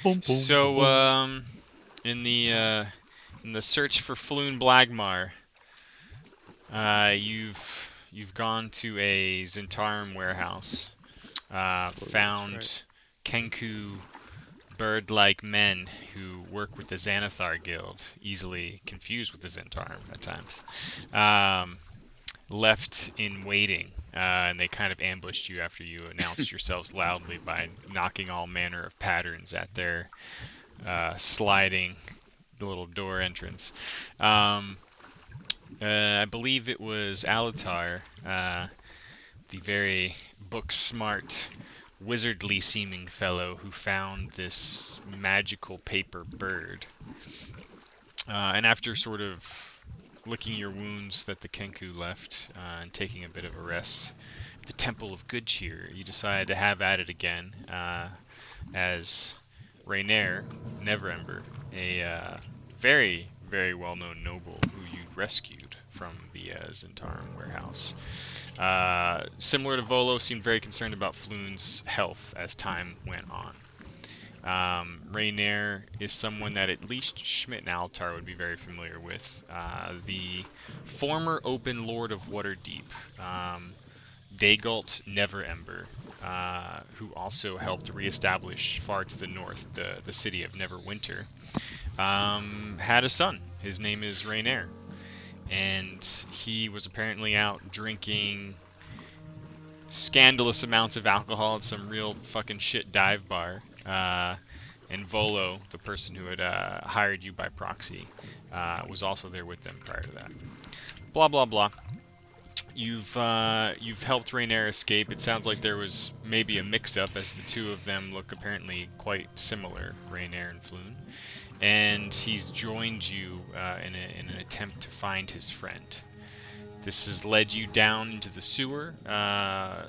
Boom, boom, boom, So, boom. in the search for Floon Blagmar, you've gone to a Zentarum warehouse, That's right. found Kenku bird-like men who work with the Xanathar Guild, easily confused with the Zentarum at times. Um, Left in waiting, and they kind of ambushed you after you announced yourselves loudly by knocking all manner of patterns at their sliding little door entrance. Um, I believe it was Alatar, the very book smart, wizardly seeming fellow who found this magical paper bird. And after sort of licking your wounds that the Kenku left and taking a bit of a rest at the Temple of Good Cheer, you decide to have at it again as Rainier, Neverember, a very, very well-known noble who you rescued from the Zentarum warehouse. Similar to Volo, seemed very concerned about Floon's health as time went on. Rainier is someone that at least Schmidt and Altar would be very familiar with. The former Open Lord of Waterdeep, Dagult Neverember, who also helped reestablish far to the north the city of Neverwinter, had a son. His name is Rainier, and he was apparently out drinking scandalous amounts of alcohol at some real fucking shit dive bar. And Volo, the person who had hired you by proxy, was also there with them prior to that. Blah blah blah. You've helped Rainier escape. It sounds like there was maybe a mix-up, as the two of them look apparently quite similar, Rainier and Floon. And he's joined you in an attempt to find his friend. This has led you down into the sewer,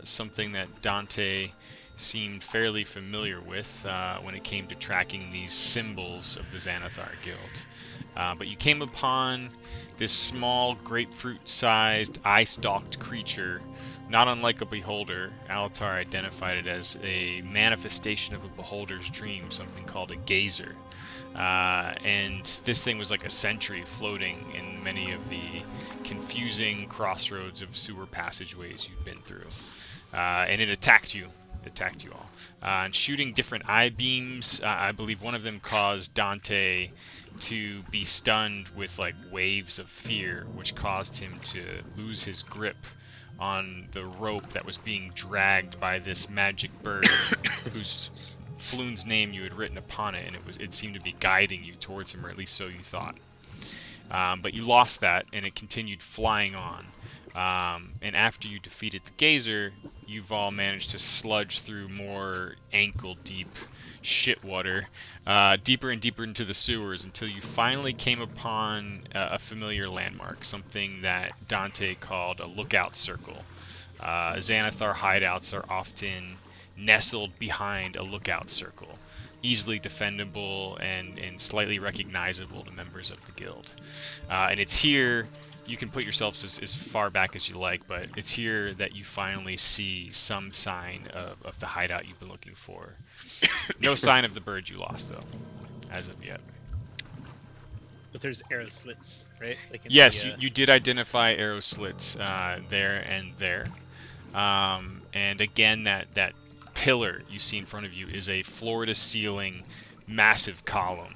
something that Dante seemed fairly familiar with when it came to tracking these symbols of the Xanathar Guild. But you came upon this small, grapefruit-sized, eye-stalked creature, not unlike a beholder. Alatar identified it as a manifestation of a beholder's dream, something called a gazer. And this thing was like a sentry floating in many of the confusing crossroads of sewer passageways you've been through. And it attacked you. It attacked you all. And shooting different eye beams. I believe one of them caused Dante to be stunned with like waves of fear, which caused him to lose his grip on the rope that was being dragged by this magic bird whose Floon's name you had written upon it, and it seemed to be guiding you towards him, or at least so you thought. But you lost that, and it continued flying on. And after you defeated the Gazer, you've all managed to sludge through more ankle-deep shit water, deeper and deeper into the sewers, until you finally came upon a familiar landmark, something that Dante called a lookout circle. Xanathar hideouts are often nestled behind a lookout circle, easily defendable and slightly recognizable to members of the guild. And it's here, you can put yourselves as far back as you like, but it's here that you finally see some sign of the hideout you've been looking for. No sign of the bird you lost, though, as of yet. But there's arrow slits, right? Like in Yes, the. you did identify arrow slits there and there. And again, that pillar you see in front of you is a floor-to-ceiling massive column.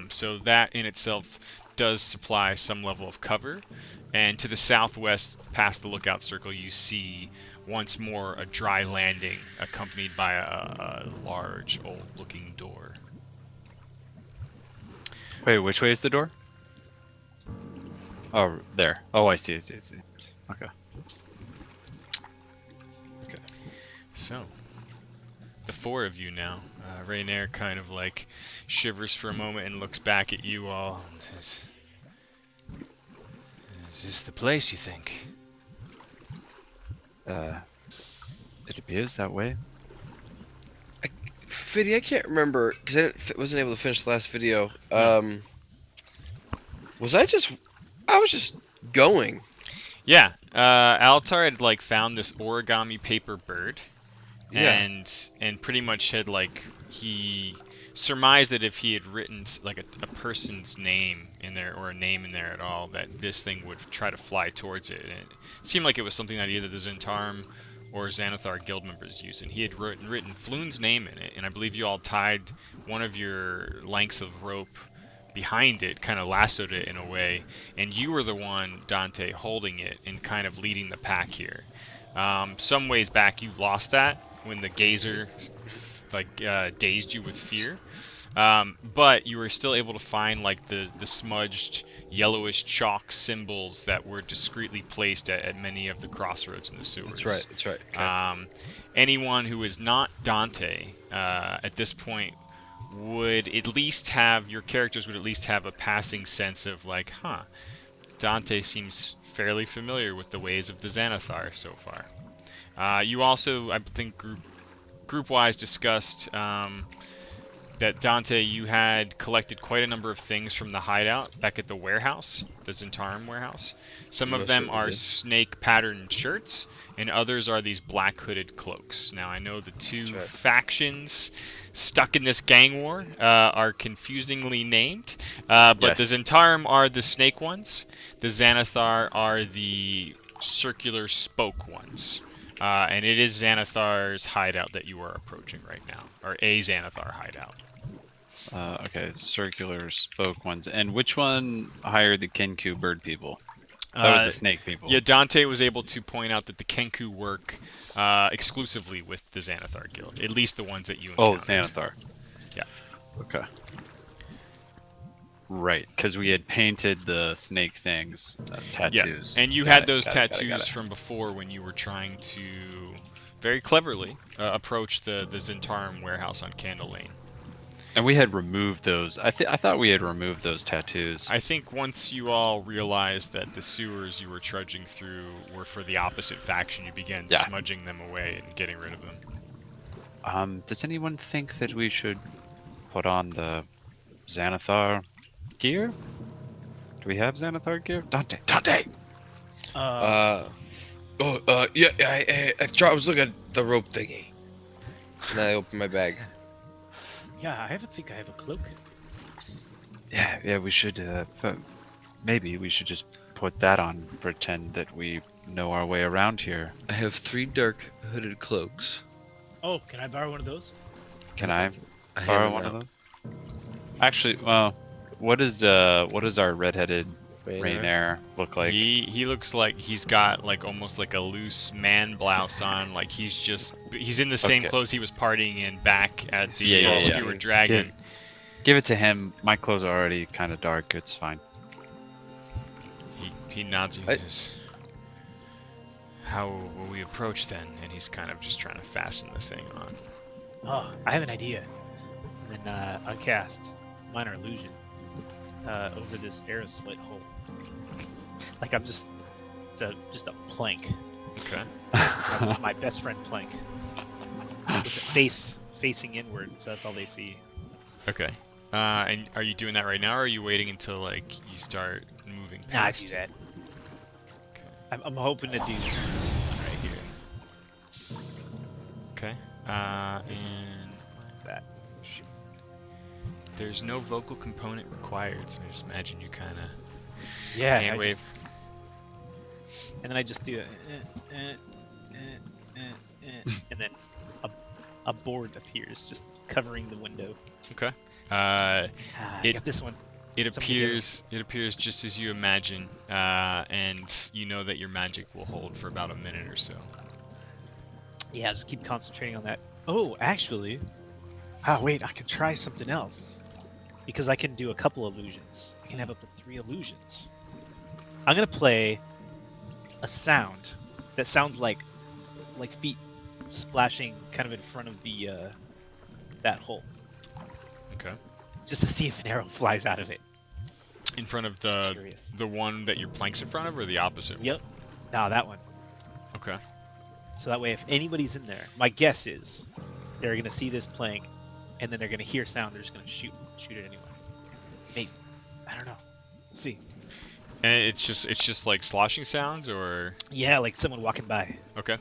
So that in itself does supply some level of cover. And to the southwest, past the lookout circle, you see once more a dry landing accompanied by a large, old-looking door. Wait, which way is the door? Oh, there. Oh, I see. Okay. So, the four of you now. Rainier kind of like shivers for a moment and looks back at you all and says, "Is this the place, you think?" It appears that way. Fiddy, I can't remember because wasn't able to finish the last video. No. Was I was just going. Yeah, Alatar had like found this origami paper bird, Yeah. and pretty much had like he surmise that if he had written like a person's name in there or a name in there at all, that this thing would try to fly towards it. And it seemed like it was something that either the Xantarm or Xanathar guild members used, and he had written Floon's name in it, and I believe you all tied one of your lengths of rope behind it, kind of lassoed it in a way, and you were the one, Dante, holding it and kind of leading the pack here. Some ways back you lost that when the gazer like dazed you with fear, but you were still able to find like the smudged yellowish chalk symbols that were discreetly placed at many of the crossroads in the sewers. That's right. Okay. Anyone who is not Dante at this point would at least have, your characters would at least have a passing sense of like, huh, Dante seems fairly familiar with the ways of the Xanathar so far. You also, I think, group-wise discussed that Dante, you had collected quite a number of things from the hideout back at the warehouse, the Xantarm warehouse. Some of them are snake-patterned shirts, and others are these black hooded cloaks. Now, I know the two factions stuck in this gang war are confusingly named, but the Xantarm are the snake ones, the Xanathar are the circular spoke ones. And it is Xanathar's hideout that you are approaching right now, or a Xanathar hideout. Okay, circular spoke ones. And which one hired the Kenku bird people? That was the snake people. Yeah, Dante was able to point out that the Kenku work exclusively with the Xanathar Guild, at least the ones that you encountered. Oh, Xanathar. Yeah. Okay. Right, because we had painted the snake things, tattoos. Yeah, and you had those tattoos from before when you were trying to very cleverly approach the Xantarm warehouse on Candle Lane. And we had removed those. I thought we had removed those tattoos. I think once you all realized that the sewers you were trudging through were for the opposite faction, you began smudging them away and getting rid of them. Does anyone think that we should put on the Xanathar gear? Do we have Xanathar gear? Dante! Yeah. I was looking at the rope thingy, and then I opened my bag. Yeah, I think I have a cloak. Yeah, we should, maybe we should just put that on, pretend that we know our way around here. I have 3 dark hooded cloaks. Oh, can I borrow one of those? Can I I borrow have one of those? Actually, well, what is our redheaded Rainier look like? He looks like he's got like almost like a loose man blouse on, like he's in the same clothes he was partying in back at the Obscure Dragon. Give it to him. My clothes are already kind of dark. It's fine. He nods and says, "How will we approach then?" And he's kind of just trying to fasten the thing on. Oh, I have an idea. And then I'll cast Minor Illusion over this arrow slit hole. Like I'm just a plank. Okay. My best friend plank. With the face facing inward, so that's all they see. Okay. And are you doing that right now, or are you waiting until like you start moving past? Nah, I do that. Okay. I'm hoping to do this right here. Okay. And that. There's no vocal component required, so I just imagine you kind of hand wave. And then I just do and then a board appears, just covering the window. Okay. I got this one. It appears just as you imagine, and you know that your magic will hold for about a minute or so. Yeah, just keep concentrating on that. Oh, actually, wait, I can try something else. Because I can do a couple illusions. I can have up to 3 illusions. I'm gonna play a sound that sounds like feet splashing kind of in front of the that hole. Okay. Just to see if an arrow flies out of it. In front of the one that your plank's in front of, or the opposite one? Yep. No, that one. Okay. So that way, if anybody's in there, my guess is they're gonna see this plank, and then they're gonna hear sound. They're just gonna shoot it anyway. Maybe. I don't know. See. And it's just like sloshing sounds, or? Yeah, like someone walking by. Okay.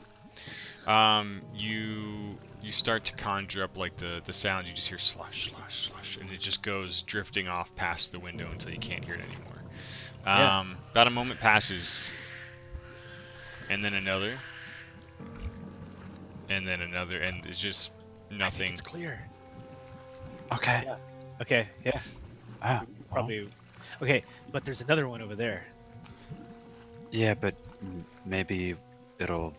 You start to conjure up like the sound. You just hear slosh, slosh, slosh, and it just goes drifting off past the window until you can't hear it anymore. Yeah. About a moment passes, and then another, and then another, and it's just I think nothing. it's clear. Okay. Yeah. Okay. Yeah. Ah, well, Probably. Okay, but there's another one over there. yeah, but maybe it'll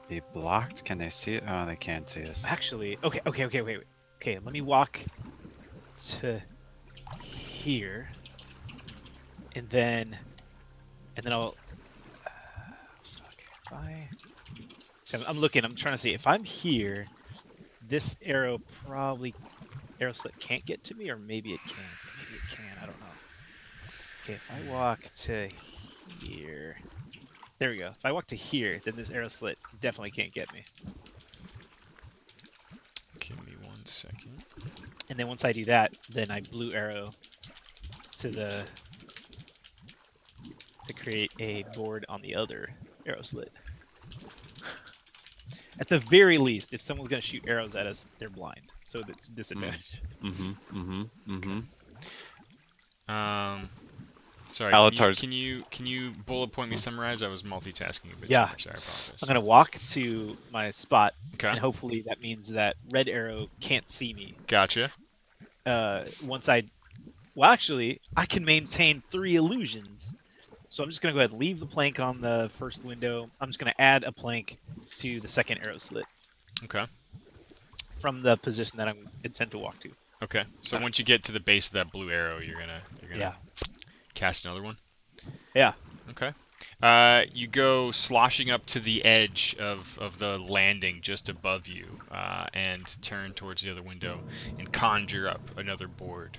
be blocked. Can they see it? Oh, they can't see us. Actually, wait. Okay, let me walk to here, and then I'll. Fuck. If I. So I'm looking. I'm trying to see if I'm here. This arrow slit can't get to me, or maybe it can. Maybe it can. I don't know. Okay, if I walk to here. There we go. If I walk to here, then this arrow slit definitely can't get me. Give me 1 second. And then once I do that, then I blue arrow to create a board on the other arrow slit. At the very least, if someone's gonna shoot arrows at us, they're blind, so it's disadvantage. Sorry. Alatar's- Can you bullet point me summarize? I was multitasking a bit Yeah. too much. I apologize. I'm gonna walk to my spot, Okay. and hopefully that means that red arrow can't see me. Gotcha. Once well, actually, I can maintain 3 illusions. So I'm just going to go ahead and leave the plank on the first window. I'm just going to add a plank to the second arrow slit Okay. from the position that I'm intent to walk to. Okay. So once you get to the base of that blue arrow, you're gonna Yeah. cast another one. Yeah. Okay. You go sloshing up to the edge of the landing just above you, and turn towards the other window and conjure up another board.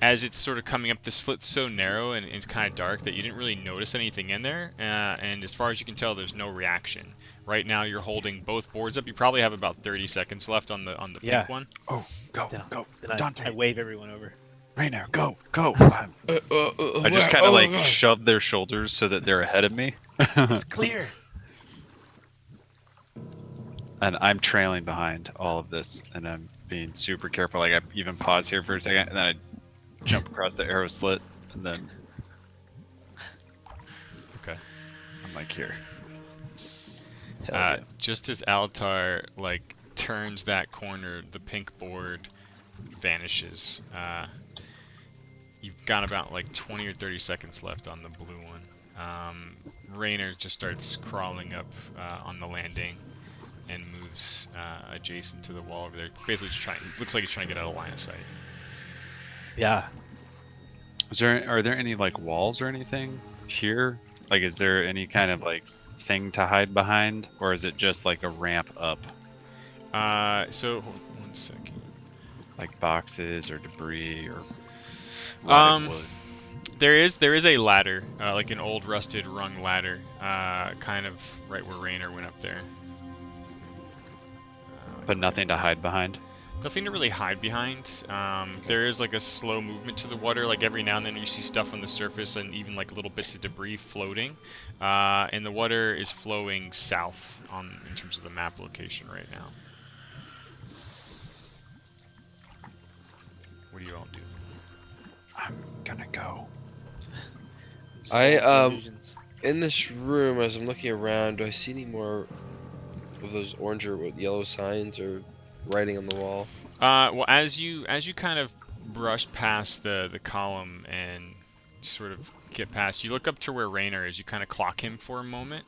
As it's sort of coming up, the slit's so narrow and it's kind of dark that you didn't really notice anything in there. And as far as you can tell, there's no reaction. Right now, you're holding both boards up. You probably have about 30 seconds left on the Yeah. pink one. Oh, go, Then, go. then Dante. I wave everyone over. Rainer, go, go. I just Where? kind of Oh, like God. shove their shoulders so that they're ahead of me. It's clear. And I'm trailing behind all of this, and I'm being super careful. Like I even pause here for a second, and then I jump across the arrow slit, and then Okay. I'm like here. Hell yeah. Just as Alatar like turns that corner, the pink board vanishes. You've got about like 20 or 30 seconds left on the blue one. Rainer just starts crawling up on the landing and moves adjacent to the wall over there. Basically, looks like he's trying to get out of line of sight. Yeah. Are there any like walls or anything here? Like, is there any kind of like thing to hide behind, or is it just like a ramp up, So hold on 1 second. like boxes or debris or rotting wood? There is a ladder, like an old rusted rung ladder, kind of right where Rainer went up there. But nothing to hide behind. Nothing to really hide behind. There is like a slow movement to the water. Like every now and then you see stuff on the surface and even like little bits of debris floating. And the water is flowing south in terms of the map location right now. What do you all do? I'm gonna go. Illusions. In this room, as I'm looking around, do I see any more of those orange or yellow signs or writing on the wall? Well, as you kind of brush past the column and sort of get past, you look up to where Rainer is. You kind of clock him for a moment,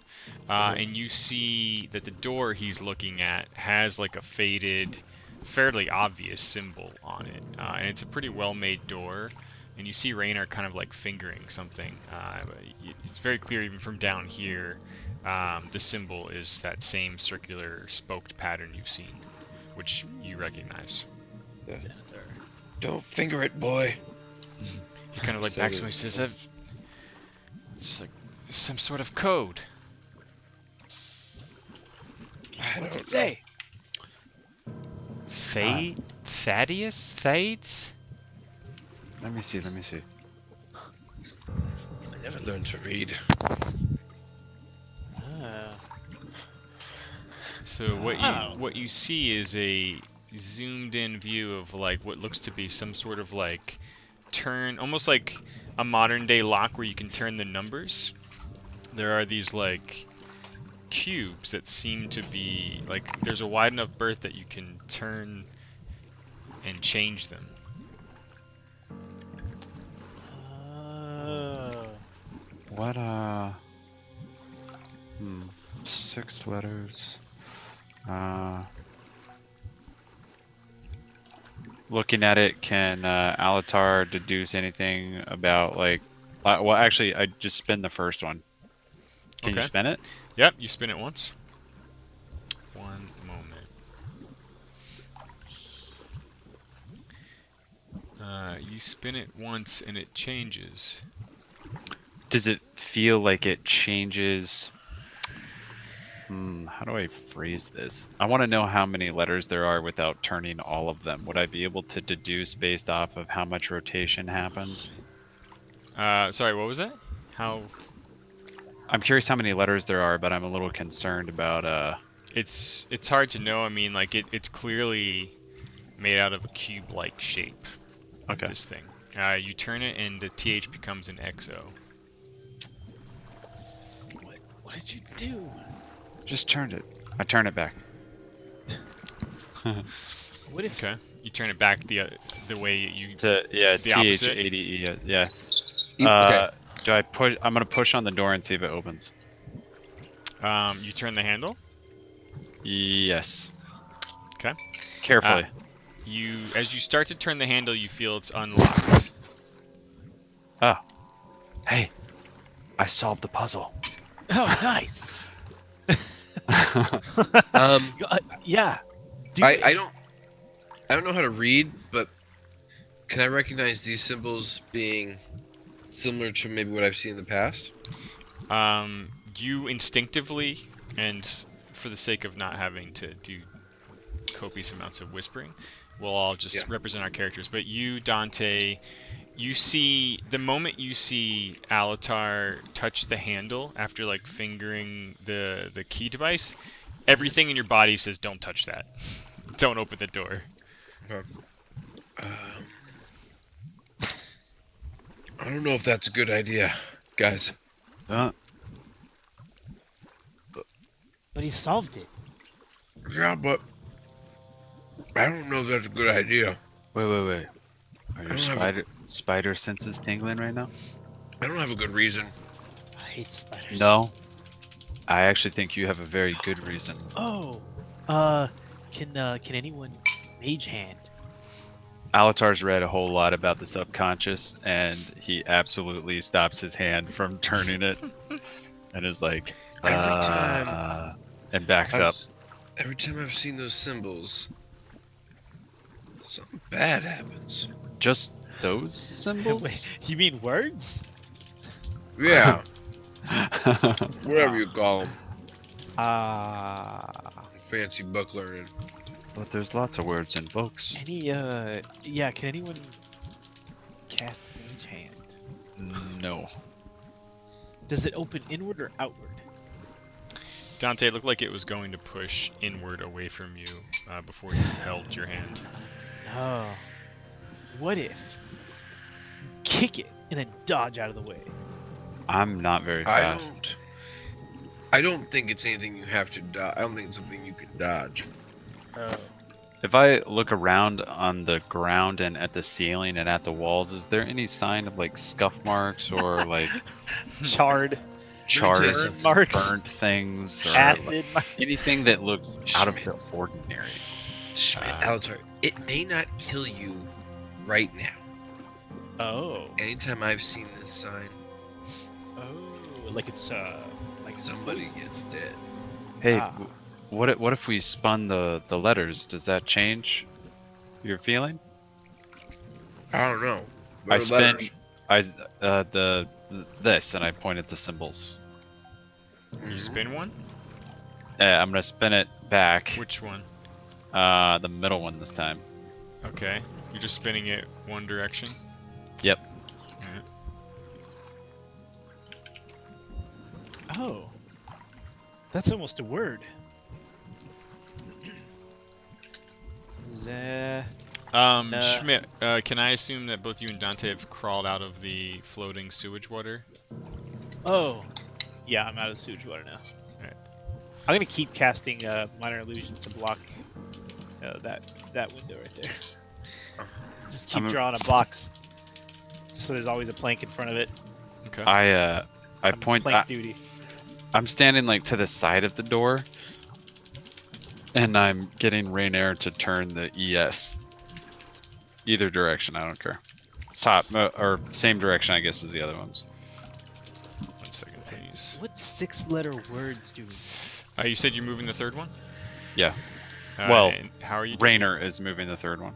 and you see that the door he's looking at has like a faded, fairly obvious symbol on it, and it's a pretty well-made door. And you see Rainer kind of like fingering something. It's very clear even from down here. The symbol is that same circular spoked pattern you've seen, which you recognize. Yeah. Xanathar. Don't finger it, boy. He kind of like So backs the- away and says, it's like some sort of code. What's it say? Thaddeus? Thades? Let me see. I never learned to read. Ah. So Oh. what you see is a zoomed in view of like what looks to be some sort of like turn, almost like a modern day lock where you can turn the numbers. There are these like cubes that seem to be like there's a wide enough berth that you can turn and change them. Oh. What 6 letters. Looking at it, can Alatar deduce anything about like? Well, actually, I just spin the first one. Can you Okay. spin it? Yep, you spin it once. One moment. You spin it once and it changes. Does it feel like it changes? How do I phrase this? I want to know how many letters there are without turning all of them. Would I be able to deduce based off of how much rotation happened? Sorry, what was that? How? I'm curious how many letters there are, but I'm a little concerned about It's hard to know. I mean, like it's clearly made out of a cube-like shape. Okay. This thing. You turn it and the TH becomes an XO. What did you do? Just turned it. I turn it back. What if? Okay. You turn it back the way you. Yeah, The opposite? THADE. Yeah. Okay. Do I push? I'm gonna push on the door and see if it opens. You turn the handle. Yes. Okay. Carefully. As you start to turn the handle, you feel it's unlocked. Oh. Hey. I solved the puzzle. Oh, nice. Um, Yeah. Do I, it. I don't I don't know how to read, but can I recognize these symbols being similar to maybe what I've seen in the past? You instinctively, and for the sake of not having to do copious amounts of whispering, we'll all just represent our characters. But you, Dante, you see the moment you see Alatar touch the handle after like fingering the key device, everything in your body says don't touch that. Don't open the door. Okay. I don't know if that's a good idea, guys. Uh, But he solved it. Yeah, but I don't know if that's a good idea. wait. Are I your don't have spider senses tingling right now? I don't have a good reason. I hate spiders. No. I actually think you have a very good reason. Oh. Can anyone mage hand? Alatar's read a whole lot about the subconscious, and he absolutely stops his hand from turning it, and is like, Every time and backs I've, up. every time I've seen those symbols, something bad happens. Just those symbols? Wait, you mean words? Yeah, whatever you call them. Fancy book learning. But there's lots of words in books. Yeah, can anyone cast mage hand? No. Does it open inward or outward? Dante, it looked like it was going to push inward away from you before you held your hand. Oh. What if you kick it and then dodge out of the way? I'm not very fast. I don't think it's anything you have to dodge. I don't think it's something you can dodge. Oh. If I look around on the ground and at the ceiling and at the walls, is there any sign of like scuff marks or like Charred. charred Burn Burn marks. burnt things or Acid. anything that looks out of the ordinary? Schmidt, Alatar, it may not kill you right now. Oh. Anytime I've seen this sign, Oh. Like it's like somebody supposed- gets dead. Hey, Ah. what if we spun the letters? Does that change your feeling? I don't know. I They're spin letters. this and I point at the symbols. You spin one? I'm gonna spin it back. Which one? The middle one this time. Okay. You're just spinning it one direction? Yep. Alright. Oh. That's almost a word. No. Schmidt, can I assume that both you and Dante have crawled out of the floating sewage water? Oh, yeah, I'm out of the sewage water now. Alright. I'm gonna keep casting minor illusion to block that window right there. Just keep drawing a box, so there's always a plank in front of it. Okay. I I'm point. plank duty. I'm standing like to the side of the door, and I'm getting Rainair to turn the ES. Either direction, I don't care. Top or same direction, I guess, as the other ones. 1 second, please. What 6-letter words do we know? You said you're moving the third one? Yeah. Well, and how are you doing? Rainer is moving the third one.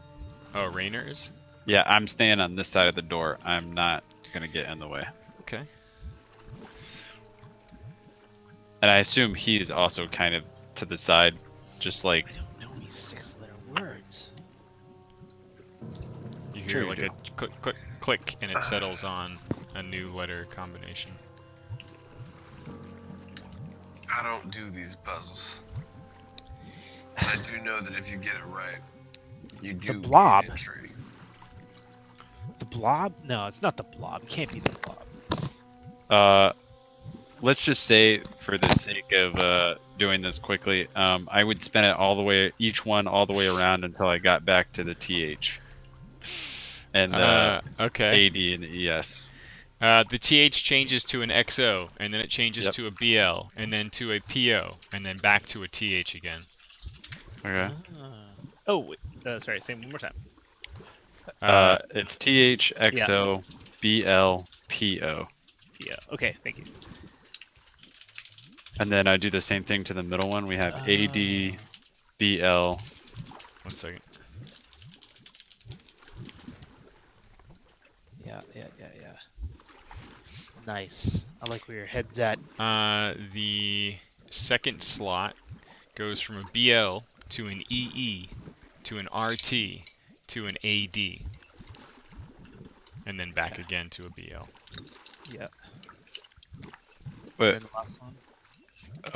Oh, Rainer is? Yeah, I'm staying on this side of the door. I'm not gonna get in the way. Okay. And I assume he's also kind of to the side, just like. I don't know any 6-letter words. You Sure hear you like do. a click, click, click, and it settles on a new letter combination. I don't do these puzzles. I do know that if you get it right, you do gain blob. entry. The blob? No, it's not the blob. It can't be the blob. Let's just say, for the sake of doing this quickly, I would spin it all the way, each one all the way around until I got back to the TH. And the Okay. AD and the ES. The TH changes to an XO, and then it changes Yep. to a BL, and then to a PO, and then back to a TH again. Okay. Oh, wait, sorry. Say it one more time. It's TH, XO, BL, PO. Yeah. Okay. Thank you. And then I do the same thing to the middle one. We have AD, BL. 1 second. Yeah. Nice. I like where your head's at. The second slot goes from a BL to an EE to an RT to an AD, and then back again to a BL. Yeah. Wait. And the last one.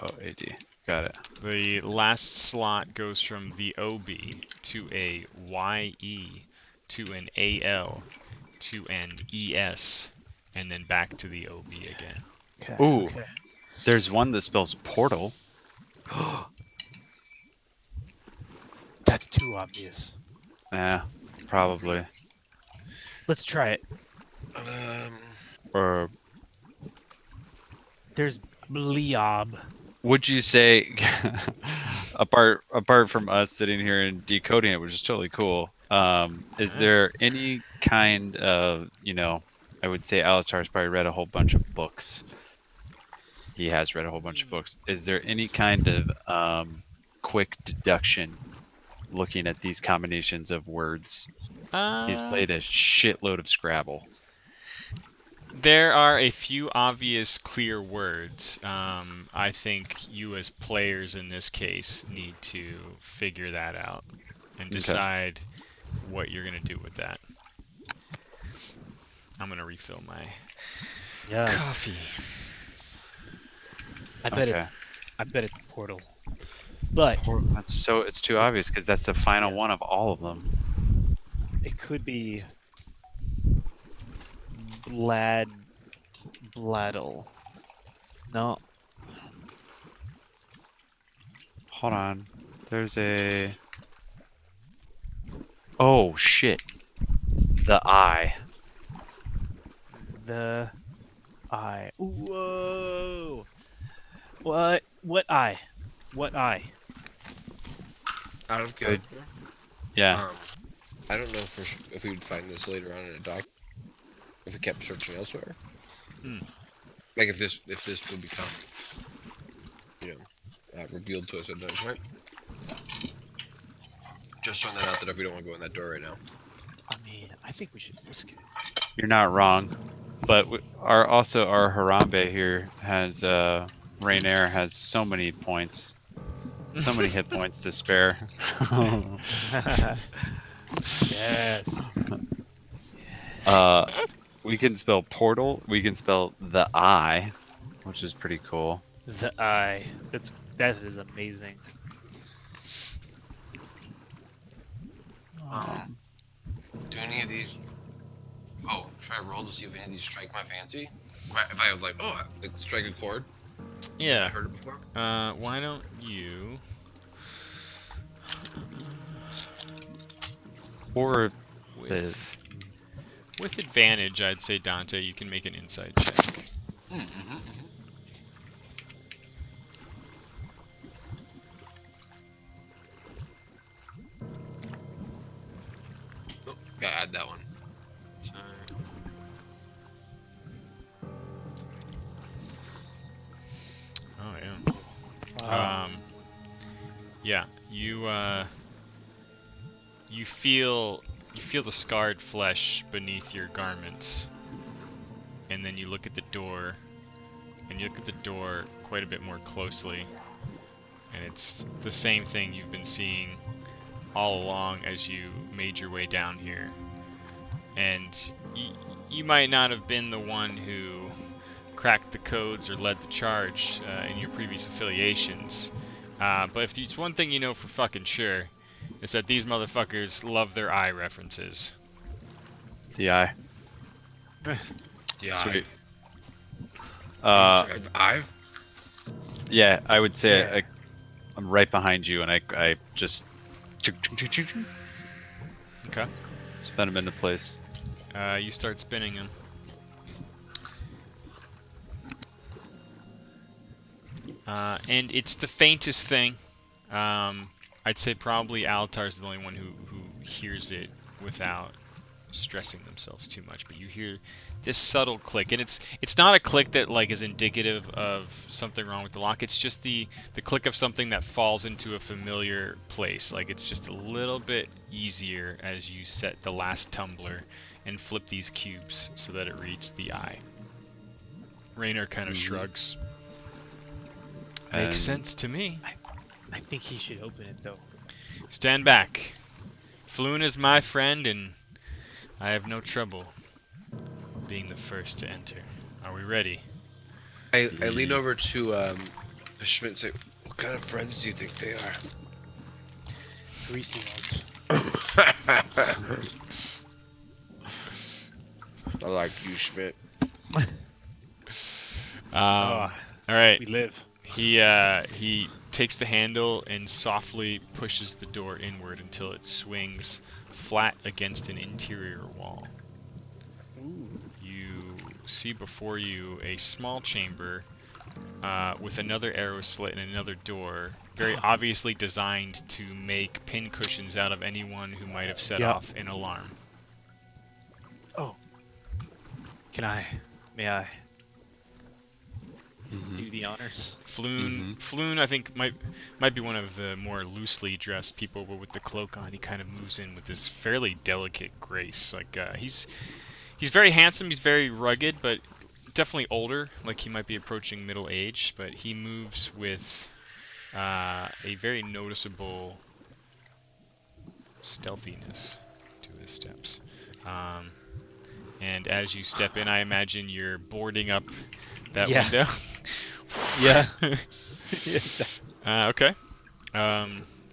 Oh, AD. Got it. The last slot goes from the OB to a YE to an AL to an ES, and then back to the OB again. Okay. Ooh. Okay. There's one that spells portal. That's too obvious. Yeah, probably. Let's try it. Or There's Bleob. would you say, apart from us sitting here and decoding it, which is totally cool, is there any kind of, I would say Alatar's probably read a whole bunch of books. He has read a whole bunch of books. Is there any kind of quick deduction looking at these combinations of words? He's played a shitload of Scrabble. There are a few obvious clear words. I think you as players in this case need to figure that out and decide what you're going to do with that. I'm going to refill my coffee. I bet it's Portal. But It's too obvious because that's the final one of all of them. it could be Bladdle. No. Hold on. There's a. Oh shit. The eye. The eye. Whoa. What? What eye? What eye? Out of character. Yeah. I don't know if we would find this later on in a doc. If we kept searching elsewhere. Like if this would become, revealed to us at no point. Just throwing that out there if we don't want to go in that door right now. I mean, I think we should risk it. You're not wrong. But our Harambe here has Rainair has so many points. So many hit points to spare. Yes. We can spell portal. We can spell the eye, which is pretty cool. The eye. That is amazing. Do any of these? Oh, should I roll to see if any of these strike my fancy? If I was like, oh, like strike a chord. Yeah. I heard it before. Why don't you? Or the With advantage, I'd say Dante, you can make an insight check. Oh, gotta add that one. Oh yeah. Wow. Yeah. You feel the scarred flesh beneath your garments, and then you look at the door, and you look at the door quite a bit more closely, and it's the same thing you've been seeing all along as you made your way down here. And you might not have been the one who cracked the codes or led the charge in your previous affiliations, but if there's one thing you know for fucking sure, it's that these motherfuckers love their eye references. the eye. Yeah. Sweet. I. Yeah, I would say Yeah. I'm right behind you, and I just Okay. spin him into place. You start spinning them. And it's the faintest thing. I'd say probably Alatar's the only one who hears it without stressing themselves too much. But you hear this subtle click, and it's not a click that like is indicative of something wrong with the lock. It's just the click of something that falls into a familiar place. Like it's just a little bit easier as you set the last tumbler and flip these cubes so that it reads the eye. Raynor kind of shrugs. Makes And sense to me. I think he should open it though. Stand back. Floon is my friend, and I have no trouble being the first to enter. Are we ready? I lean over to Schmidt and say, "What kind of friends do you think they are?" Greasy ones. I like you, Schmidt. All right. We live. He takes the handle and softly pushes the door inward until it swings flat against an interior wall. Ooh. You see before you a small chamber with another arrow slit and another door, very obviously designed to make pin cushions out of anyone who might have set off an alarm. Oh. May I do the honors? Floon, I think might be one of the more loosely dressed people, but with the cloak on, he kind of moves in with this fairly delicate grace. Like he's very handsome, he's very rugged, but definitely older. Like he might be approaching middle age, but he moves with a very noticeable stealthiness to his steps. And as you step in, I imagine you're boarding up that window. Yeah. Okay.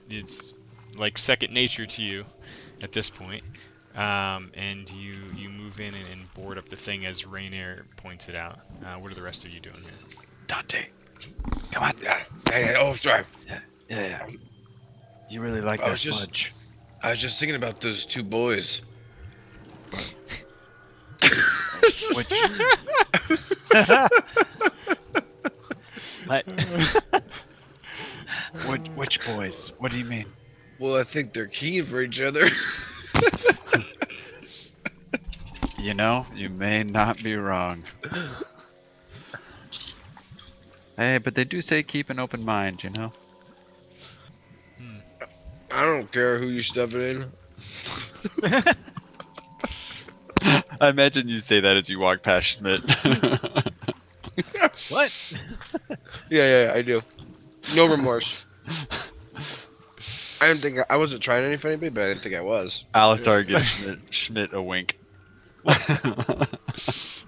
It's like second nature to you at this point. And you move in and board up the thing as Raynor points it out. What are the rest of you doing here? Dante, come on. Yeah. Oh, sorry. Yeah. You really like I that was just- smudge. I was just thinking about those two boys. Which What? which boys? What do you mean? Well, I think they're keen for each other. You know, you may not be wrong. Hey, but they do say keep an open mind, you know? I don't care who you stuff it in. I imagine you say that as you walk past Schmidt. What? Yeah, I do. No remorse. I wasn't trying any for anybody, but I didn't think I was. Alatar gives Schmidt a wink.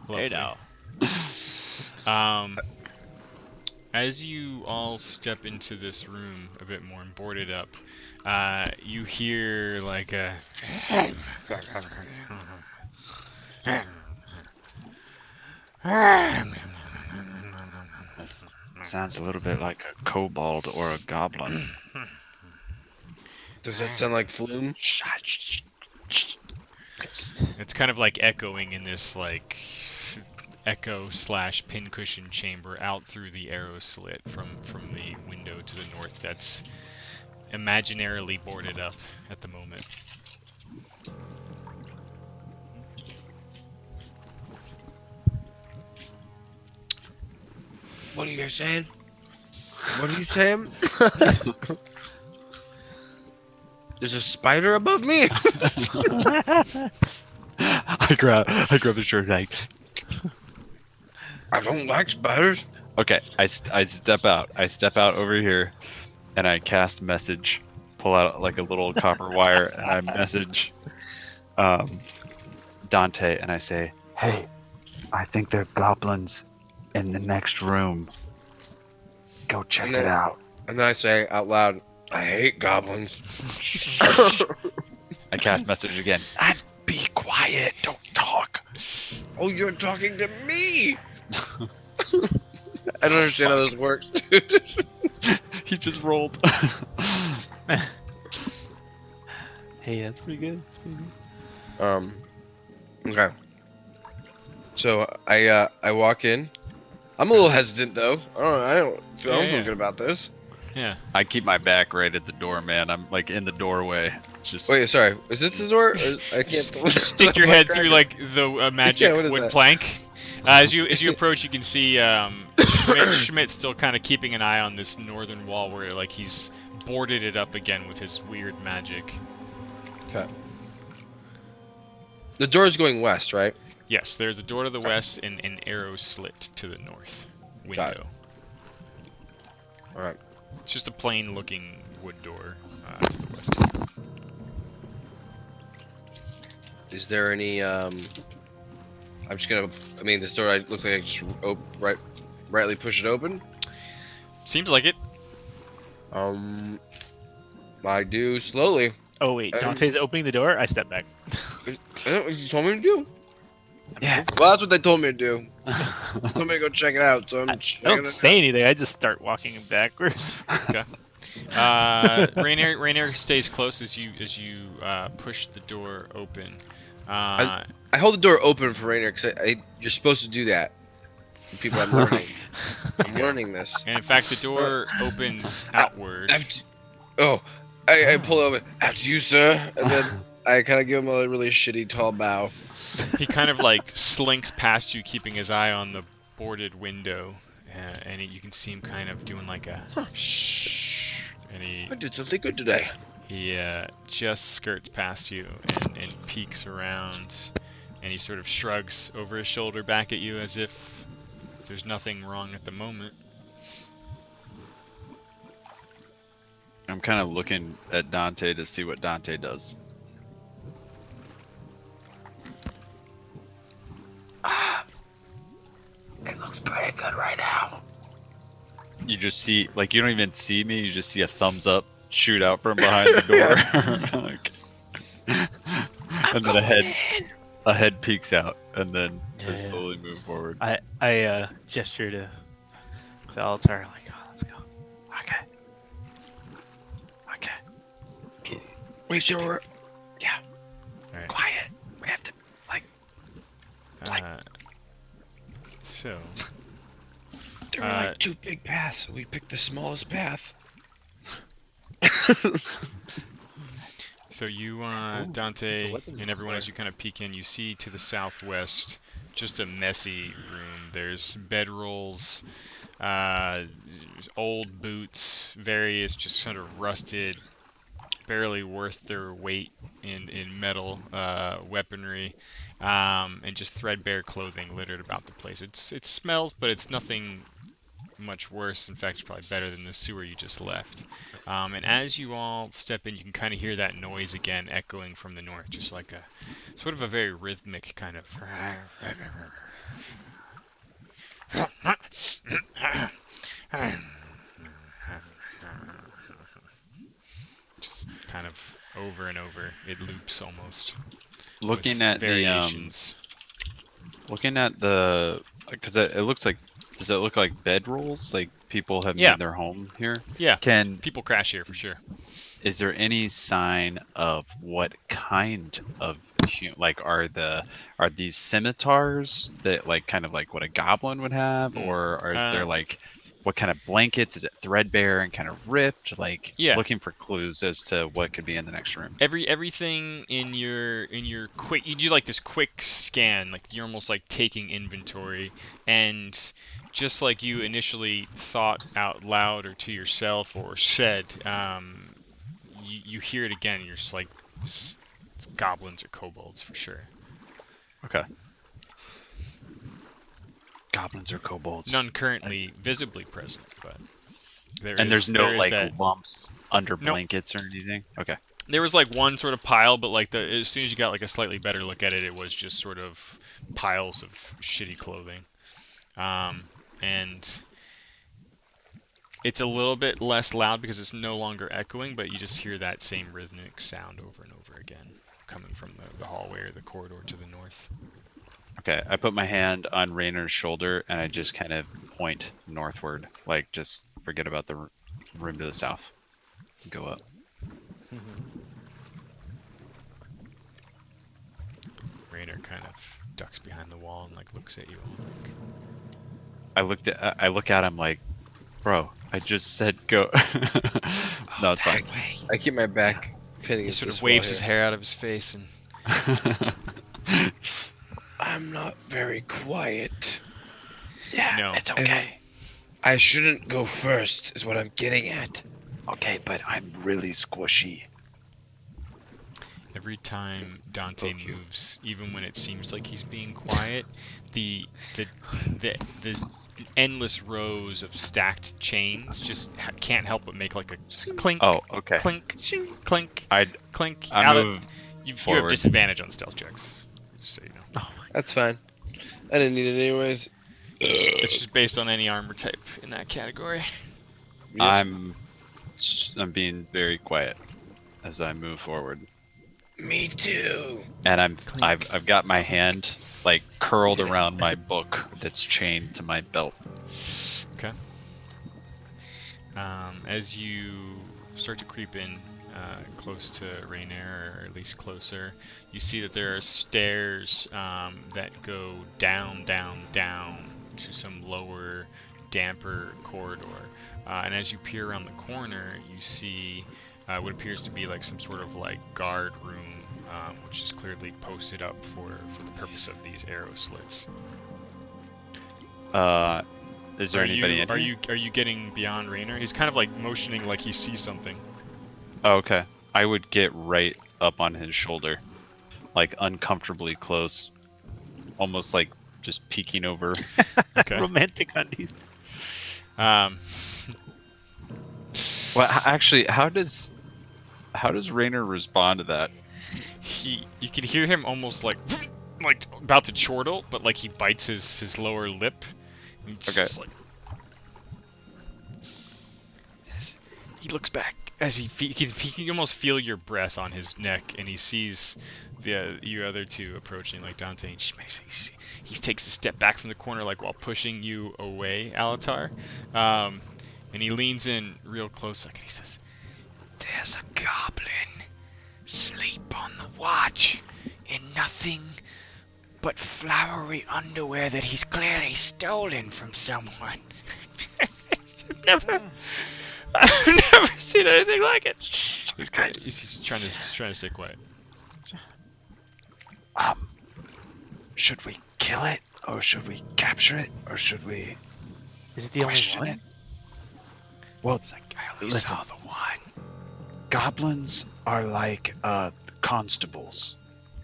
Hey now. As you all step into this room a bit more and board it up, You hear like a That sounds a little bit like a kobold or a goblin. Does that sound like Flume? It's kind of like echoing in this like echo slash pincushion chamber out through the arrow slit from the window to the north that's imaginarily boarded up at the moment. What are you guys saying? What are you saying? There's a spider above me. I grab his shirt like. I don't like spiders. Okay, I step out. I step out over here, and I cast message. Pull out like a little copper wire, and I message Dante, and I say, "Hey, I think they're goblins in the next room. Go check And it then- out." And then I say out loud, I hate goblins. I cast message again. And be quiet. Don't talk. Oh, you're talking to me. I don't understand how this works, dude. He just rolled. Hey, that's pretty good. That's pretty good. Okay. So I walk in. I'm a little hesitant though. I don't feel Yeah. good about this. Yeah. I keep my back right at the door, man. I'm like in the doorway. Just Wait, sorry. Is this the door? I can't Stick your head through like the magic Yeah, what is wood that? plank. As you approach, you can see Schmidt still kind of keeping an eye on this northern wall where like he's boarded it up again with his weird magic. Okay. The door is going west, right? Yes, there's a door to the west and an arrow slit to the north Got it. window. All right. It's just a plain looking wood door to the west. Is there any I'm just gonna. I mean, this door looks like I just rightly push it open. Seems like it. I do slowly. Oh wait, Dante's opening the door. I step back. You told me to do. yeah. Well, that's what they told me to do. They told me to go check it out, so I'm I checking don't it say anything. I just start walking backward. Okay. Rainier stays close as you push the door open. I hold the door open for Rainer because you're supposed to do that. People, I'm learning. I'm learning this. And in fact, the door opens outward. I pull open. After you, sir. And then I kind of give him a really shitty tall bow. He kind of like slinks past you, keeping his eye on the boarded window, and you can see him kind of doing like a shh, and I did something good today. he just skirts past you and peeks around, and he sort of shrugs over his shoulder back at you as if there's nothing wrong at the moment. I'm kind of looking at Dante to see what Dante does. It looks pretty good right now. You just see, like, you don't even see me. You just see a thumbs up shoot out from behind the door. And then a head peeks out, and then they slowly move forward. I gesture to Xanathar like, oh, let's go. Okay. Wait, so we're All right. quiet. We have to So There were like two big paths, so we picked the smallest path. So you, Dante, and everyone, as you kind of peek in, you see to the southwest just a messy room. There's bedrolls, old boots, various just sort of rusted, barely worth their weight in metal weaponry, and just threadbare clothing littered about the place. It smells, but it's nothing much worse. In fact, it's probably better than the sewer you just left. And as you all step in, you can kind of hear that noise again echoing from the north, just like a sort of a very rhythmic kind of just kind of over and over. It loops almost. Looking with at variations. because it looks like, does it look like bedrolls? Like people have Yeah. made their home here? Yeah. Can People crash here for sure. Is there any sign of what kind of like are these scimitars that like kind of like what a goblin would have, or is there like what kind of blankets? Is it threadbare and kind of ripped? Like Yeah. looking for clues as to what could be in the next room. Everything in your quick, you do like this quick scan, like you're almost like taking inventory, and just like you initially thought out loud or to yourself or said, you hear it again. And you're just like, it's goblins or kobolds for sure. Okay. Goblins or kobolds. None currently visibly present, but there's no like that lumps under Nope. blankets or anything. Okay. There was like one sort of pile, but like as soon as you got like a slightly better look at it, it was just sort of piles of shitty clothing. And it's a little bit less loud because it's no longer echoing, but you just hear that same rhythmic sound over and over again coming from the hallway or the corridor to the north. Okay, I put my hand on Raynor's shoulder and I just kind of point northward, like just forget about the room to the south. Go up. Raynor kind of ducks behind the wall and like looks at you. Like, I look at him like, bro, I just said go. No, it's fine. I keep my back pinning he against sort this of waves wall his here. hair out of his face and I'm not very quiet. Yeah, No. it's okay. I shouldn't go first, is what I'm getting at. Okay, but I'm really squishy. every time Dante Okay. moves, even when it seems like he's being quiet, the endless rows of stacked chains just can't help but make like a clink, Oh, okay. clink, clink, I'd clink. I move You have forward. disadvantage on stealth checks, just so you know. That's fine. I didn't need it anyways. It's just based on any armor type in that category. Yes. I'm being very quiet as I move forward. Me too. And Clink. I've got my hand like curled around my book that's chained to my belt. Okay. As you start to creep in close to Rainier, or at least closer, you see that there are stairs that go down, down, down to some lower, damper corridor. And as you peer around the corner, you see what appears to be like some sort of like guard room, which is clearly posted up for the purpose of these arrow slits. Is there anybody in here? Are you getting beyond Raynor? He's kind of like motioning like he sees something. Oh, okay. I would get right up on his shoulder, like uncomfortably close, almost like just peeking over. Okay. Romantic undies. Well, actually, how does Raynor respond to that? You can hear him almost like about to chortle, but like he bites his lower lip. And he's Okay. just like, he looks back as he can almost feel your breath on his neck, and he sees you other two approaching, like Dante. And he takes a step back from the corner, like while pushing you away, Alatar. And he leans in real close, like, and he says, "There's a goblin sleep on the watch in nothing but flowery underwear that he's clearly stolen from someone." I've never seen anything like it. He's trying to stay quiet. Should we kill it, or should we capture it, or should we Is it the only question one? it? Well, It's like, I only listen. saw the one. Goblins are like constables.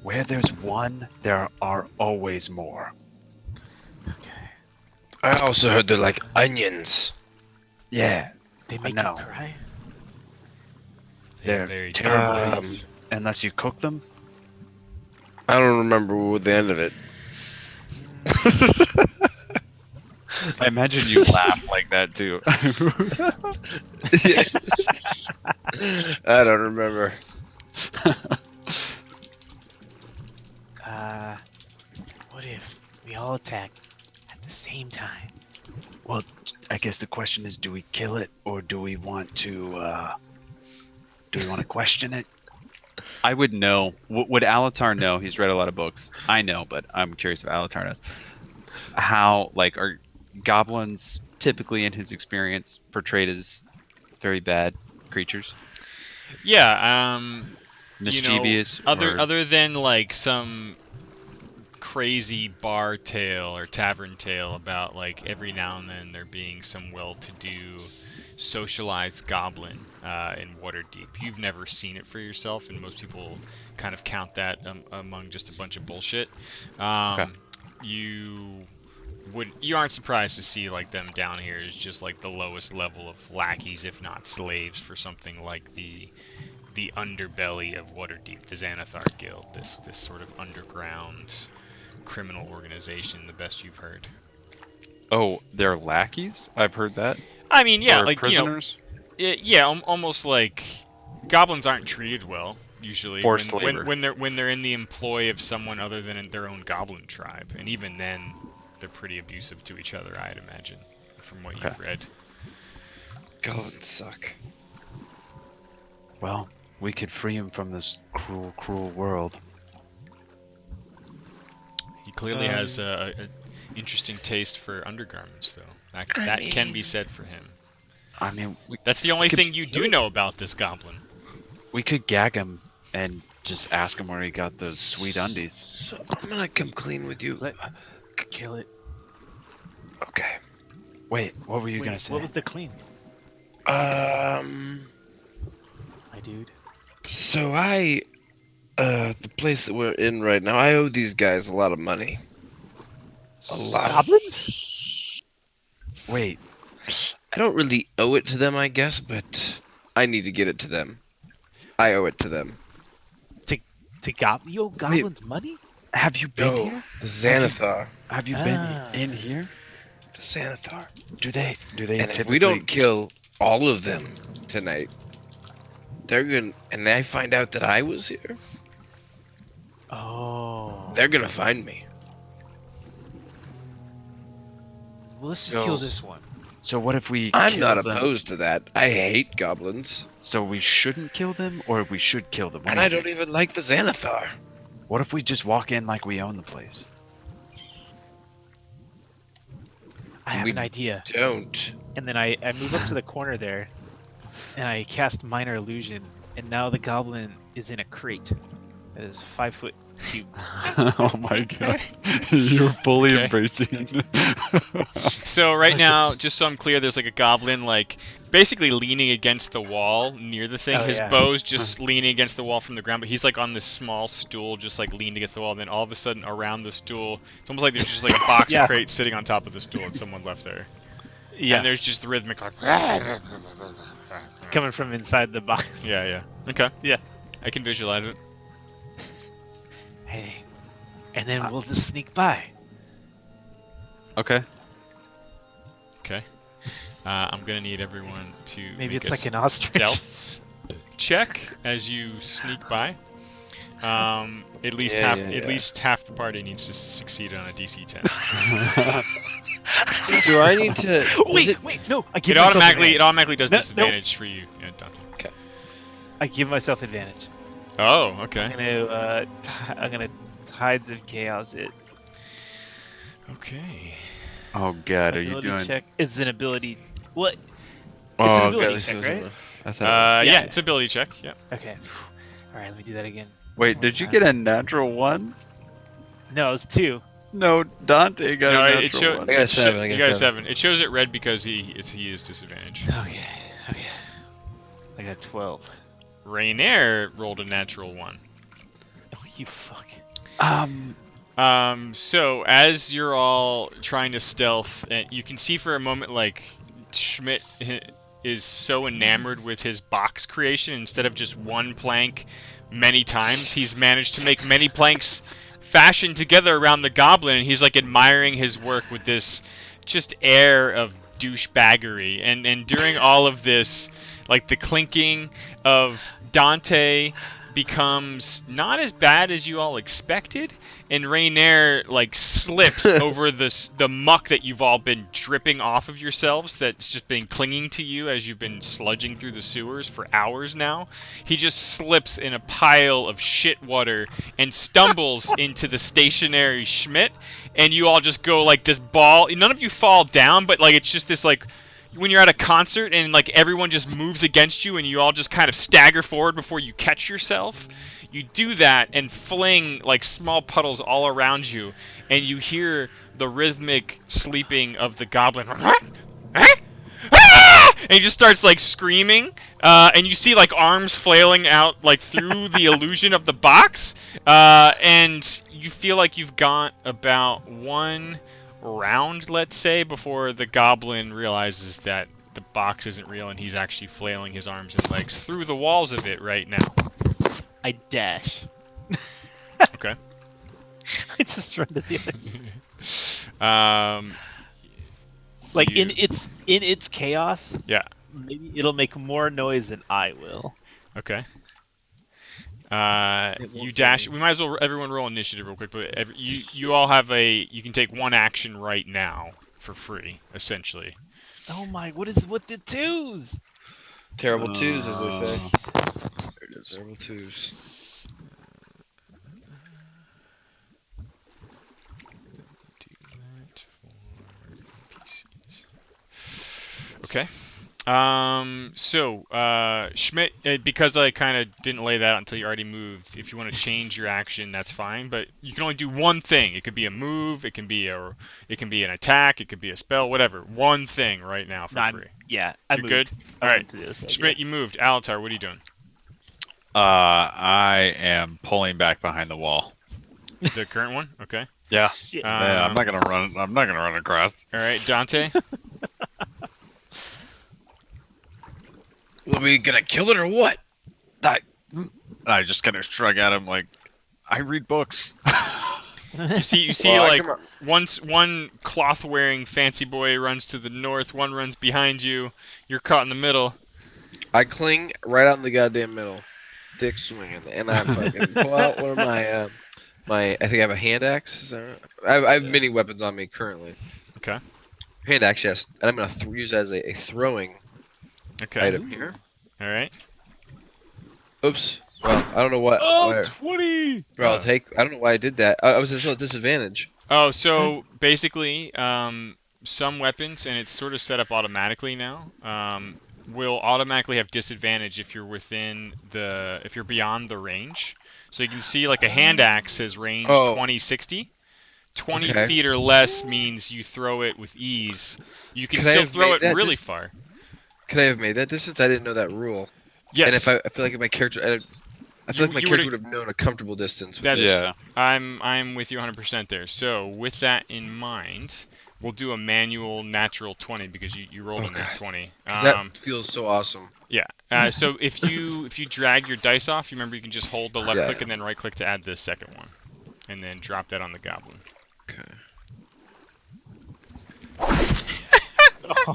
Where there's one, there are always more. Okay. I also heard they're like onions. Yeah, They I make you know. cry? They're very terrible Um, unless you cook them. I don't remember the end of it. I imagine you laugh like that too. I don't remember. What if we all attack at the same time? Well, I guess the question is, do we kill it or do we want to question it? I would know. Would Alatar know? He's read a lot of books. I know, but I'm curious if Alatar knows. How, like, are goblins typically, in his experience, portrayed as very bad creatures? Yeah, Mischievous? other than like some crazy bar tale or tavern tale about like every now and then there being some well-to-do socialized goblin in Waterdeep. You've never seen it for yourself, and most people kind of count that among just a bunch of bullshit. Okay. You aren't surprised to see like them down here is just like the lowest level of lackeys, if not slaves, for something like the underbelly of Waterdeep, the Xanathar Guild, this sort of underground criminal organization, the best you've heard. Oh, they're lackeys? I've heard that. I mean, yeah, Or like prisoners? almost like goblins aren't treated well usually Forced labor. when they're in the employ of someone other than in their own goblin tribe, and even then, they're pretty abusive to each other, I'd imagine, from what you've read. Goblins suck. Well, we could free him from this cruel, cruel world. He clearly has a interesting taste for undergarments, though. That can be said for him. I mean, That's the only thing you do know about this goblin. we could gag him and just ask him where he got those sweet undies. So I'm gonna come clean with you. Kill it. Okay. Wait, what were you Wait, gonna say? what was the clean? My dude. So the place that we're in right now, I owe these guys a lot of money. A lot. Goblins? Wait, I don't really owe it to them, I guess, but I need to get it to them. I owe it to them. You owe goblins money? have you been No, here? the Xanathar. Have you Ah. been in here? The Xanathar. Do they And if typically... we don't kill all of them tonight, they're gonna, and I find out that I was here, Oh. they're gonna find me. Well, let's just So- kill this one. So what if we I'm kill not them? opposed to that. I hate goblins, So we shouldn't kill them, or we should kill them? What and do you I don't think? even like the Xanathar. What if we just walk in like we own the place? I have We- an idea. Don't. And then I move up to the corner there, and I cast Minor Illusion, and now the goblin is in a crate that is 5 foot cube. Oh my god. You're fully Okay. embracing. So right now, just so I'm clear, there's like a goblin like basically leaning against the wall near the thing. Oh, His yeah. bow's just leaning against the wall from the ground, but he's like on this small stool, just like leaned against the wall. And then all of a sudden, around the stool, it's almost like there's just like a box Yeah. crate sitting on top of the stool that someone left there. Yeah, And there's just the rhythmic like. coming from inside the box. Yeah. Okay. Yeah. I can visualize it. Hey, and then we'll just sneak by. Okay. Okay. I'm gonna need everyone to Maybe make it's a like an ostrich. stealth check as you sneak by. At least Yeah, at least half the party needs to succeed on a DC 10. Do I need to? Wait, no! I give It myself automatically advantage. does No, disadvantage for you. Yeah, Dante. I give myself advantage. Oh, I'm okay. gonna Tides of Chaos it. Okay. Oh god, are you Ability doing... check is an ability. What? It's Oh, an ability God, check, this right? was I thought. Yeah, Yeah. it's ability check. Yeah. Okay. All right, let me do that again. Wait, did you get a natural one? No, it's 2. No, Dante got No, a it natural showed. one. I got it seven, sho- I You got got a seven. 7. It shows it red because he is disadvantage. Okay. I got 12. Rainier rolled a natural 1. Oh, you fuck. So as you're all trying to stealth, and you can see for a moment like Schmidt is so enamored with his box creation. Instead of just one plank many times, he's managed to make many planks fashioned together around the goblin, and he's like admiring his work with this just air of douchebaggery. And during all of this, like the clinking of Dante becomes not as bad as you all expected, and Rainier like slips over the muck that you've all been dripping off of yourselves that's just been clinging to you as you've been sludging through the sewers for hours now. He just slips in a pile of shit water and stumbles into the stationary Schmidt, and you all just go like this ball. None of you fall down, but like it's just this like when you're at a concert and like everyone just moves against you and you all just kind of stagger forward before you catch yourself. You do that and fling like small puddles all around you, and you hear the rhythmic sleeping of the goblin. And he just starts like screaming, and you see like arms flailing out like through the illusion of the box, and you feel like you've got about one round, let's say, before the goblin realizes that the box isn't real and he's actually flailing his arms and legs through the walls of it right now. I dash. Okay. I just run to the other side. Like you- in its chaos, Yeah. maybe it'll make more noise than I will. Okay. It You won't dash. be- We might as well everyone roll initiative real quick. But you all have you can take one action right now for free, essentially. Oh my! What the twos? Terrible twos, as they say. There it is. Terrible twos. Do that for NPCs. Okay. Schmidt, because I kind of didn't lay that out until you already moved, if you want to change your action, that's fine, but you can only do one thing. It could be a move, it can be an attack, it could be a spell, whatever. One thing right now for free. I You're moved. good? I Alright. went to the other side, Schmidt, you moved. Alatar, what are you doing? I am pulling back behind the wall. The current one? Okay. Yeah. Shit. Yeah, I'm not gonna run. I'm not gonna run across. Alright, Dante? Are we gonna kill it or what? I just kind of shrug at him like, I read books. You see Well, I like can- one cloth-wearing fancy boy runs to the north, one runs behind you. You're caught in the middle. I cling right out in the goddamn middle, dick swinging, and I fucking pull out one of my I think I have a hand axe. Is that right? I have many weapons on me currently. Okay. Hand axe, yes, and I'm gonna use it as a throwing Okay. item here. All right. Oops. Well, I don't know what. Oh, 20! Bro, I don't know why I did that. I was at a disadvantage. Oh, so basically, some weapons, and it's sort of set up automatically now, will automatically have disadvantage if you're if you're beyond the range. So you can see like a hand axe has range 20-60. 20 Okay. feet or less means you throw it with ease. You can Could I still have throw made it that really far. Could I have made that distance? I didn't know that rule. Yes. And I feel like my character, I feel like my you character would've- would have known a comfortable distance. With That's- this. Yeah. I'm with you 100% there. So with that in mind, we'll do a manual natural 20 because you rolled a Okay. nat 20. 'Cause that feels so awesome. Yeah. So if you drag your dice off, you remember you can just hold the left Yeah. click and then right click to add the second one, and then drop that on the goblin. Okay.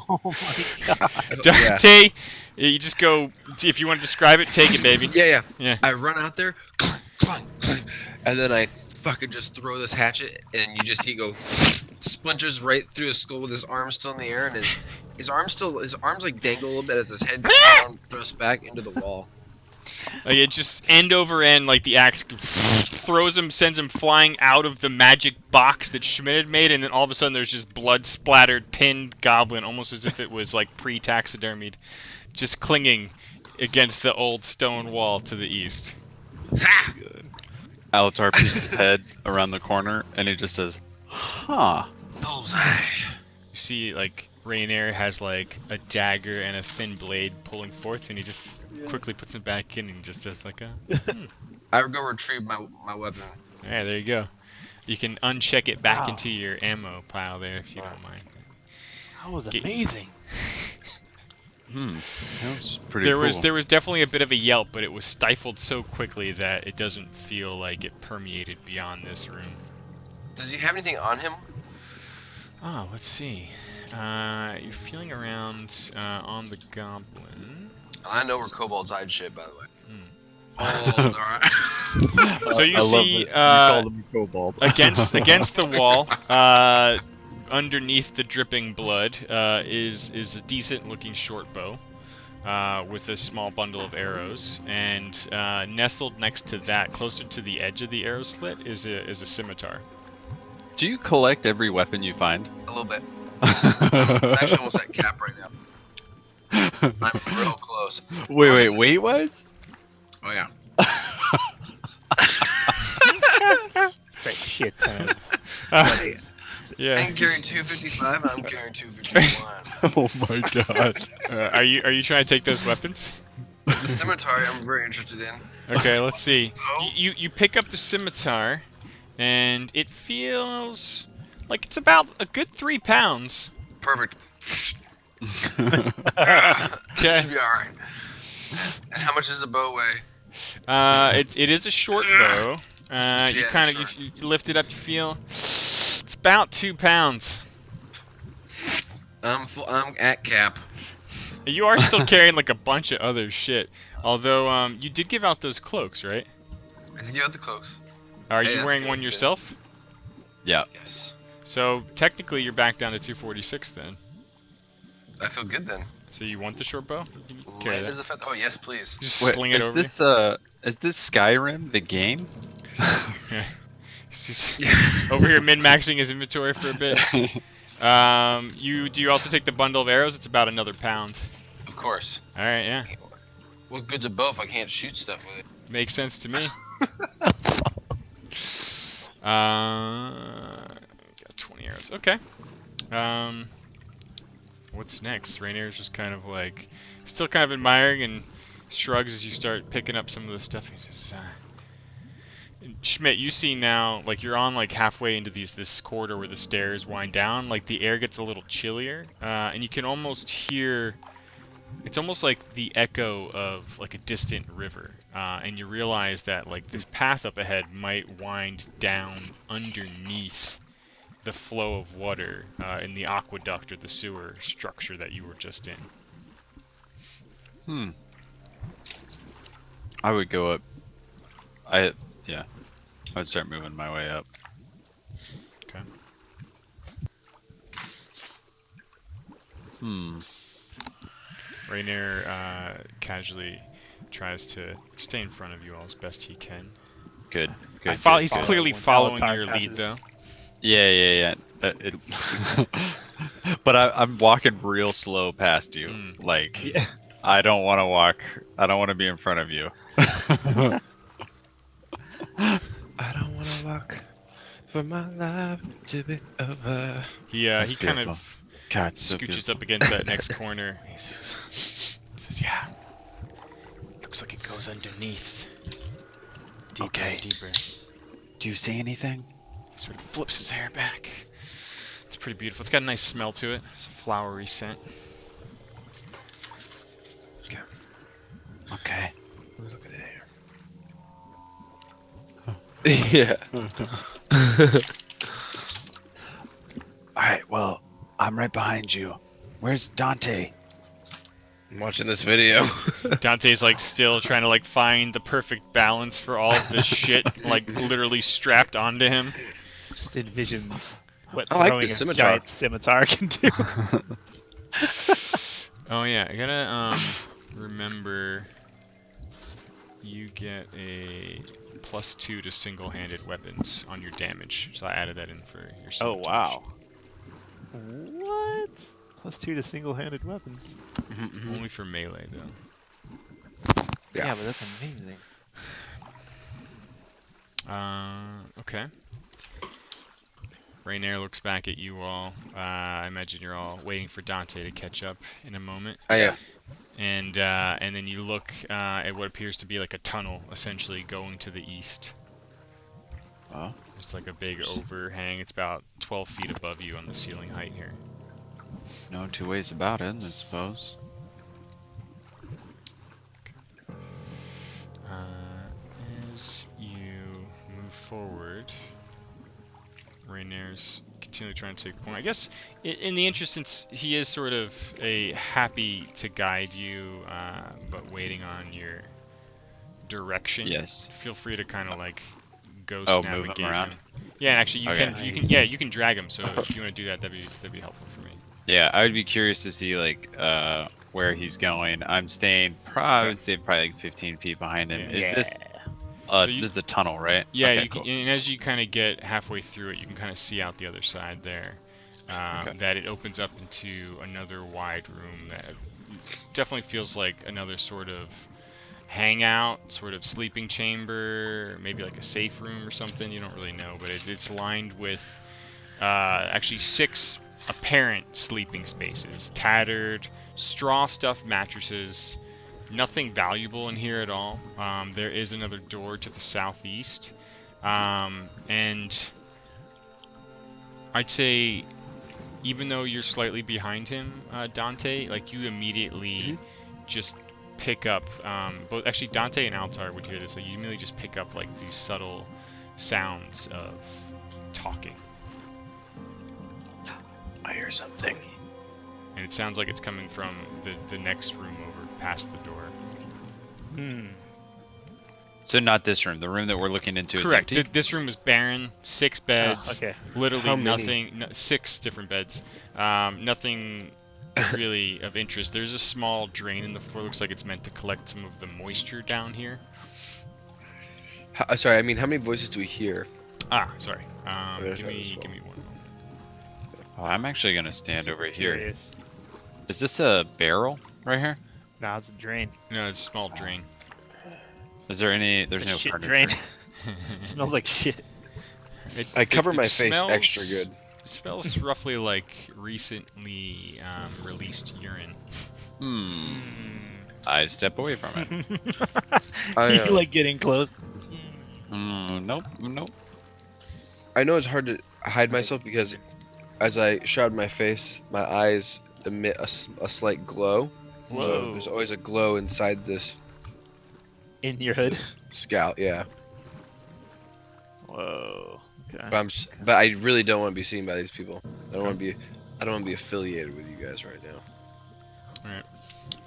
Oh my god! Yeah. Dante, you just go. If you want to describe it, take it, baby. Yeah. Yeah. I run out there, clang, clang, clang, and then I fucking just throw this hatchet, and you just see go splinters right through his skull with his arm still in the air, and his arms like dangle a little bit as his head throws back into the wall. Like it just end over end, like the axe throws him, sends him flying out of the magic box that Schmidt had made, and then all of a sudden there's just blood-splattered, pinned goblin, almost as if it was like pre-taxidermied, just clinging against the old stone wall to the east. Ha! Alatar peeks his head around the corner and he just says, "Huh." Bullseye. You see, like Rainier has like a dagger and a thin blade pulling forth, and he just quickly puts it back in and just does like a. I would go retrieve my weapon. Yeah, there you go. You can uncheck it back Wow. into your ammo pile there if you don't mind. That was Get- amazing. That was pretty There cool. was definitely a bit of a yelp, but it was stifled so quickly that it doesn't feel like it permeated beyond this room. Does he have anything on him? Oh, let's see. You're feeling around on the goblin. I know where kobolds hide shit, by the way. Hmm. Oh, darn. So you I love see, that you called him a kobold. against the wall, underneath the dripping blood, is a decent looking short bow. With a small bundle of arrows, and nestled next to that, closer to the edge of the arrow slit, is a scimitar. Do you collect every weapon you find? A little bit. I'm actually almost at cap right now. I'm real close. Wait, what? Oh yeah. Great shit tons. Hey, Yeah. I'm carrying 255. I'm carrying 251. Oh my god. Are you trying to take those weapons? The scimitar, I'm very interested in. Okay, let's see. Oh. You pick up the scimitar, and it feels like it's about a good 3 pounds. Perfect. Okay. Should be all right. And how much does the bow weigh? It is a short bow. You Yeah, kind of sure. you lift it up. You feel it's about 2 pounds. I'm at cap. You are still carrying like a bunch of other shit. Although you did give out those cloaks, right? I did give out the cloaks. Are Hey, you that's wearing good, one that's good. yourself? Yeah. Yes. So technically you're back down to 246 then. I feel good then. So you want the short bow? You can carry Light that. as a feather. Oh yes, please. Just Wait, sling it is over this is this Skyrim the game? you. Yeah. He's over here min-maxing his inventory for a bit. Do you also take the bundle of arrows? It's about another pound. Of course. All right, yeah, What good's a bow if I can't shoot stuff with it? makes sense to me. Got 20 arrows. Okay. What's next? Rainier's just kind of like, still kind of admiring and shrugs as you start picking up some of the stuff. He says, Schmidt, you see now, like you're on like halfway into this corridor where the stairs wind down. Like the air gets a little chillier, and you can almost hear. It's almost like the echo of like a distant river, and you realize that like this path up ahead might wind down underneath the flow of water in the aqueduct or the sewer structure that you were just in. I would go up. Yeah. I would start moving my way up. Okay. Rainier casually tries to stay in front of you all as best he can. Good. He's Follow clearly once following Alatar your lead, passes. though. Yeah. But I'm walking real slow past you. Like, Yeah. I don't want to walk. I don't want to be in front of you. I don't want to walk for my life to be over. He That's kind beautiful. of God, so scooches beautiful. up against that next corner. He says, "Yeah, looks like it goes underneath, deeper Okay. and deeper." Do you see anything? He sort of flips his hair back. It's pretty beautiful. It's got a nice smell to it. It's a flowery scent. Okay. Look at it here. Yeah. Alright, well, I'm right behind you. Where's Dante? I'm watching this video. Dante's like still trying to like find the perfect balance for all of this shit, like literally strapped onto him. Just envision what I like throwing the a scimitar. giant scimitar can do. Oh yeah, I gotta remember you get a +2 to single-handed weapons on your damage, so I added that in for your Oh scimitar. wow. What? +2 to single-handed weapons. Only for melee though. Yeah, but that's amazing. Okay. Rainier looks back at you all. I imagine you're all waiting for Dante to catch up in a moment. I am. And then you look at what appears to be like a tunnel, essentially going to the east. Oh. It's like a big overhang. It's about 12 feet above you on the ceiling height here. No two ways about it, I suppose. As you move forward, Rainier's continually trying to take point. I guess in the interest, since he is sort of happy to guide you, but waiting on your direction. Yes. Feel free to kind of like ghost Oh, navigate move him around. Yeah, and actually you Okay. you can drag him. So if you want to do that, that'd be helpful for me. Yeah, I would be curious to see like where he's going. I'm staying I would say probably like 15 feet behind him. Yeah. Is this So you- this is a tunnel, right? Yeah, Okay, you cool. can, and as you kind of get halfway through it, you can kind of see out the other side there. Okay. That it opens up into another wide room that definitely feels like another sort of hangout, sort of sleeping chamber, maybe like a safe room or something. You don't really know, but it's lined with actually 6 apparent sleeping spaces, tattered, straw-stuffed mattresses. Nothing valuable in here at all. There is another door to the southeast, and I'd say, even though you're slightly behind him, Dante, like you immediately just pick up. Both actually Dante and Altar would hear this. So you immediately just pick up like these subtle sounds of talking, I hear something. and it sounds like it's coming from the next room over, past the door. So not this room. The room that we're looking into Correct. is empty. This room was barren. 6 beds. Okay. Literally How many? nothing. 6 different beds. Nothing really of interest. There's a small drain in the floor. Looks like it's meant to collect some of the moisture down here. Sorry, I mean, how many voices do we hear? Ah, sorry. there's Give another me small. 1 moment. Oh, I'm actually gonna stand over here. Curious. Is this a barrel right here? Nah, it's a drain. No, it's a small drain. Is there any? There's It's a no shit furniture. drain. It smells like shit. I cover my face smells- extra good. It smells roughly like recently released urine. I step away from it. I, You like getting close? Nope. I know it's hard to hide myself because as I shroud my face, my eyes emit a slight glow. So Whoa. there's always a glow inside this In your hood? scout, yeah. Whoa. Okay. But I really don't want to be seen by these people. I don't want to be affiliated with you guys right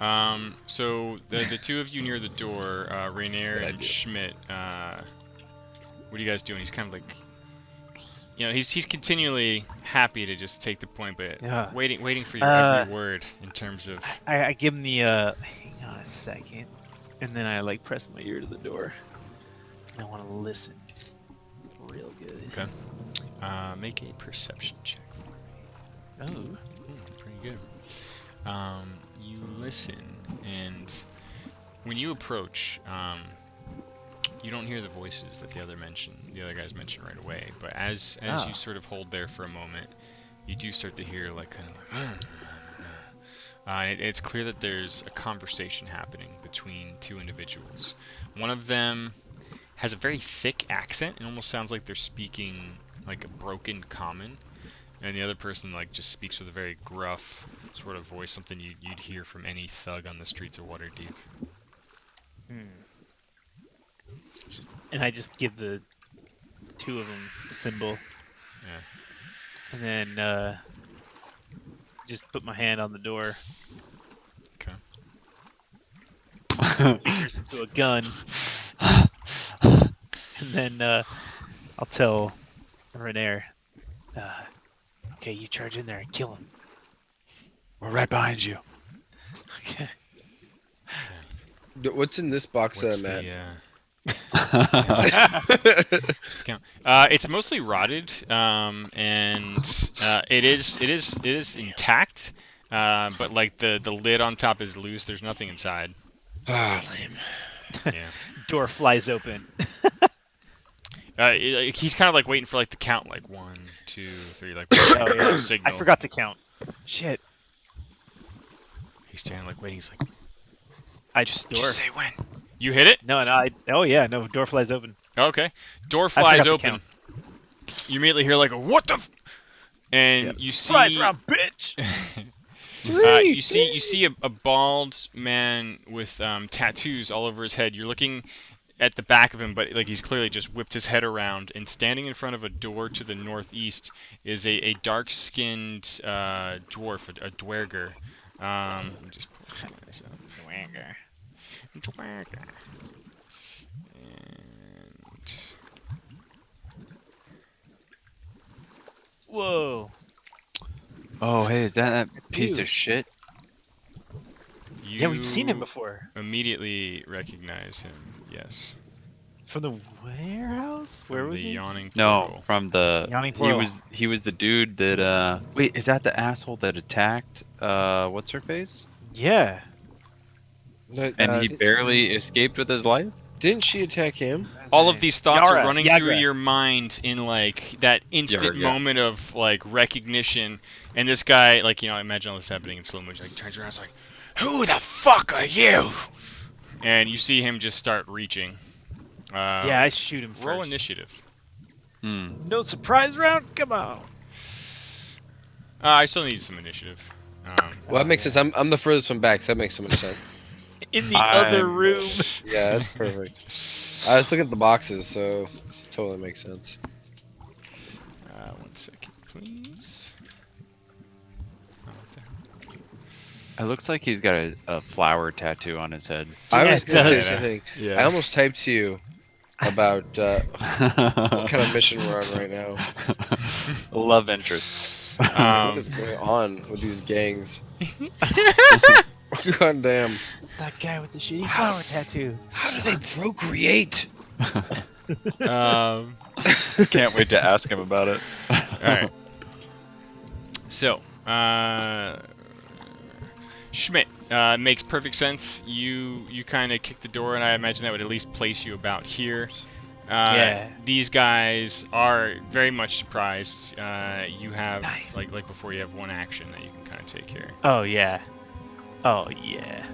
now. So the 2 of you near the door, Rainier Good and idea. Schmidt, what are you guys doing? He's kind of like, he's continually happy to just take the point, but Yeah. waiting for your every word in terms of. I give him the hang on a second, and then I like press my ear to the door. And I want to listen real good. Okay. Make a perception check for me. Oh. Pretty good. You listen, and when you approach, you don't hear the voices that the other guys mentioned right away. But as Ah. you sort of hold there for a moment, you do start to hear like kind of like, it's clear that there's a conversation happening between 2 individuals. One of them has a very thick accent. It almost sounds like they're speaking like a broken common. And the other person like just speaks with a very gruff sort of voice, something you'd hear from any thug on the streets of Waterdeep. And I just give the 2 of them a symbol. Yeah. And then just put my hand on the door. Okay. Fingers into a gun. And then I'll tell Renair, okay, you charge in there and kill him. We're right behind you. Okay. What's in this box What's that just count. It's mostly rotted, and it is intact. But like the lid on top is loose. There's nothing inside. Ah, lame. Yeah. Door flies open. He's kind of like waiting for like the count, like 1, 2, 3, like Oh, yeah. I signal. forgot to count. Shit. He's standing like waiting. He's like, I just door. just say when. You hit it? No, oh yeah, no, door flies open. Okay. Door forgot flies to open. count. You immediately hear like a what the, and Yep. you see. Flies around, bitch. You see a bald man with tattoos all over his head. You're looking at the back of him, but like he's clearly just whipped his head around, and standing in front of a door to the northeast is a dark-skinned dwarf, a dwerger. Let me just pull this guy's up. Dwerger. And Whoa. Oh, hey, is that It's piece you. of shit? Yeah, we've seen him you before. Immediately recognize him. Yes. From the warehouse? Where From was the he? yawning No, portal. from the Yawning portal. he was the dude that wait, is that the asshole that attacked what's her face? Yeah. No, And he barely escaped with his life? didn't she attack him? All of these thoughts are Yara, running through Yagra. your mind in like that instant Yagra. moment of like recognition, and this guy, like, you know, imagine all this happening in slow motion. Like, he turns around, and is like, "Who the fuck are you?" And you see him just start reaching. Yeah, I shoot him Roll first. initiative. No surprise round? Come on. I still need some initiative. Well, that makes sense. I'm the furthest one back, so that makes so much sense. In the other room. Yeah, that's perfect. I was looking at the boxes, so it totally makes sense. 1 second, please. Oh, what the hell? It looks like he's got a flower tattoo on his head. I Yeah, was it gonna say the does. same thing. Yeah. I almost typed to you about what kind of mission we're on right now. Love interest. What is going on with these gangs? God damn. It's that guy with the shitty flower tattoo. How do they procreate? Can't wait to ask him about it. Alright. So, Schmidt, makes perfect sense. You kind of kick the door, and I imagine that would at least place you about here. Yeah. These guys are very much surprised. You have, Nice. like before, you have one action that you can kind of take care. Oh, yeah. Oh, yeah.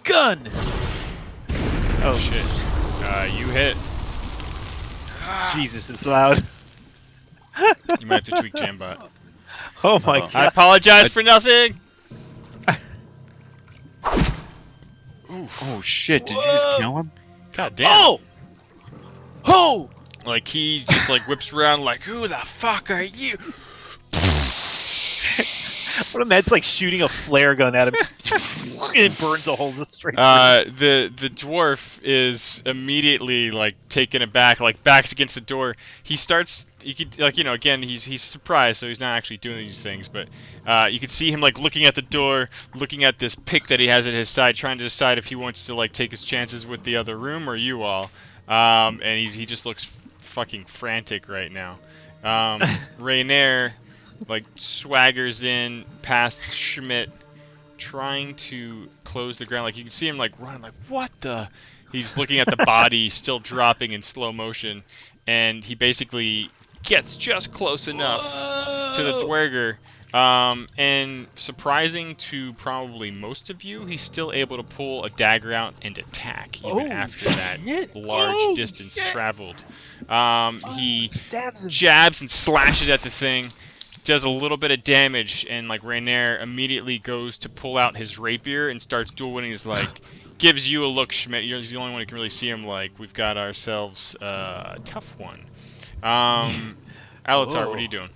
Gun! Oh shit. You hit. Jesus, it's loud. You might have to tweak Jambot. Oh my Uh-oh. I god. apologize for nothing! Oh shit, did you just kill him? God damn. Oh! Oh! Like, he just, like, whips around like, who the fuck are you? What a man's like shooting a flare gun at him. And it burns a hole just straight The dwarf is immediately, like, taken aback, like, backs against the door. He starts, you could, like, you know, again, he's surprised, so he's not actually doing these things, but you could see him, like, looking at the door, looking at this pick that he has at his side, trying to decide if he wants to, like, take his chances with the other room or you all. And he just looks fucking frantic right now. Rainier, like, swaggers in past Schmidt, trying to close the ground. Like, you can see him, like, running, like, what the? He's looking at the body still dropping in slow motion, and he basically gets just close enough to the Dwerger. And surprising to probably most of you, he's still able to pull a dagger out and attack, even after that large distance traveled. He Stabs him. jabs and slashes at the thing, does a little bit of damage, and like Rainier immediately goes to pull out his rapier and starts dual wielding. He's like, gives you a look, Schmidt. You're the only one who can really see him. Like, we've got ourselves a tough one. Alatar, what are you doing?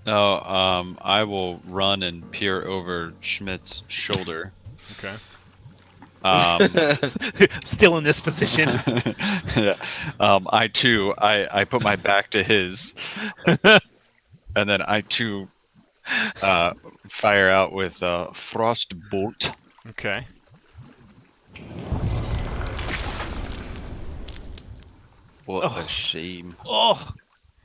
Oh, I will run and peer over Schmidt's shoulder. Okay. Still in this position. Yeah. I too, I put my back to his, and then I too fire out with frost bolt. Okay. What Oh. a shame. Oh.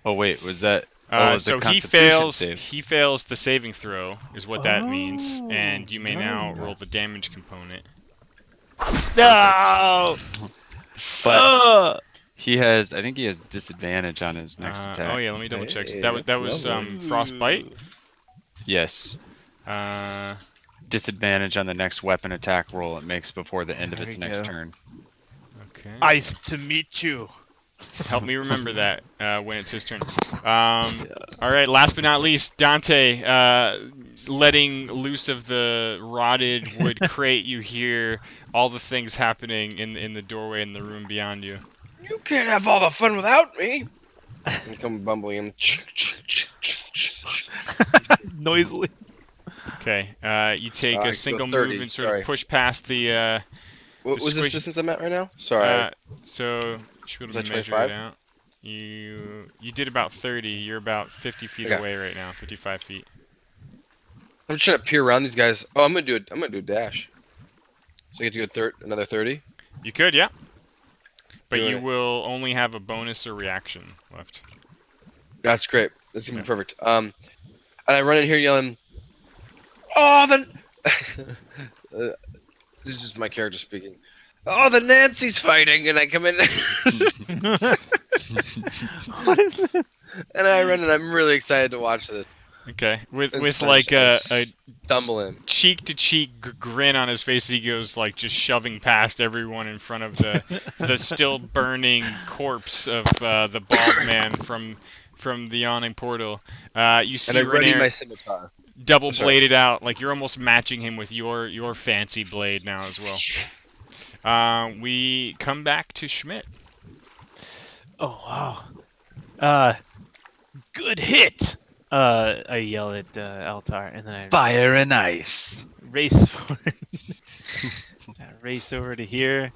Oh wait, was that? Oh, So the he Constitution fails. save. He fails the saving throw, is what that means, Oh, and you may now roll nice. the damage component. No! But he has, I think he has disadvantage on his next attack. Oh yeah, let me double check. Hey, That that's was lovely. frostbite. Yes. Uh, Disadvantage on the next weapon attack roll it makes before the end of There its we next go. turn. okay. Nice to meet you. Help me remember that when it's his turn. All right, last but not least, Dante, letting loose of the rotted wood crate, you hear all the things happening in the doorway in the room beyond you. You can't have all the fun without me. And come bumbling in. Noisily. Okay, you take I a go single 30, move and sort sorry. of push past the. What was this squish- distance I'm at right now? Sorry. So you should be able Was to that measure 25? it out. You did about 30. You're about 50 feet Okay. away right now. 55 feet. I'm just trying to peer around these guys. Oh, I'm gonna do a dash. So I get to go another 30. You could, yeah. But Doing you it. will only have a bonus or reaction left. That's great. That's gonna be Yeah. perfect. And I run in here yelling, "Oh, the!" This is just my character speaking. Oh, the Nancy's fighting, and I come in, What is this? and I run, and I'm really excited to watch this. Okay, with And like a stumble in. cheek to cheek grin on his face, he goes like just shoving past everyone in front of the still burning corpse of the bald man from the yawning portal. You see And I ready Rainier my scimitar. double Sorry. bladed out, like you're almost matching him with your fancy blade now as well. We come back to Schmidt. Oh wow. Good hit. I yell at Altar, and then I Fire and ice. race forward. I race over to here.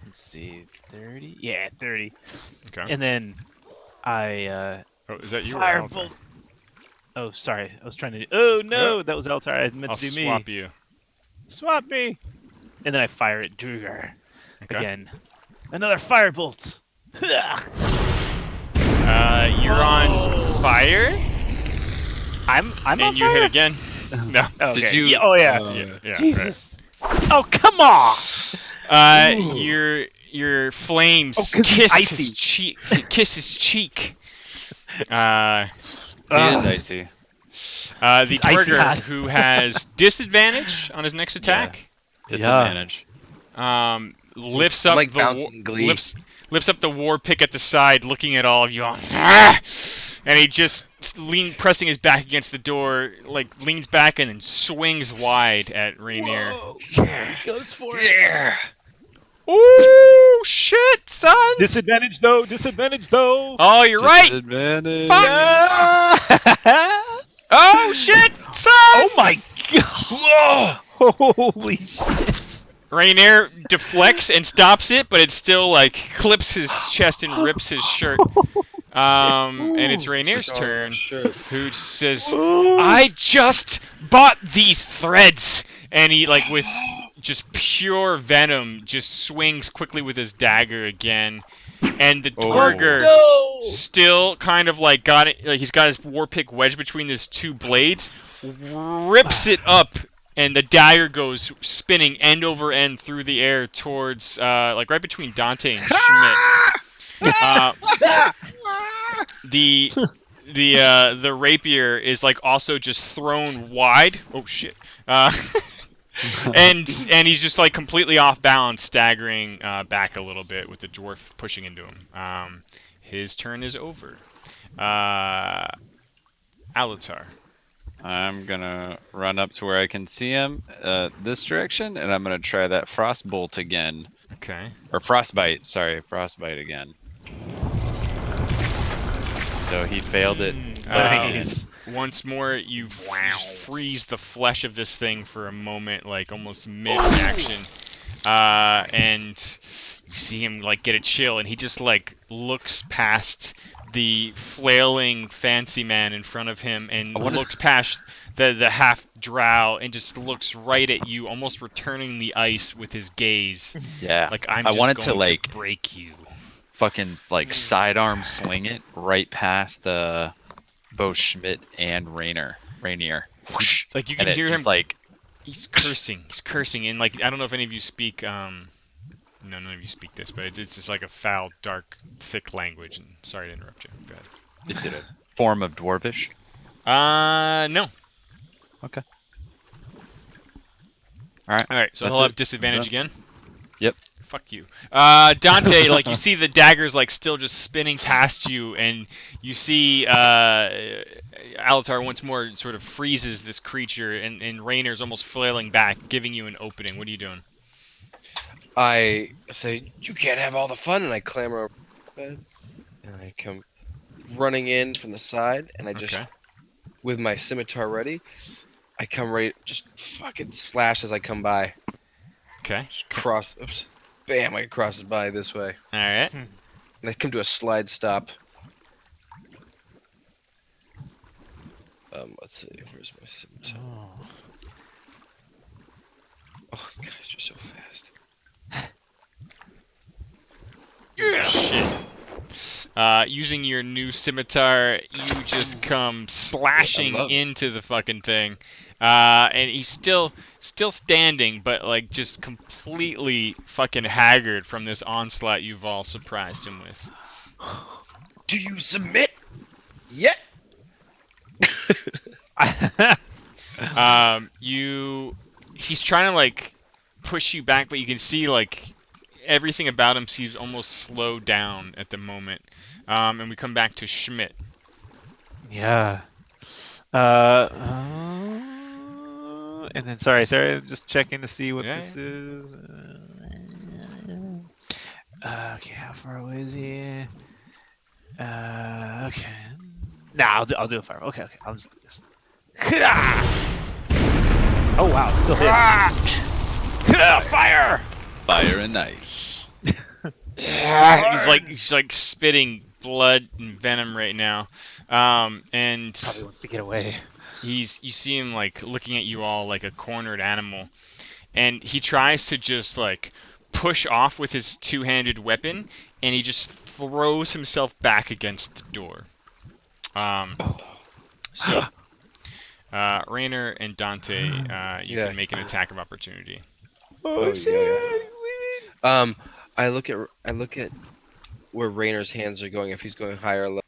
Let's see, 30. Yeah, 30. Okay. And then I Oh, is that you or Altar? firebolt. Oh, sorry. I was trying to. Oh no, that was Altar. I meant I'll to do swap me. you. Swap me. And then I fire at Druger Okay. again. Another firebolt. You're on fire, I'm on and you fire? hit again. No. Okay. Did you- Yeah, oh yeah. Yeah. Jesus. Oh come on. Right. Ooh. Your flames Oh, 'cause he's kiss icy. his cheek. Kiss his cheek. He is Ugh. icy. The He's icy Torger, hot. who has disadvantage on his next attack, Disadvantage. lifts I'm up like the bouncing Glee. lifts up the war pick at the side, looking at all of you, and he just pressing his back against the door, like leans back and then swings wide at Rainier. Whoa. Yeah. He goes for it. Yeah. Ooh, shit, son! Disadvantage though. Disadvantage though. Oh, you're right. Disadvantage. Fuck. Oh shit, son! Oh my god. Holy shit. Rainier deflects and stops it, but it still like clips his chest and rips his shirt. And it's Rainier's Oh, turn, shit. who says, Ooh. "I just bought these threads," and he like with just pure venom just swings quickly with his dagger again, and the Oh. Torger No. still kind of like got it. Like he's got his war pick wedged between his two blades, rips it up. And the dagger goes spinning end over end through the air towards, like right between Dante and Schmidt. The rapier is like also just thrown wide. Oh shit! And he's just like completely off balance, staggering back a little bit with the dwarf pushing into him. His turn is over. Alatar. I'm gonna run up to where I can see him, this direction, and I'm gonna try that frostbolt again. Okay. Or frostbite, sorry, frostbite again. So he failed it. Nice. Once more, you just freeze the flesh of this thing for a moment, like almost mid-action, and you see him like get a chill, and he just like looks past the flailing fancy man in front of him, and looks past the half drow, and just looks right at you, almost returning the ice with his gaze. Yeah. Like I'm I just wanted going to like break you. fucking like sidearm sling it right past both Schmidt and Rainier. Whoosh. Like you And can it hear just him. like He's cursing, and like I don't know if any of you speak. No, none of you speak this, but it's just like a foul, dark, thick language. And sorry to interrupt you. Go ahead. is it a form of dwarvish? No. Okay. All right. All right, so That's he'll it. have disadvantage Done. again. Yep. fuck you. Dante, like you see the daggers like still just spinning past you, and you see Alatar once more sort of freezes this creature, and Rainer's almost flailing back, giving you an opening. What are you doing? I say, you can't have all the fun, and I clamber over the bed, and I come running in from the side, and I just, Okay. with my scimitar ready, I come ready, just fucking slash as I come by. Okay. Just cross, oops, bam, I cross his body this way. All right. And I come to a slide stop. Let's see, where's my scimitar? Oh, guys, you're so fast. Shit. Using your new scimitar, you just come slashing love it. into the fucking thing. And he's still standing, but like just completely fucking haggard from this onslaught you've all surprised him with. Do you submit? Yeah. He's trying to like push you back, but you can see like everything about him seems almost slowed down at the moment. And we come back to Schmidt. Yeah. And then sorry, I'm just checking to see what Yeah, this is. Okay, how far away is he? Okay. Nah, I'll do it fire. Okay, I'll just do this. Oh wow, it still hits. Fire! Fire and ice. He's like spitting blood and venom right now. And Probably wants to get away. you see him like looking at you all like a cornered animal, and he tries to just like push off with his two-handed weapon, and he just throws himself back against the door. So Rainer and Dante, you Yeah. can make an attack of opportunity. Oh, shit. Yeah. I look at where Rainer's hands are going. If he's going higher or low.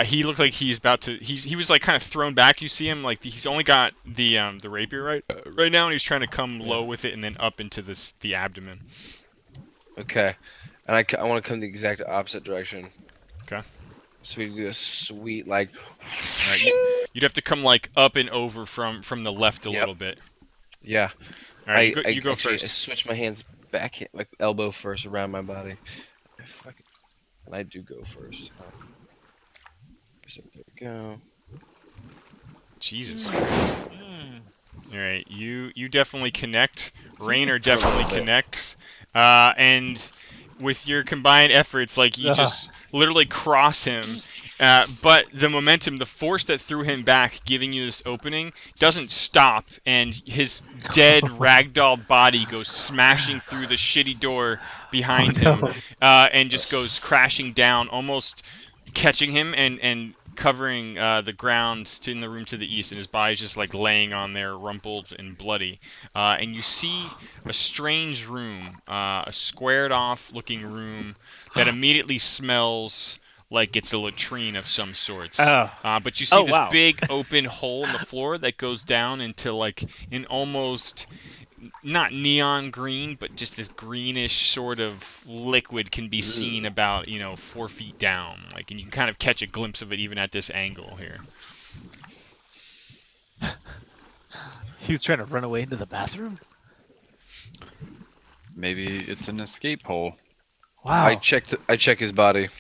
He looks like he's about to. He was like kind of thrown back. You see him like he's only got the rapier right now, and he's trying to come low with it and then up into the abdomen. Okay. And I want to come the exact opposite direction. Okay. So we do a sweet like. Right, you'd have to come like up and over from the left a little bit. Yeah. All right, I you go actually, first. I switch my hands back, like elbow first around my body. And I do go first. So there we go. Jesus Christ. All right, you definitely connect. Rainer definitely connects. And with your combined efforts, like you just literally cross him. But the momentum, the force that threw him back, giving you this opening, doesn't stop, and his dead ragdoll body goes smashing through the shitty door behind him, and just goes crashing down, almost catching him and covering the ground in the room to the east, and his body's just like laying on there, rumpled and bloody. And you see a strange room, a squared off looking room that immediately smells like it's a latrine of some sorts. But you see this big open hole in the floor that goes down into like an almost not neon green, but just this greenish sort of liquid can be seen about 4 feet down, like, and you can kind of catch a glimpse of it even at this angle here. He was trying to run away into the bathroom? Maybe it's an escape hole. Wow. I check his body.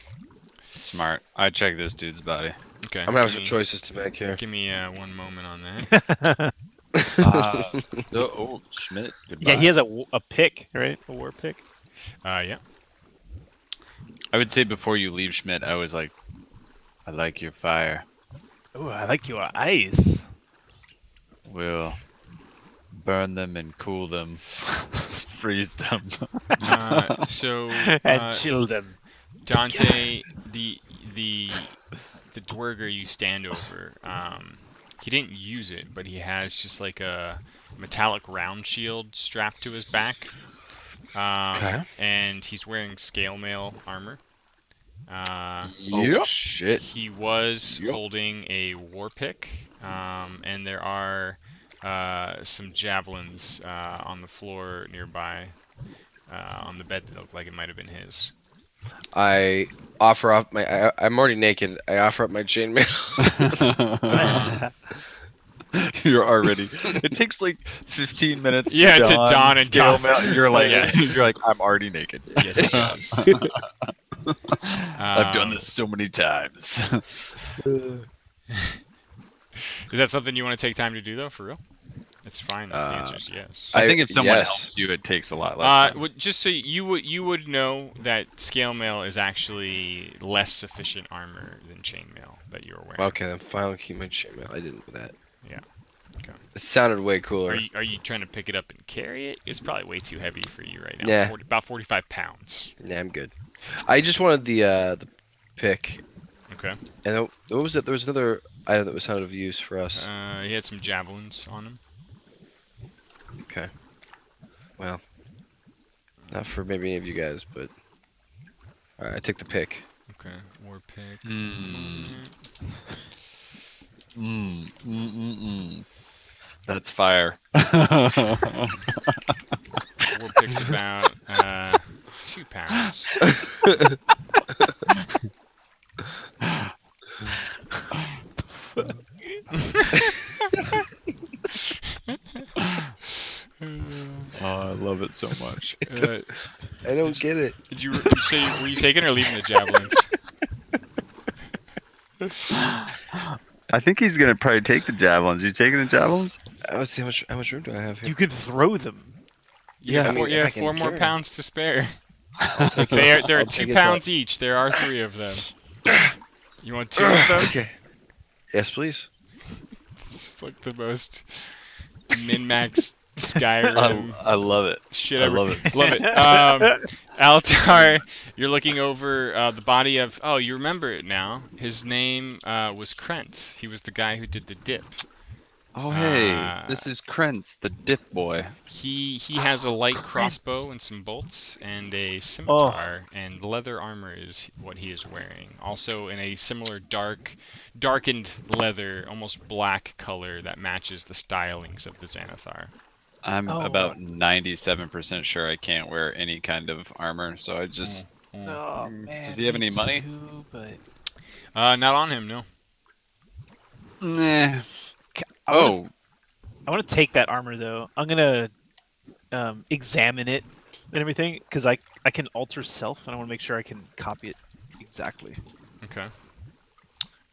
Smart. I check this dude's body. Okay. I'm gonna have some choices to make here. Give me 1 moment on that. Schmidt. Goodbye. Yeah, he has a pick, right? A war pick. Yeah. I would say before you leave, Schmidt, I was like, I like your fire. Oh, I like your ice. We'll burn them and cool them, freeze them. And chill them. Dante, the dwerger you stand over, he didn't use it, but he has just like a metallic round shield strapped to his back. And he's wearing scale mail armor. Oh shit. He was holding a war pick, and there are some javelins on the floor nearby. on the bed that looked like it might have been his. I offer up my. I'm already naked. I offer up my chainmail. You're already. It takes like 15 minutes. Yeah, to dawn, dawn and scale dawn. mail. You're like, Yes. you're like, I'm already naked. Yes, it does. I've done this so many times. Is that something you want to take time to do though, for real? It's fine. If the answer is yes. I think if someone yes. helps you, it takes a lot less time. Just so you would know that scale mail is actually less sufficient armor than chainmail that you're wearing. Okay, then fine. I'll keep my chainmail. I didn't know that. Yeah. Okay. It sounded way cooler. Are you trying to pick it up and carry it? It's probably way too heavy for you right now. Yeah. About 45 pounds. Yeah, I'm good. I just wanted the pick. Okay. And then, what was it? There was another item that was sounded of use for us. He had some javelins on him. Okay. Well, not for maybe any of you guys, but alright, I take the pick. Okay. War pick. That's fire. War pick's about 2 pounds. Oh, I love it so much. I don't get it. Did you say were you taking or leaving the javelins? I think he's gonna probably take the javelins. You taking the javelins? Let's see how much room do I have here? You could throw them. Yeah, I mean, if I can 4 more carry 'em. pounds to spare. take There are I'll 2 take it pounds each. There are 3 of them. You want 2 of them? Okay. Yes, please. It's like the most min-max Skyrim I love it. shit I ever. love it. Love it. Altar, you're looking over the body of. Oh, you remember it now. His name was Krentz. He was the guy who did the dip. Oh hey, this is Krentz, the dip boy. He has a light crossbow and some bolts and a scimitar, and leather armor is what he is wearing. Also in a similar darkened leather, almost black color that matches the stylings of the Xanathar. I'm about 97% sure I can't wear any kind of armor, so I just. Oh man. Does he have any me money? too, but Not on him, no. Nah. I want to take that armor though. I'm gonna examine it and everything because I can alter self and I want to make sure I can copy it exactly. Okay.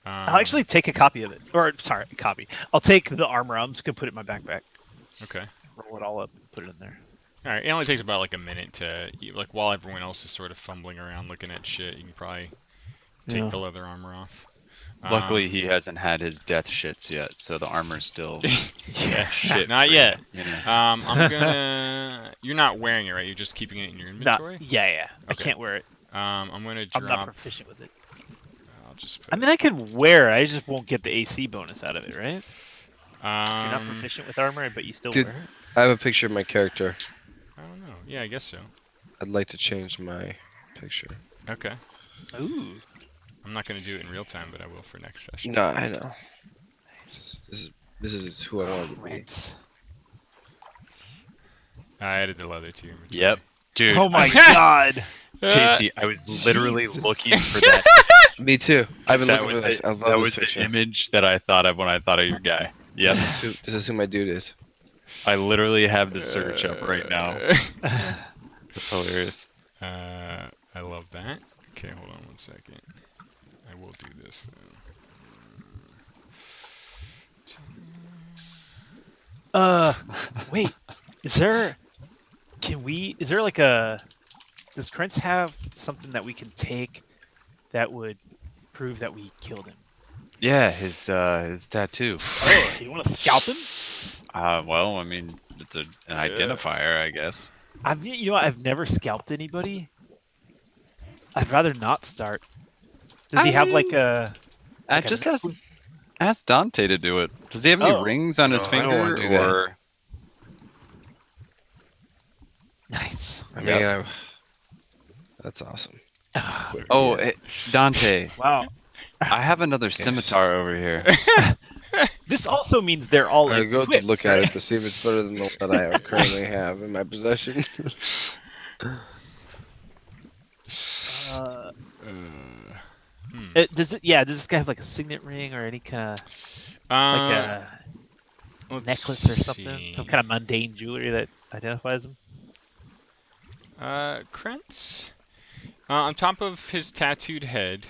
I'll actually take a copy of it, or sorry, a copy. I'll take the armor. I'm just gonna put it in my backpack. Okay. Roll it all up, and put it in there. All right. It only takes about like a minute to like while everyone else is sort of fumbling around looking at shit. You can probably take the leather armor off. Luckily, he hasn't had his death shits yet, so the armor's still shit. Not free, yet. You know? I'm gonna. You're not wearing it, right? You're just keeping it in your inventory. Yeah. I Okay. can't wear it. I'm gonna drop. I'm not proficient with it. I'll just. Put I mean, I can wear it. I just won't get the AC bonus out of it, right? it. You're not proficient with armor, but you still Dude. wear it. I have a picture of my character. I don't know. Yeah, I guess so. I'd like to change my picture. Okay. Ooh. I'm not gonna do it in real time, but I will for next session. No, I know. This is who I wanted to be. Rants. I added the leather to your inventory. Yep. Dude, Oh my god. Casey, I was literally looking for that. Me too. I've been That looking was, for this. I love that this was the picture. image that I thought of when I thought of your guy. Yep. This is who my dude is. I literally have the search up right now. That's hilarious. I love that. Okay, hold on 1 second. I will do this though. Wait. Is there like a does Krentz have something that we can take that would prove that we killed him? Yeah, his tattoo. Oh, you want to scalp him? Well, I mean, it's an identifier, I guess. I've never scalped anybody. I'd rather not start. Does he have like a? I Like a just knife? ask Dante to do it. Does he have any Oh. rings on his No, I don't wanna finger, do that. or Nice. I Yep. mean, that's awesome. oh, Dante? Wow. I have another scimitar over here. This also means they're all I go to equipped, look at right? it to see if it's better than the one that I currently have in my possession. Uh, Hmm. does it? Yeah. Does this guy have like a signet ring or any kind of like a Let's necklace or something? Some see. kind of mundane jewelry that identifies him? Krentz, on top of his tattooed head,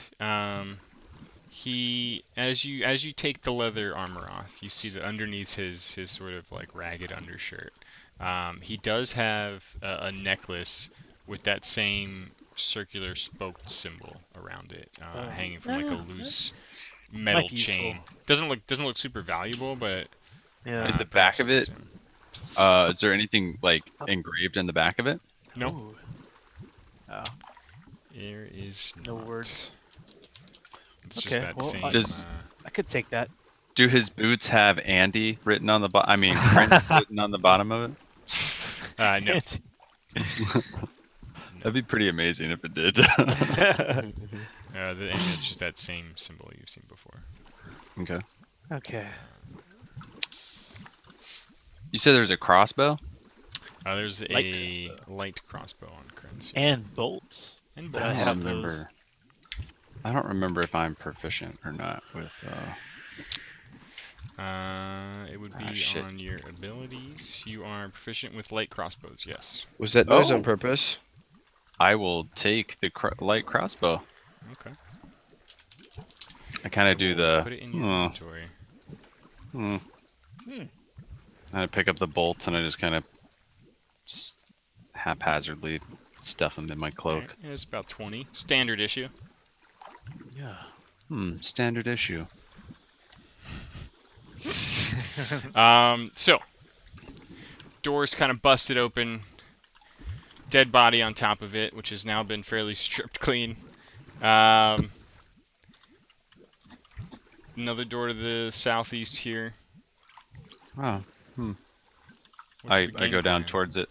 he, as you take the leather armor off, you see that underneath his sort of like ragged undershirt, he does have a necklace with that same circular spoked symbol around it, hanging from like a loose metal Might be useful. chain. Doesn't look super valuable, but Yeah. Is the perhaps back of interest it? him. Is there anything like engraved in the back of it? No, Ooh. Oh, there is no not. words. It's just Okay, that well, same. Does- I could take that. Do his boots have Andy written on the bottom? I mean, Prince written on the bottom of it? No. That'd be pretty amazing if it did. And it's just that same symbol you've seen before. Okay. Okay. You said there's a crossbow? There's Light a crossbow. light crossbow on Krentz. And bolts. And But I I bolts. don't have those. remember. I don't remember if I'm proficient or not with. It would Ah, be shit. on your abilities. You are proficient with light crossbows, yes. Was that noise Oh. on purpose? I will take the light crossbow. Okay. I kind of do will the. Put it in your inventory. Hmm. I pick up the bolts and I just kind of just haphazardly stuff them in my cloak. Alright, yeah, it's about 20. Standard issue. Yeah. Standard issue. So doors kind of busted open. Dead body on top of it, which has now been fairly stripped clean. Another door to the southeast here. Oh. What's I the go game down plan? towards it.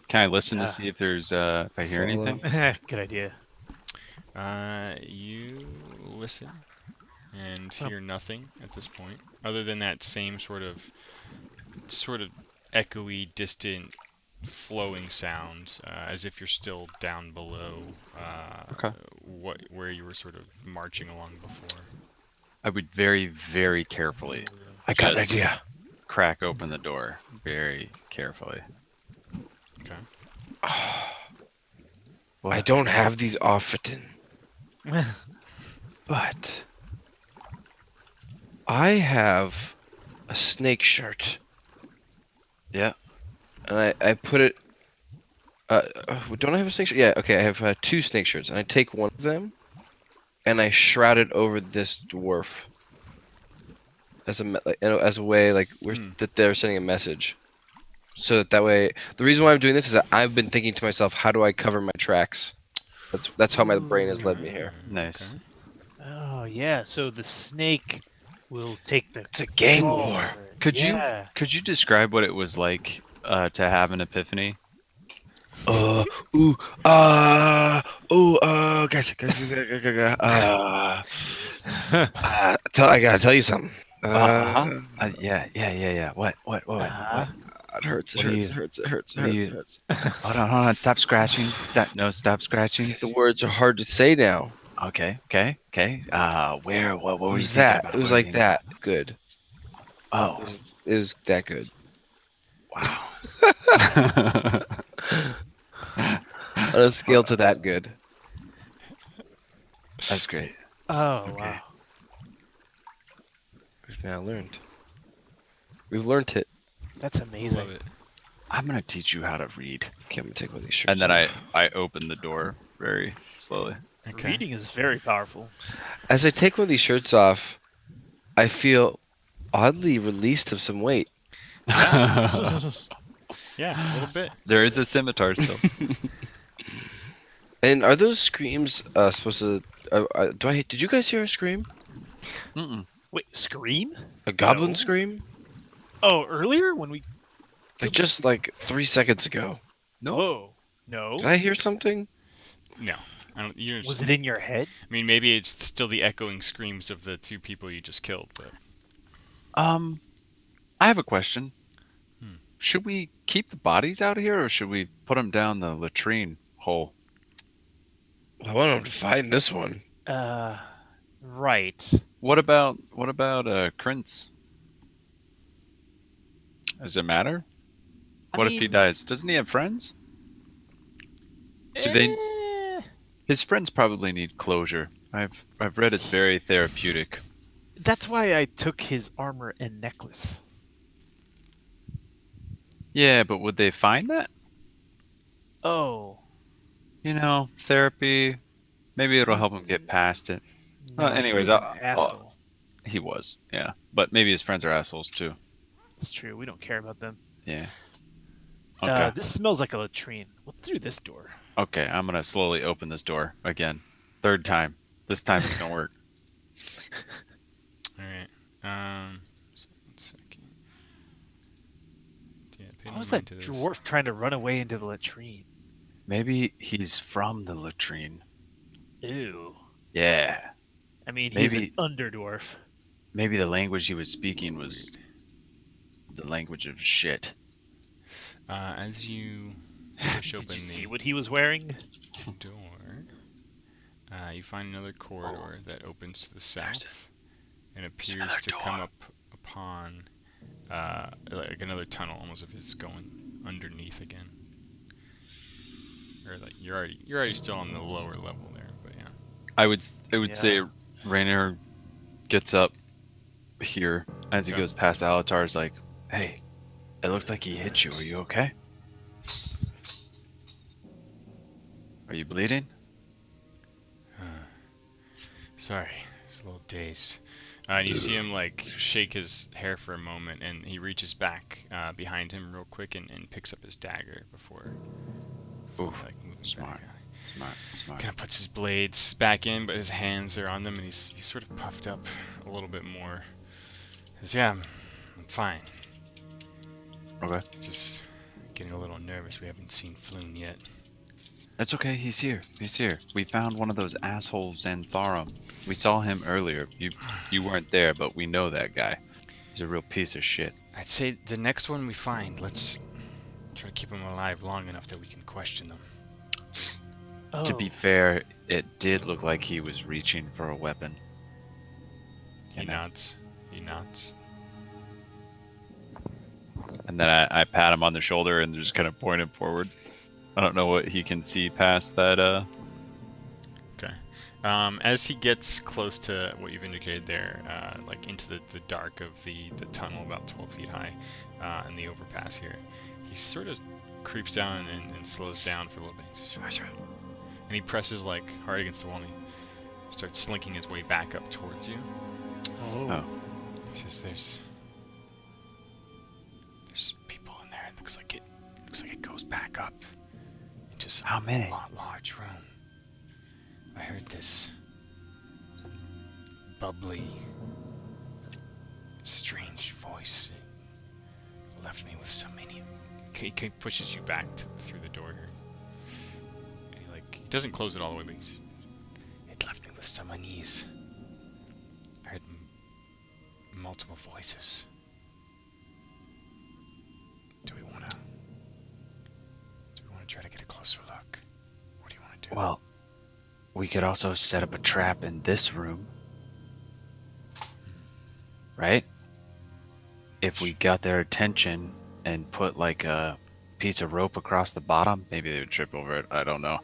Can I listen Yeah. to see if there's if I hear Follow. anything? Good idea. You listen and Oh. hear nothing at this point, other than that same sort of echoey, distant, flowing sound, as if you're still down below Okay. where you were sort of marching along before. I would very, very carefully I got an Just- idea. crack open the door. Very carefully. Okay. What? I don't have these often, but I have a snake shirt. Yeah. And I put it. Don't I have a snake shirt? Yeah. Okay. I have 2 snake shirts, and I take one of them, and I shroud it over this dwarf. As a way like that they're sending a message, so that way. The reason why I'm doing this is that I've been thinking to myself, how do I cover my tracks? That's how my brain has led me here. Nice. Okay. Oh yeah. So the snake will take the. It's a gang control war. over it. Could Yeah. you describe what it was like to have an epiphany? Guys, I gotta tell you something. Yeah. What? Uh-huh. It hurts. It What do hurts. you- It hurts. It hurts. It what do hurts. you- It hurts. Hold on. Stop scratching. Stop scratching. The words are hard to say now. Okay. Where? What It were you was thinking that. about? It was What were you like thinking that. Good. about? It was that good. Wow. On a scale to that good. That's great. Oh Okay. wow. We've now learned. We've learned it. That's amazing. Love it. I'm gonna teach you how to read. Okay, I'm gonna take one of these shirts. And then off. I open the door very slowly. Okay. Reading is very powerful. As I take one of these shirts off, I feel oddly released of some weight. Yeah, a little bit. There is a scimitar still. And are those screams supposed to? Did you guys hear a scream? Mm-mm. Wait, scream? A goblin No. scream? Oh, earlier when we. Like just like 3 seconds ago. No. Whoa. No. Did I hear something? No, I don't. You Was it in your head? I mean, maybe it's still the echoing screams of the 2 people you just killed, but I have a question. should we keep the bodies out of here, or should we put them down the latrine hole? I want him to find this one. Right. What about Krintz? Does it matter? What if he dies? Doesn't he have friends? Do they? His friends probably need closure. I've read it's very therapeutic. That's why I took his armor and necklace. Yeah, but would they find that? Oh. You know, therapy. Maybe it'll help him get past it. No, Anyways, he was an asshole. he was, yeah. But maybe his friends are assholes too. It's true. We don't care about them. Yeah. Okay. This smells like a latrine. What's through this door? Okay, I'm gonna slowly open this door again. Third time. This time it's gonna work. All right. So 1 second. Yeah, pay How no was that mind to this. dwarf trying to run away into the latrine? Maybe he's from the latrine. Ew. Yeah. I mean, he's an Maybe- underdwarf. Maybe the language he was speaking was the language of shit. As you push open Did you the see what he was wearing? door, you find another corridor that opens to the south and appears another to come door. up upon like another tunnel, almost if it's going underneath again. Or like you're already still on the lower level there, but yeah. I would Yeah. say Rainier gets up here as he Okay. goes past Alatar's like, hey, it looks like he hit you. Are you okay? Are you bleeding? Sorry, just a little dazed. And you see him like shake his hair for a moment, and he reaches back behind him real quick and picks up his dagger before Oof, like moving smart. back. Smart. Kind of puts his blades back in, but his hands are on them, and he's sort of puffed up a little bit more. He says, "Yeah, I'm fine. Okay. Just getting a little nervous. We haven't seen Floon yet." That's okay. He's here. We found one of those assholes, Xanathar. We saw him earlier. You weren't there, but we know that guy. He's a real piece of shit. I'd say the next one we find, let's try to keep him alive long enough that we can question them. Oh. To be fair, it did look like he was reaching for a weapon. He nods. And then I pat him on the shoulder and just kind of point him forward. I don't know what he can see past that. Okay. As he gets close to what you've indicated there, like into the dark of the tunnel about 12 feet high, and the overpass here, he sort of creeps down and slows down for a little bit. And he presses like hard against the wall and he starts slinking his way back up towards you. Oh. He says, "There's people in there. It looks like it goes back up into some How many? large room. I heard this bubbly, strange voice. It left me with so many." He pushes you back through the door here. And he doesn't close it all the way, but he says, "It left me with some unease. I heard multiple voices. Do we want to try to get a closer look? What do you want to do?" Well, we could also set up a trap in this room. Right? If we got their attention and put like a piece of rope across the bottom, maybe they would trip over it. I don't know.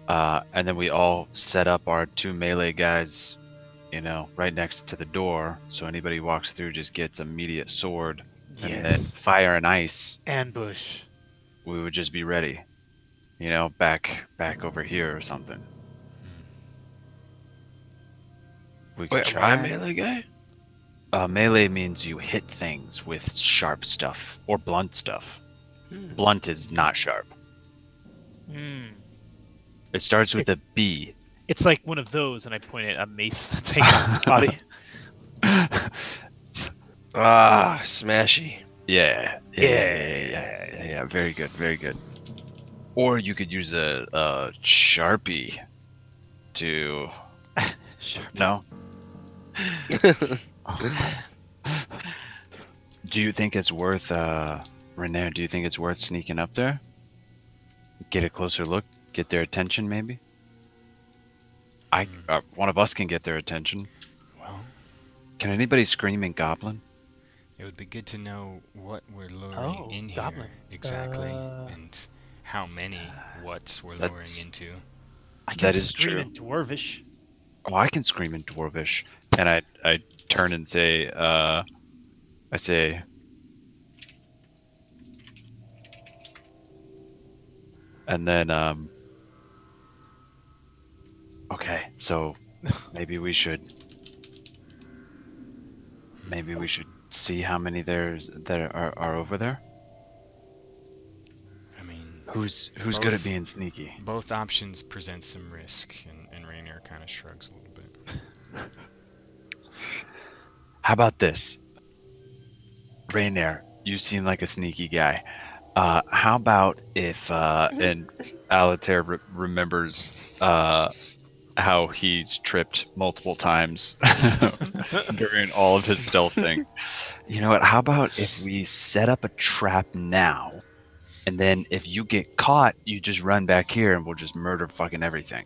And then we all set up our 2 melee guys, right next to the door. So anybody who walks through just gets immediate sword. And then fire and ice. Ambush. We would just be ready. Back over here or something. We could Wait, try. am I melee guy? Melee means you hit things with sharp stuff or blunt stuff. Blunt is not sharp. Hmm. It starts with a B. It's like one of those, and I point at a mace that's hanging on his body. Ah, smashy. Yeah. Very good. Or you could use a Sharpie to. No. Do you think it's worth Renair, do you think it's worth sneaking up there? Get a closer look, get their attention, maybe? One of us can get their attention. Well, Can anybody scream in Goblin? it would be good to know what we're luring Oh, in Goblin. here exactly, and how many whats we're luring That's- into. I can That is scream true. in Dwarvish. Oh, I can scream in Dwarvish. And I turn and say, I say, and then, okay, so maybe we should see how many that are over there. I mean, Who's good at both- being sneaky? both options present some risk, and Rainier kind of shrugs a little bit. How about this? Rainier, you seem like a sneaky guy. How about if and Altair remembers how he's tripped multiple times during all of his stealth things. You know what? How about if we set up a trap now, and then if you get caught, you just run back here and we'll just murder fucking everything.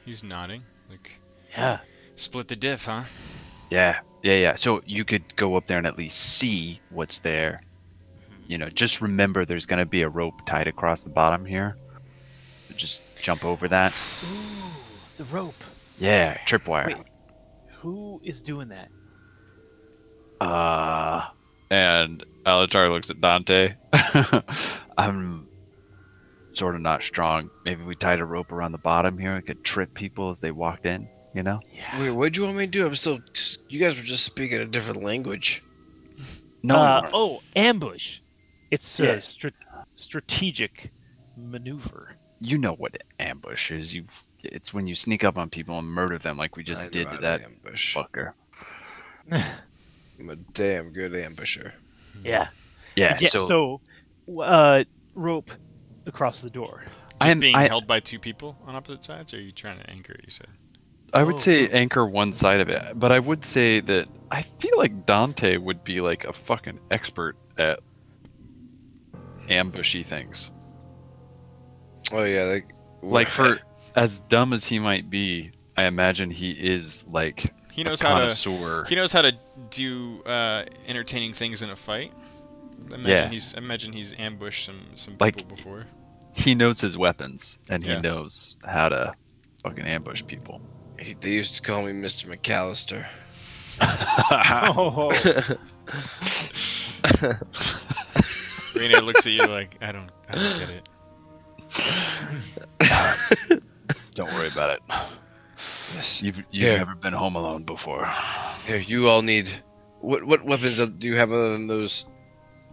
He's nodding, like, Yeah. split the diff, huh? Yeah. So you could go up there and at least see what's there. You know, just remember there's gonna be a rope tied across the bottom here. Just jump over that. Ooh, the rope. Yeah, tripwire. Wait, who is doing that? And Alatar looks at Dante. I'm sort of not strong. Maybe we tied a rope around the bottom here. We could trip people as they walked in, you know? Yeah. Wait, what'd you want me to do? I'm still. You guys were just speaking a different language. No, we weren't. Oh, ambush. It's Yeah. a strategic maneuver. You know what ambush is. It's when you sneak up on people and murder them like we just I know did how to to that ambush. fucker. I'm a damn good ambusher. Yeah. Yeah, Yeah, so, rope across the door. Just being held by two people on opposite sides, or are you trying to anchor it, you said? I would Oh. say anchor one side of it, but I would say that I feel like Dante would be like a fucking expert at ambushy things. Oh yeah, Like for as dumb as he might be, I imagine he is like He a knows how to. connoisseur. He knows how to do entertaining things in a fight. Yeah. I imagine he's ambushed some Like- people before. He knows his weapons and he Yeah. knows how to fucking ambush people. they used to call me Mr. McAllister. Oh, Rainier looks at you like, I don't get it. Don't worry about it. Yes. You've Here. never been home alone before. Here, you all need. What weapons do you have other than those?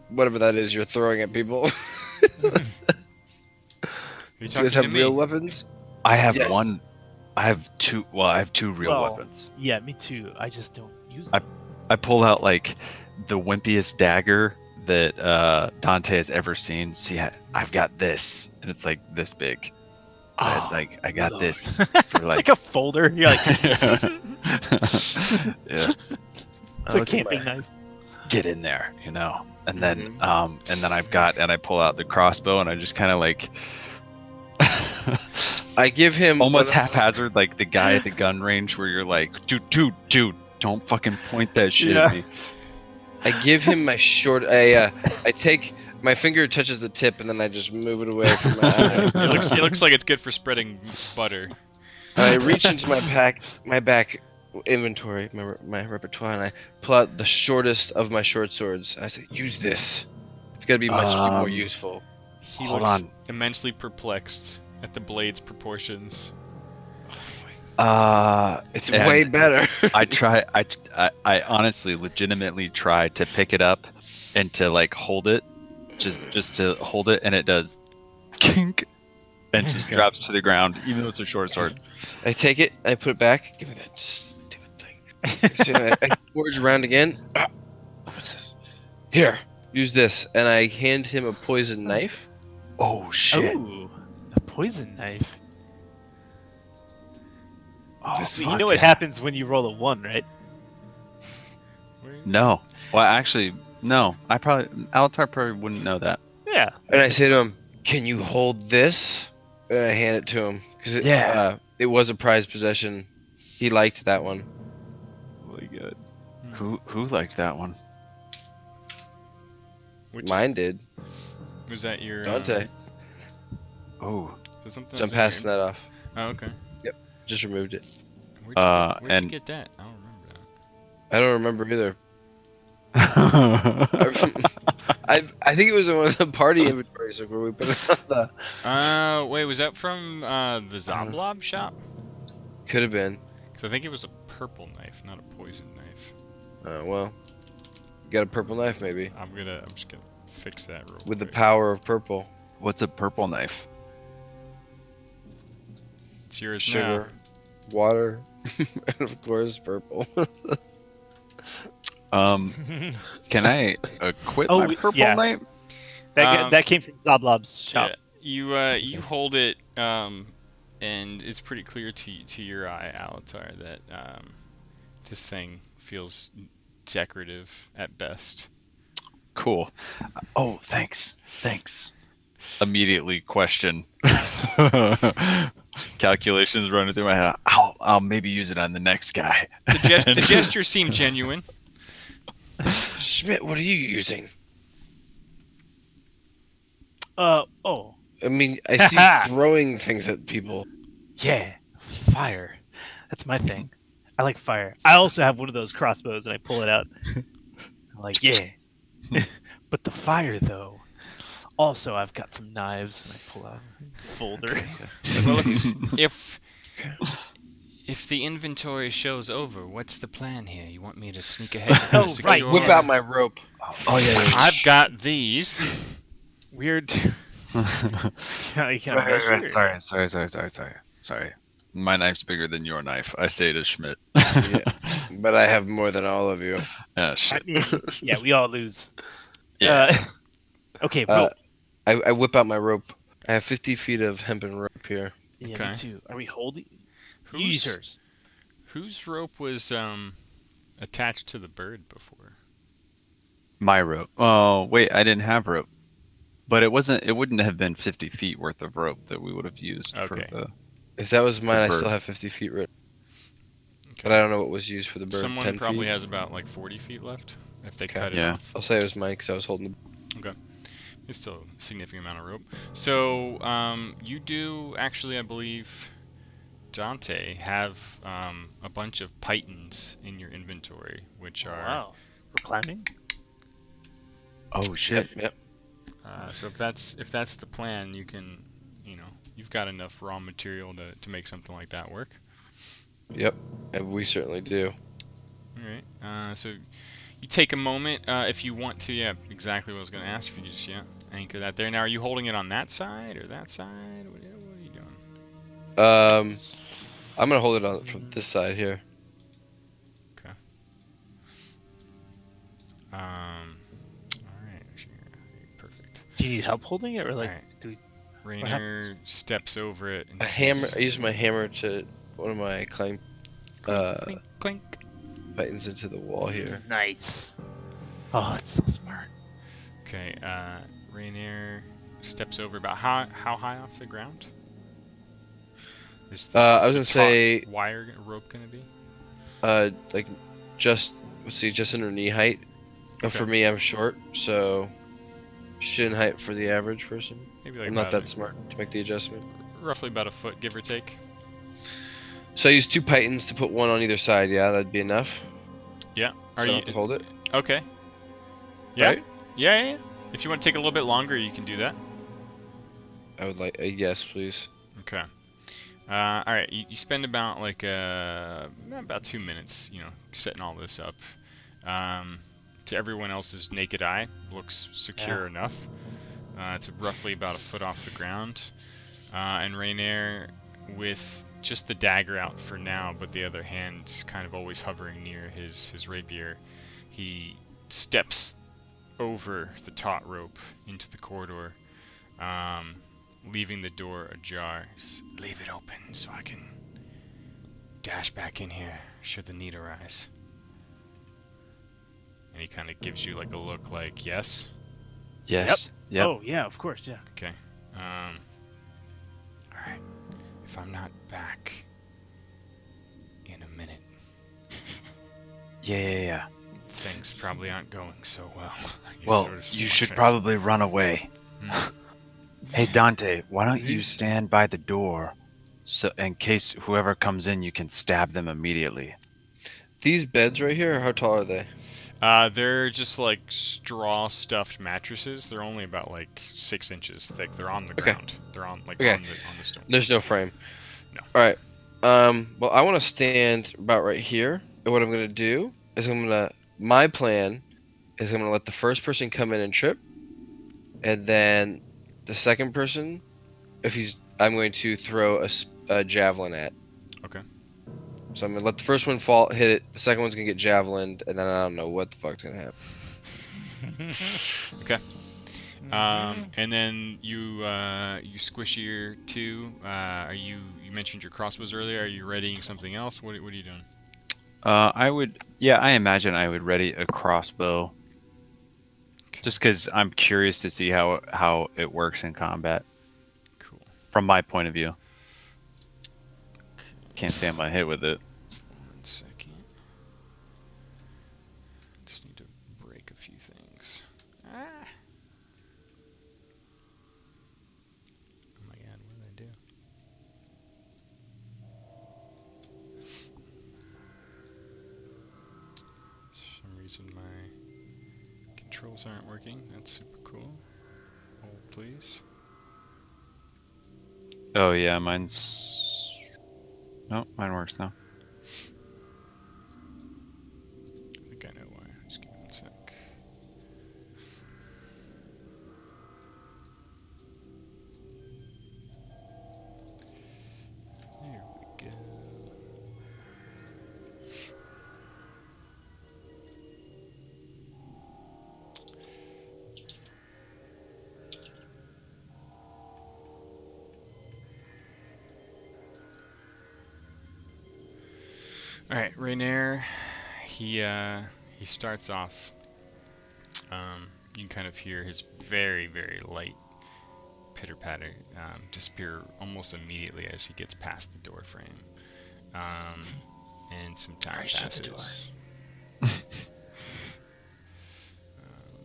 Whatever that is you're throwing at people. Are you Do you guys talking have to real me? weapons? I have Yes. one. I have two. Well, I have two real Well, weapons. yeah, me too. I just don't use them. I pull out like the wimpiest dagger that Dante has ever seen. See, I've got this, and it's like this big. Oh, Like I got Lord. this for It's like. like a folder. You're like, yeah, it's I a look at camping my- knife. get in there, you know. And then Mhm. and then I pull out the crossbow and I just kind of like. I give him Almost one of- haphazard, like the guy at the gun range where you're like, dude, don't fucking point that shit Yeah. at me. I give him my short. I take my finger touches the tip and then I just move it away from my eye. It looks like it's good for spreading butter. I reach into my back inventory, my repertoire, and I pull out the shortest of my short swords. I say, use this. It's gonna be much more useful. He Hold looks on. immensely perplexed at the blade's proportions. It's And way better. I honestly, legitimately try to pick it up and to like hold it, just to hold it, and it does kink, and just Okay. drops to the ground, even though it's a short sword. I take it, I put it back. Give me that stupid thing. So I forge around again. Ah, what's this? Here, use this, and I hand him a poison knife. Oh shit! Ooh, a poison knife. Oh, This- You fuck know what yeah. happens when you roll a 1, right? No. Well, actually, No, Alatar probably wouldn't know that. Yeah. And I say to him, "Can you hold this?" And I hand it to him because Yeah. it was a prized possession. He liked that one. Really good. Hmm. Who liked that one? Which Mine did. was that your Dante. Oh. is that something So I'm that's in your passing that off. Oh, okay. Yep. Just removed it. Where'd you And get that? I don't remember that. I don't remember either. I think it was in one of the party inventories like, where we put it on the. Wait, was that from the Zoblob shop? Could have been. Because I think it was a purple knife, not a poison knife. Well, you got a purple knife maybe I'm just gonna fix that real with the quick. power of purple. What's a purple knife? It's yours Sugar, water, and of course purple. Can I equip Oh, my purple yeah. knife? That came from Zoblob's now. shop. Yeah, you hold it, and it's pretty clear to your eye, Alatar, that this thing feels decorative at best. Cool. Oh, thanks. Immediately question. Calculations running through my head. I'll maybe use it on the next guy. The gesture seemed genuine. Schmidt, what are you using? Oh. I mean, I see you throwing things at people. Yeah. Fire. That's my thing. I like fire. I also have one of those crossbows and I pull it out. I'm like, yeah. But the fire, though. Also, I've got some knives and I pull out a folder. Well, if the inventory show's over, what's the plan here? You want me to sneak ahead? Oh, to right, secure- Whip out my rope. Oh yeah. I've got these. Weird. Can I measure? Sorry. My knife's bigger than your knife. I say to Schmidt. But I have more than all of you. Shit. Yeah, we all lose. Yeah. Okay, Uh, rope. I whip out my rope. I have 50 feet of hempen rope here. Yeah, okay. me too. Are we holding? You use hers. Whose rope was attached to the bird before? My rope. Oh wait, I didn't have rope. But it wouldn't have been 50 feet worth of rope that we would have used for Okay. the. If that was mine, I bird. still have 50 feet written. Okay. But I don't know what was used for the bird. Someone 10 probably feet? has about like 40 feet left if they Okay. cut it Yeah. off. I'll say it was mine because I was holding the. It's still a significant amount of rope. So you do actually, I believe, Dante, have a bunch of pythons in your inventory, which are. Wow. We're climbing? Oh shit. Yep. So if that's the plan, you can, you've got enough raw material to make something like that work. Yep. And we certainly do. All right. So you take a moment if you want to. Yeah, exactly what I was going to ask for you. Just anchor that there. Now, are you holding it on that side or that side? What are you doing? I'm gonna hold it on from this side here. Okay. All right. Perfect. Do you need help holding it, or like, Alright. do we? Rainier steps over it. And A hammer. I use my hammer to one of my climb clink, clink. pythons into the wall here. Nice. Oh, that's so smart. Okay. Rainier steps over about how high off the ground? Is I was the gonna say rope gonna be? like just under knee height. But Okay. for me, I'm short, so shin height for the average person. Maybe like I'm not about that smart to make the adjustment. roughly about a foot, give or take. So I use 2 pythons to put one on either side. Yeah, that'd be enough. Yeah. So Are I don't you have to hold it? okay? Yeah. Right? Yeah. If you want to take a little bit longer, you can do that. I would like a yes, please. Okay. All right. You spend about about 2 minutes, setting all this up. To everyone else's naked eye, looks secure enough. It's roughly about a foot off the ground. And Rainier, with just the dagger out for now, but the other hand kind of always hovering near his rapier, he steps over the taut rope into the corridor, leaving the door ajar. He says, "Leave it open so I can dash back in here should the need arise." And he kind of gives you like a look like yes. Yes. Yep. Oh yeah, of course, yeah. Okay. All right. If I'm not back in a minute, Yeah. things probably aren't going so well. He's Well, sort of you should smug-faced. probably run away. Hmm. Hey Dante, why don't you These- stand by the door, so in case whoever comes in, you can stab them immediately. These beds right here, how tall are they? They're just like straw stuffed mattresses. They're only about like 6 inches thick. They're on the Okay. ground. They're on like Okay. on the stone. There's no frame. No. All right. Well, I want to stand about right here. And what I'm gonna do is my plan is I'm gonna let the first person come in and trip, and then the second person, I'm going to throw a javelin at. Okay. So I'm gonna let the first one fall, hit it. The second one's gonna get javelined, and then I don't know what the fuck's gonna happen. Okay. And then you squishier too. You mentioned your crossbows earlier. Are you readying something else? What are you doing? I imagine I would ready a crossbow. Just because I'm curious to see how it works in combat, Cool. from my point of view. Can't say I'm gonna hit with it. 1 second. Just need to break a few things. Ah. Oh my god, what did I do? For some reason my controls aren't working. That's super cool. Hold please. Oh yeah, mine's. No, mine works now. I think I know why. Just give me 1 sec. There we go. All right, Rainier. He starts off. You can kind of hear his very light pitter patter disappear almost immediately as he gets past the door frame. And some time Alright, shut passes. the door. Let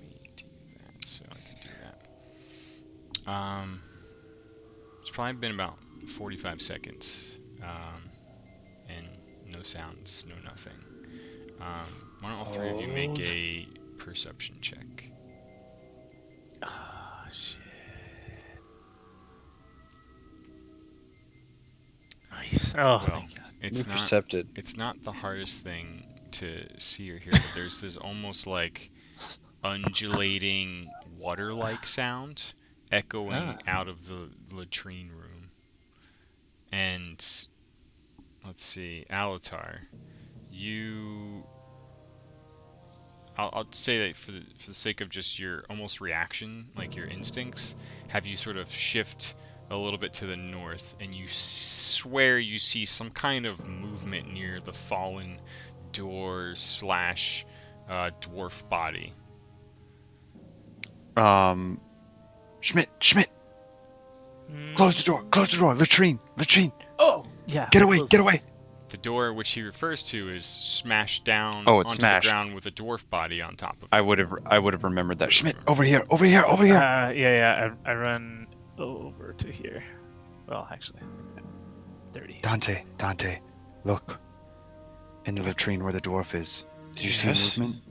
me do that so I can do that. It's probably been about 45 seconds, and no sounds, no nothing. Why don't all three of you make a perception check? Ah, shit. Nice. Oh, Well, thank God. it's We not. percepted. It's not the hardest thing to see or hear, but there's this almost like undulating water-like sound echoing out of the latrine room. And let's see, Alatar, I'll say that for the sake of just your almost reaction, like your instincts, have you sort of shift a little bit to the north, and you swear you see some kind of movement near the fallen door slash dwarf body. Schmidt, Mm. close the door, latrine. Oh, yeah. Get away, close get it. away. The door, which he refers to, is smashed down Oh, it's onto smashed. the ground with a dwarf body on top of it. I would have remembered that. Schmidt, over here. Yeah. I run over to here. Well, actually, I think that 30. Dante, look. In the latrine where the dwarf is. Did you see Yes. movement?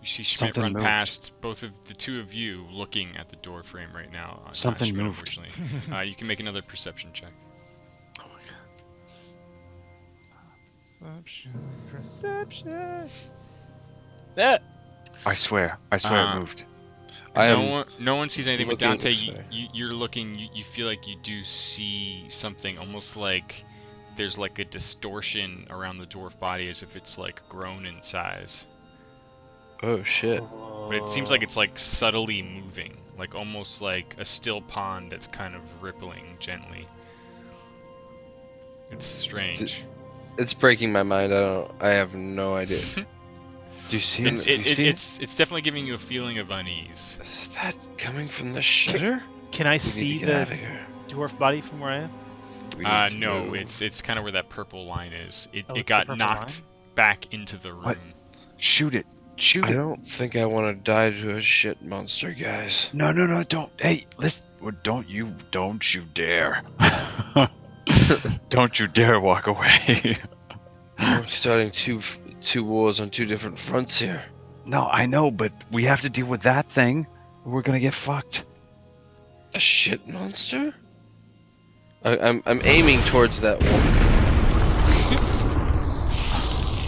You see Schmidt something run moved. past the two of you looking at the door frame right now. Not Something Schmidt, moved. unfortunately. You can make another perception check. Oh my God. Perception. That. I swear it moved. No one sees anything, but looking- Dante, sorry. you're looking. You feel like you do see something, almost like there's like a distortion around the dwarf body, as if it's like grown in size. Oh shit. But it seems like it's like subtly moving, like almost like a still pond that's kind of rippling gently. It's strange. It's breaking my mind. I have no idea. Do you see It's him? Do you see him? it's definitely giving you a feeling of unease. Is that coming from the shitter? Can I We need see to get out the of here. dwarf body from where I am? We need to No, move. it's kind of where that purple line is. Oh, It it's the got purple knocked line? back into the room. What? Shoot it. Shoot I it. don't think I want to die to a shit monster, guys. No, don't. Hey, listen. Don't you dare. Don't you dare walk away. We're starting two wars on two different fronts here. No, I know, but we have to deal with that thing. We're gonna get fucked. A shit monster? I'm aiming towards that one.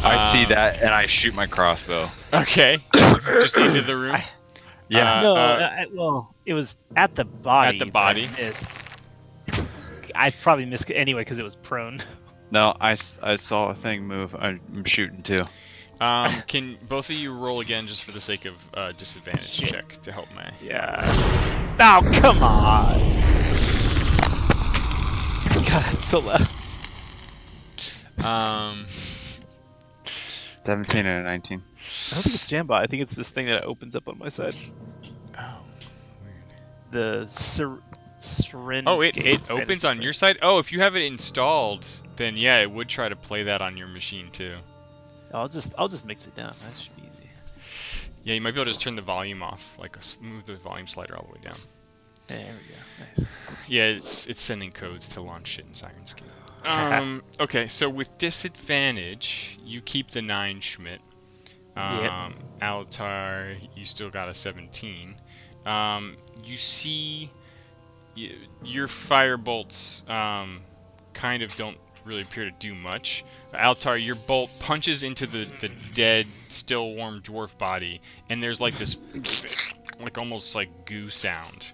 I see that, and I shoot my crossbow. Okay. Just into the room. Yeah. No, well, it was at the body. At the that body. I missed. I probably missed it anyway because it was prone. No, I saw a thing move. I'm shooting too. Can both of you roll again just for the sake of disadvantage Shit. check to help me? Yeah. Oh, come on. God, it's so loud. 17 and a 19. I don't think it's Jamba. I think it's this thing that opens up on my side. Oh, weird. The syringe. Oh, it opens on your side? Oh, if you have it installed, then yeah, it would try to play that on your machine too. I'll just mix it down. That should be easy. Yeah, you might be able to just turn the volume off, like move the volume slider all the way down. There we go. Nice. Yeah, it's sending codes to launch shit in Sirenscape. Okay, so with disadvantage, you keep the 9 Schmidt. Yep. Alatar, you still got a 17. You see your fire bolts kind of don't really appear to do much. Alatar, your bolt punches into the dead, still warm dwarf body, and there's like this, like almost like goo sound.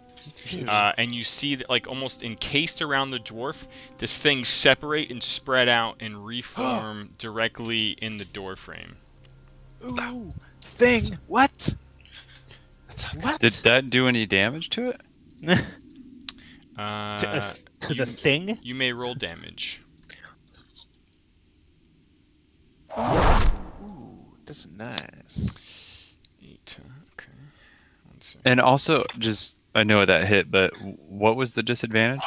And you see that, like almost encased around the dwarf, this thing separate and spread out and reform directly in the door frame. Ooh, thing. What? What? Did that do any damage to it? to the thing? You may roll damage. Ooh, that's nice. 8. Okay. One second. And also, just I know that hit, but what was the disadvantage?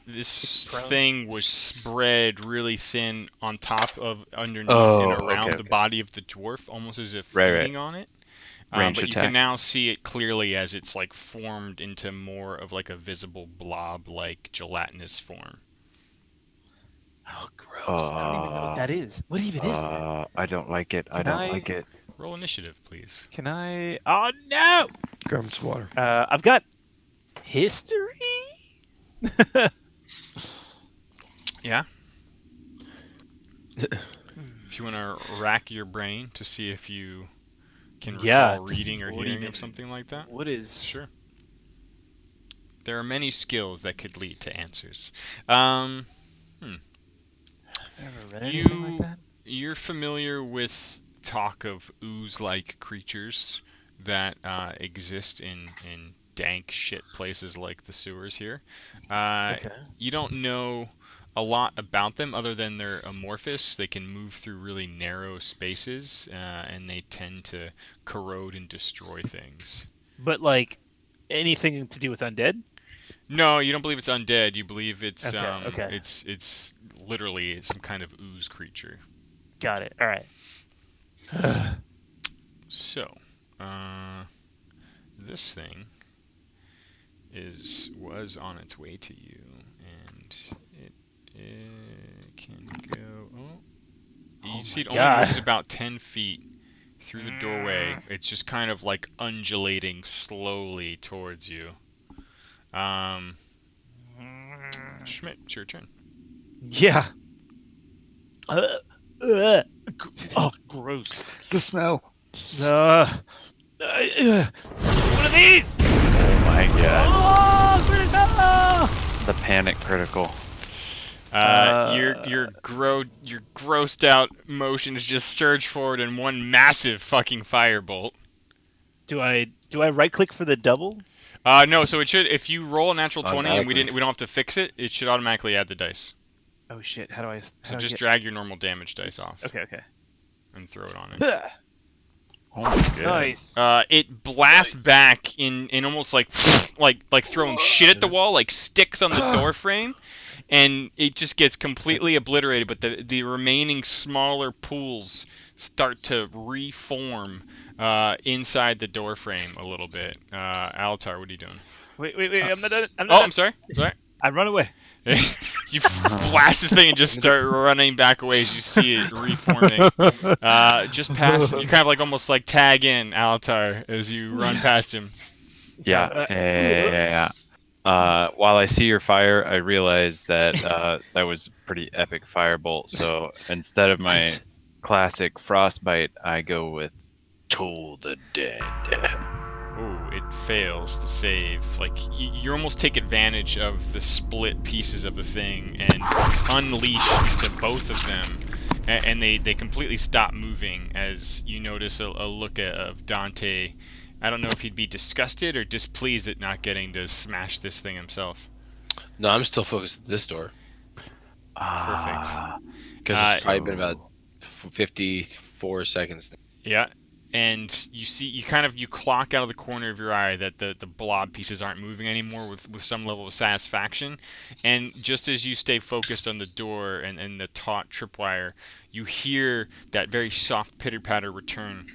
This prone. thing was spread really thin on top of, underneath, Oh, and around okay, the okay. body of the dwarf, almost as if Right, feeding on it. Ranged But you attack. can now see it clearly as it's like formed into more of like a visible blob-like gelatinous form. Oh, gross. I don't even know what that is. What even is that? I don't like it. I Can don't I- like it. Roll initiative, please. Can I? Oh no! Grab some water. I've got history. Yeah. If you want to rack your brain to see if you can Yeah, recall to see reading or what hearing even- of something like that. What is? Sure. There are many skills that could lead to answers. Ever read anything like that? You're familiar with talk of ooze-like creatures that exist in dank shit places like the sewers here. Okay. You don't know a lot about them other than they're amorphous. They can move through really narrow spaces, and they tend to corrode and destroy things. But like anything to do with undead? No, you don't believe it's undead. You believe it's Okay. it's literally some kind of ooze creature. Got it. All right. So, this thing was on its way to you, and it can go. Oh, you see, it only God. moves about 10 feet through the doorway. It's just kind of like undulating slowly towards you. Schmidt, it's your turn. Yeah. Oh, gross. The smell. What are these? Oh my god. Oh, critical! The panic critical. Your grossed out motions just surge forward in one massive fucking firebolt. Do I right click for the double? No, so it should, if you roll a natural 20 and we Automatically. don't have to fix it, it should automatically add the dice. Oh shit! How do I? So just drag your normal damage dice off. Okay. and throw it on him. Oh my god. Nice. It blasts Nice. back in almost like like throwing shit at the wall, like sticks on the door frame, and it just gets completely obliterated. But the remaining smaller pools start to reform inside the door frame a little bit. Alatar, what are you doing? Wait, I'm not done. I'm sorry. Sorry. I run away. You blast this thing and just start running back away as you see it reforming. Just past, you kind of like almost like tag in Alatar as you run past him. Yeah. While I see your fire, I realize that that was a pretty epic firebolt. So instead of my classic frostbite, I go with Toll the Dead. Ooh, it fails to save. Like, you almost take advantage of the split pieces of the thing and unleash to both of them. And they completely stop moving as you notice a look of Dante. I don't know if he'd be disgusted or displeased at not getting to smash this thing himself. No, I'm still focused at this door. Ah, Because it's probably been so- about 54 seconds. Yeah, and you clock out of the corner of your eye that the blob pieces aren't moving anymore with some level of satisfaction, and just as you stay focused on the door and the taut tripwire, you hear that very soft pitter-patter return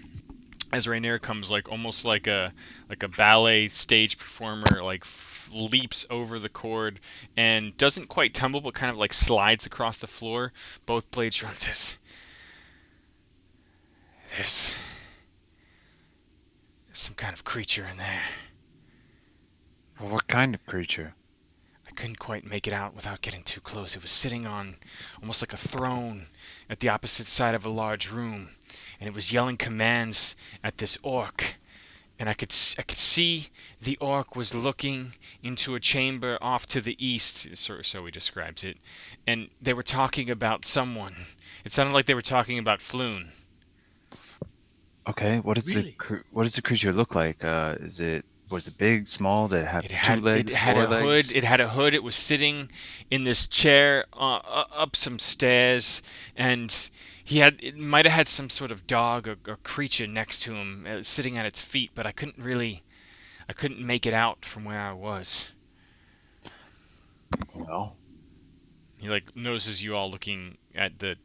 as Rainier comes like almost like a ballet stage performer, like leaps over the cord and doesn't quite tumble but kind of like slides across the floor, both blades drawn. Says, There's some kind of creature in there. Well, what kind of creature? I couldn't quite make it out without getting too close. It was sitting on almost like a throne at the opposite side of a large room, and it was yelling commands at this orc. And I could see the orc was looking into a chamber off to the east, so he describes it, and they were talking about someone. It sounded like they were talking about Floon. Okay, what does Really? what does the creature look like? Was it big, small? Did it have two legs, it had four a legs? hood. It had a hood. It was sitting in this chair up some stairs, and it might have had some sort of dog or creature next to him, sitting at its feet. But I couldn't make it out from where I was. Well, He like notices you all looking at the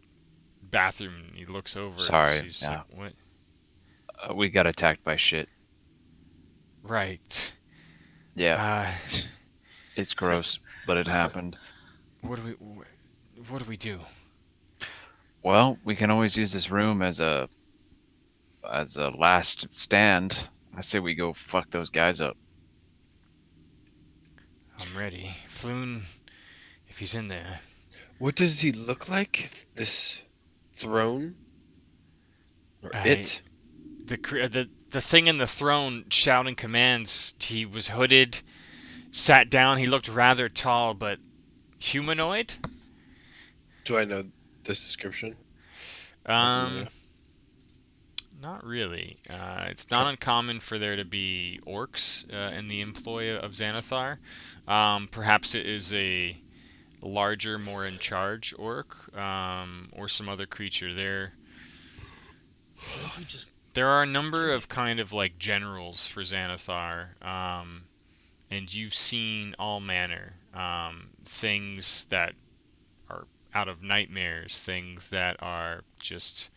bathroom. And he looks over. Sorry, And he's yeah. like, what? we got attacked by shit. Right. Yeah, it's gross, but it happened. What do we do? Well, we can always use this room as a last stand. I say we go fuck those guys up. I'm ready. Floon, if he's in there. What does he look like? This throne? Or it? The thing in the throne shouting commands. He was hooded, sat down. He looked rather tall, but humanoid. Do I know this description? Not really. It's not uncommon for there to be orcs in the employ of Xanathar. Perhaps it is a larger, more in charge orc, or some other creature. What if we just There are a number of kind of like generals for Xanathar, and you've seen all manner. Things that are out of nightmares, things that are just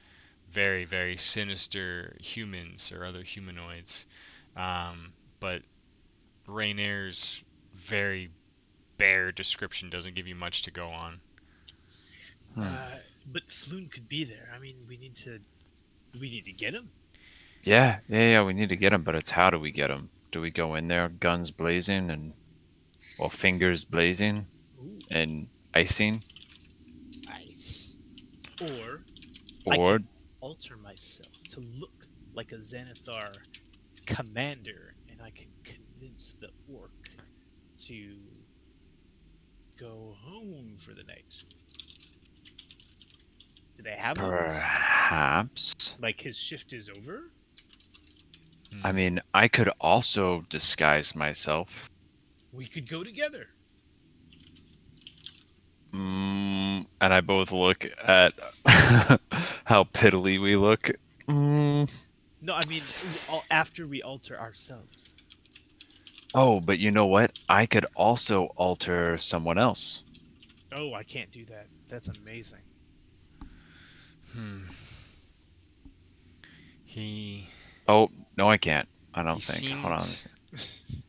very, very sinister humans or other humanoids. But Rainier's very bare description doesn't give you much to go on. but Floon could be there. I mean, we need to get him. Yeah, we need to get him, but it's how do we get him? Do we go in there, guns blazing and, well, fingers blazing Ooh, and icing? nice. Or I Or, can alter myself to look like a Xanathar commander, and I can convince the orc to go home for the night. Do they have those? perhaps. Like his shift is over? I mean, I could also disguise myself. We could go together. And I both look at how piddly we look. Mm. No, I mean after we alter ourselves. Oh, but you know what? I could also alter someone else. Oh, I can't do that. That's amazing. Hmm. He Oh, no, I can't. I he don't think. Hold on. Let me seemed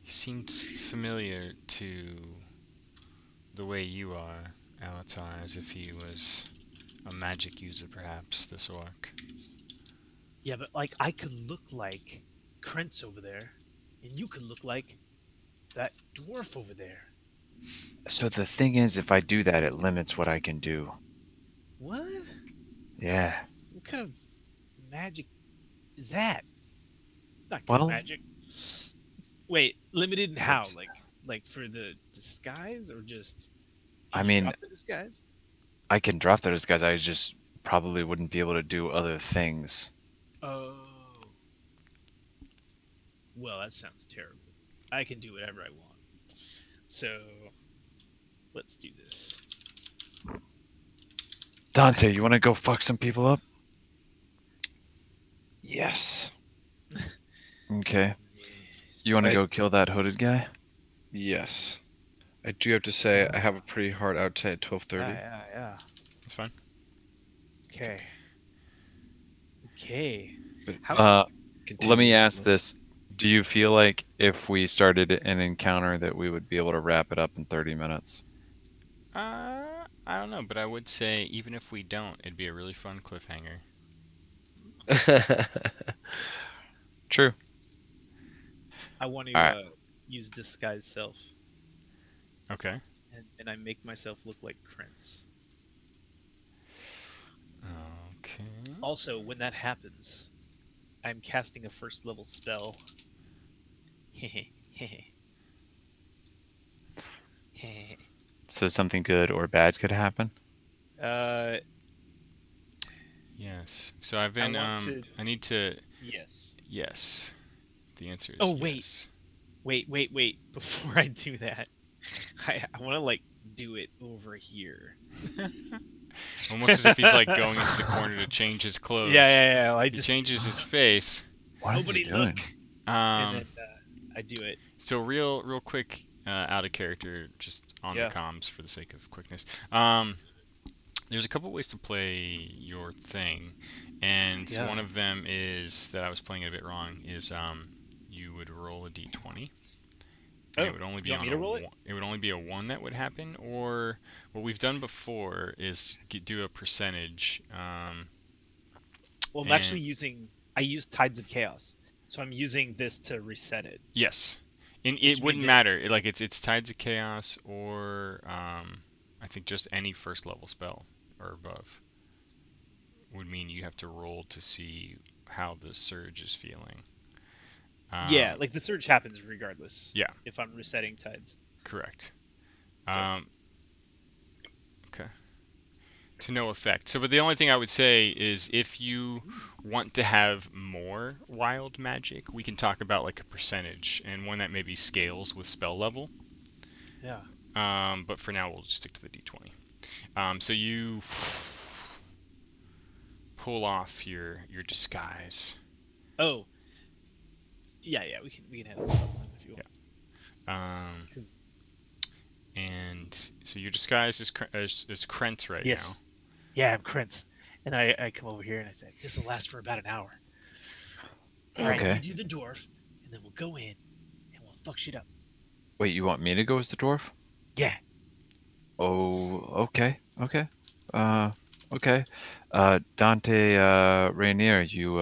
he seemed familiar to the way you are, Alatar, as if he was a magic user, perhaps, this orc. Yeah, but like I could look like Krentz over there, and you could look like that dwarf over there. So the thing is, if I do that, it limits what I can do. What? Yeah. What kind of magic is that? It's not good Well, magic. Wait, limited in how? It's- Like for the disguise or just I can you mean, drop the disguise? I can drop the disguise. I just probably wouldn't be able to do other things. Oh. Well, that sounds terrible. I can do whatever I want. So, let's do this. Dante, you want to go fuck some people up? Yes. Okay. Yes. You want to I- go kill that hooded guy? Yes. I do have to say I have a pretty hard out today at 12:30. Yeah. That's fine. Okay. Okay. But How? Let me continue. ask this. Do you feel like if we started an encounter that we would be able to wrap it up in 30 minutes? I don't know, but I would say even if we don't, it'd be a really fun cliffhanger. True. I want to All right. use disguise self, Okay. and I make myself look like Krentz. Okay. Also, when that happens, I'm casting a first level spell. So something good or bad could happen? uh, Yes. So I've been want to- I need to yes. yes. The answer is Oh, wait. yes. Wait. Before I do that, I want to like do it over here. Almost as if he's like going into the corner to change his clothes. Yeah. I He just changes his face. What is he nobody doing? look, and Um, then I do it. so real quick, out of character, just on Yeah. the comms for the sake of quickness. There's a couple ways to play your thing, and Yeah. one of them is that I was playing it a bit wrong. Is you would roll a d20. And it would only be you want on me to roll it? it would only be a 1 that would happen, or what we've done before is do a percentage. Well, I'm and- actually I use Tides of Chaos, so I'm using this to reset it. Yes, and Which it wouldn't means matter. It's Tides of Chaos or I think just any first level spell or above would mean you have to roll to see how the surge is feeling. Yeah, like the surge happens regardless. Yeah. If I'm resetting tides. Correct. So- Okay. To no effect. So, but the only thing I would say is if you want to have more wild magic, we can talk about like a percentage and one that maybe scales with spell level. Yeah. But for now, we'll just stick to the d20. So you pull off your disguise. Oh. Yeah. We can handle this offline if you want. And so your disguise is Krent right Yes. Yeah, I'm Krentz, and I come over here and I say this will last for about an hour. All right, Okay. you do the dwarf, and then we'll go in and we'll fuck shit up. Wait, you want me to go as the dwarf? Yeah. Oh, okay. Okay. Dante, Rainier, you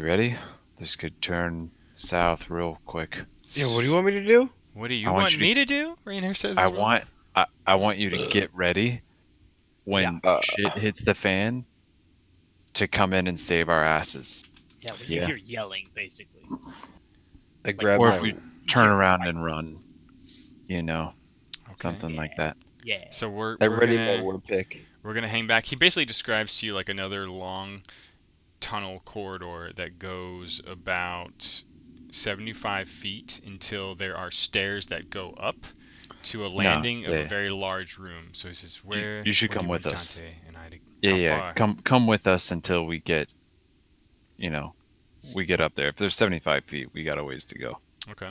ready? This could turn south real quick. now. Yeah, what do you want me to do? What do you I want want you to- me to do? Rainier says. I as well. want you to get ready when Yeah. shit hits the fan to come in and save our asses. Yeah, when you Yeah. hear yelling, basically. I grab Or my if we turn Yeah. around and run, you know, Okay. something like that. Yeah. So we're I we're ready gonna my war pick. we're gonna hang back. He basically describes to you like another long tunnel corridor that goes about 75 feet until there are stairs that go up to a landing of a yeah. very large room. So he says, "Where you should where do come with want us." Dante and I try to... Yeah, How yeah. far? Come with us until we get, we get up there. If there's 75 feet, we got a ways to go. Okay.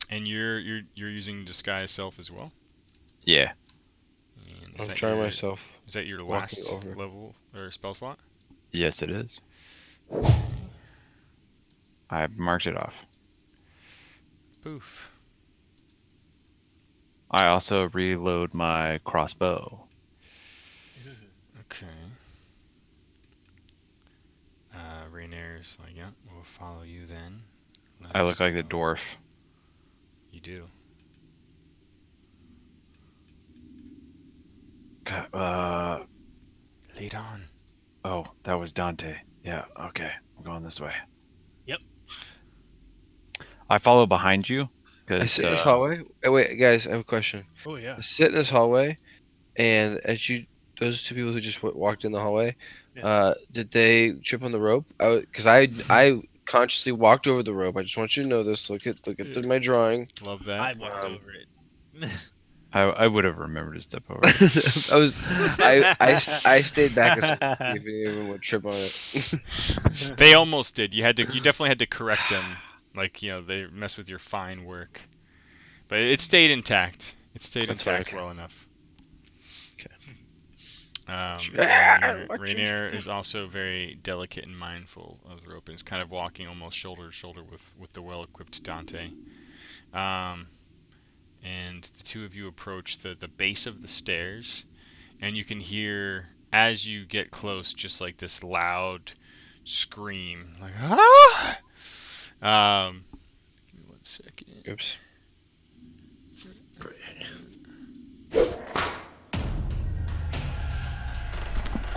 And you're using disguise self as well? Yeah. And I'm trying myself. is that your walking last over. level or spell slot? Yes, it is. I marked it off. Poof. I also reload my crossbow. Okay. Rainier's like, yeah, we'll follow you then. Let I us look like the go. dwarf. You do. Lead on. Oh, that was Dante. Yeah, okay. I'm going this way. Yep. I follow behind you. I 'Cause, sit in this hallway. Oh, wait, guys, I have a question. Oh yeah. I sit in this hallway, and those two people who just walked in the hallway, Yeah. did they trip on the rope? Because I consciously walked over the rope. I just want you to know this. Look at my drawing. Love that. I walked over it. I would have remembered to step over. I stayed back a second to see if anyone would trip on it. They almost did. You definitely had to correct them. Like, they mess with your fine work. But it stayed intact. It stayed That's fine, intact okay. well enough. Okay. Rainier is also very delicate and mindful of the rope and is kind of walking almost shoulder to shoulder with the well-equipped Dante. And the two of you approach the base of the stairs, and you can hear, as you get close, just like this loud scream, like, ah! Give me 1 second. Oops.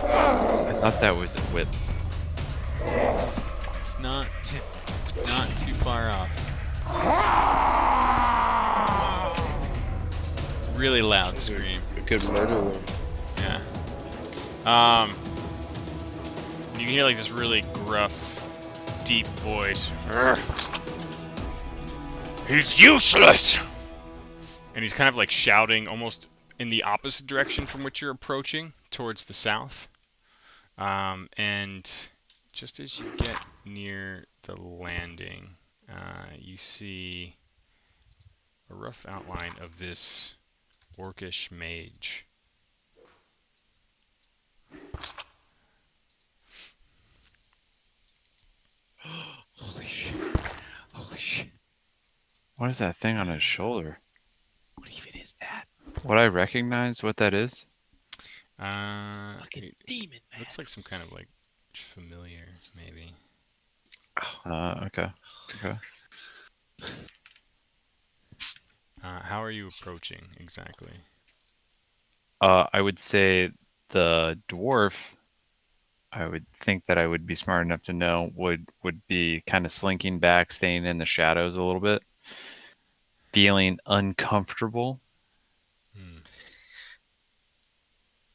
I thought that was a whip. It's not too far off. Really loud scream. A good murder one. Yeah. You can hear like this really gruff, deep voice. He's useless! And he's kind of like shouting almost in the opposite direction from which you're approaching, towards the south. And just as you get near the landing, you see a rough outline of this orcish mage. Holy shit. Holy shit. What is that thing on his shoulder? What even is that? Would I recognize what that is? Fucking It demon, man. looks like some kind of like familiar, maybe. Okay. Okay. How are you approaching exactly? I would say the dwarf, I would think that I would be smart enough to know would be kind of slinking back, staying in the shadows a little bit, feeling uncomfortable.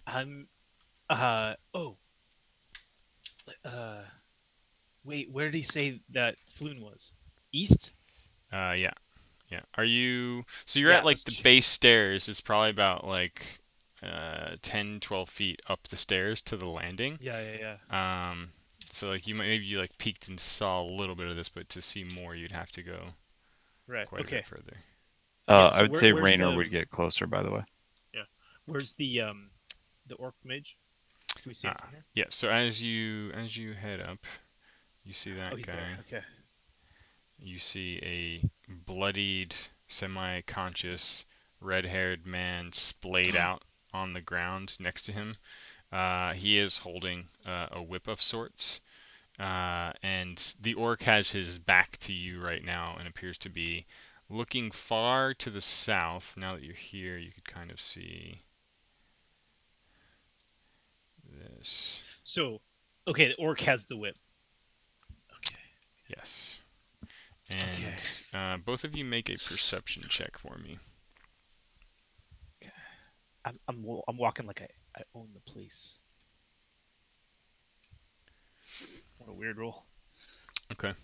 I'm wait, where did he say that Floon was? East? Yeah. Are you? So you're Yeah, at like let's the check. base stairs. It's probably about like 10, 12 feet up the stairs to the landing. Yeah. So like maybe you like peeked and saw a little bit of this, but to see more, you'd have to go Right. quite a Okay. bit further. Yeah, I so would say where's Raynor the- would get closer, by the way. Where's the orc mage? Can we see it from here? Yeah. So as you head up, you see that Oh, he's guy. there. Okay. You see a bloodied, semi-conscious, red-haired man splayed out on the ground next to him. He is holding a whip of sorts, and the orc has his back to you right now and appears to be looking far to the south. Now that you're here, you could kind of see this. So, okay, the orc has the whip. Okay. Yes. And both of you make a perception check for me. Okay. I'm walking like I own the place. What a weird roll. Okay.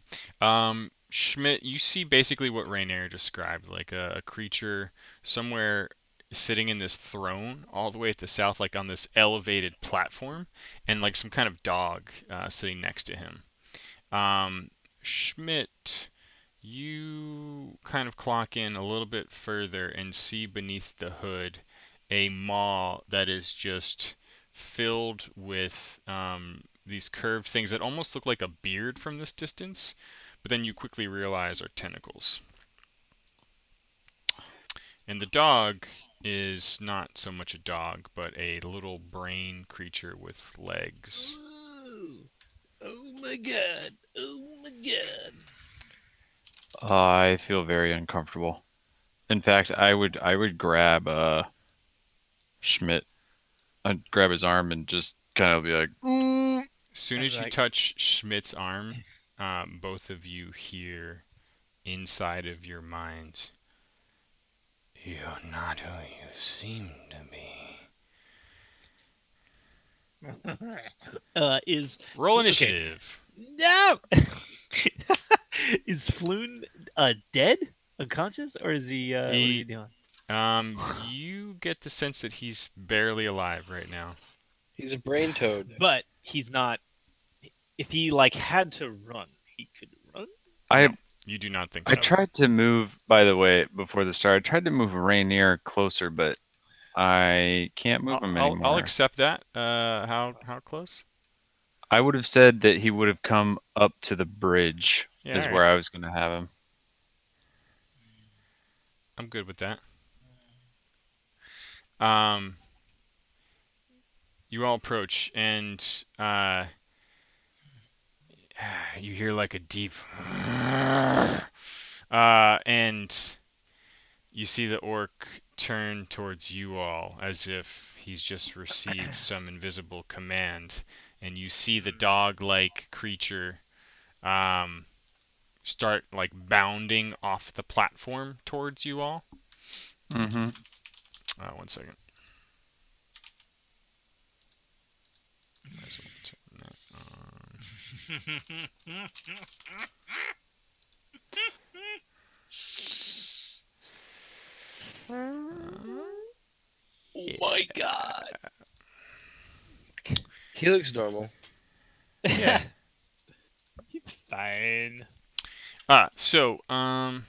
Schmidt, you see basically what Rainier described, like a creature somewhere sitting in this throne all the way at the south, like on this elevated platform, and like some kind of dog sitting next to him. Schmidt, you kind of clock in a little bit further and see beneath the hood a maw that is just filled with these curved things that almost look like a beard from this distance, but then you quickly realize are tentacles. And the dog is not so much a dog, but a little brain creature with legs. Oh my god! Oh my god! I feel very uncomfortable. In fact, I would grab Schmidt. I'd grab his arm and just kind of be like, As soon as you Like, touch Schmidt's arm, both of you hear inside of your minds, "You're not who you seem to be." is Roll okay. initiative. No. Is Floon dead, unconscious, or is he? What is he doing? You get the sense that he's barely alive right now. He's a brain toad. But he's not. If he like had to run, he could run. I No, you do not think I so. tried to move. By the way, before the start, I tried to move Rainier closer, but I can't move him I'll anymore. accept that. How close? I would have said that he would have come up to the bridge, Yeah, is all where right. I was going to have him. I'm good with that. You all approach, and you hear like a deep, and you see the orc turn towards you all as if he's just received some invisible command, and you see the dog-like creature start like bounding off the platform towards you all. Mm-hmm. 1 second. Might as well turn that on. Oh my god! He looks normal. Yeah. He's fine. So I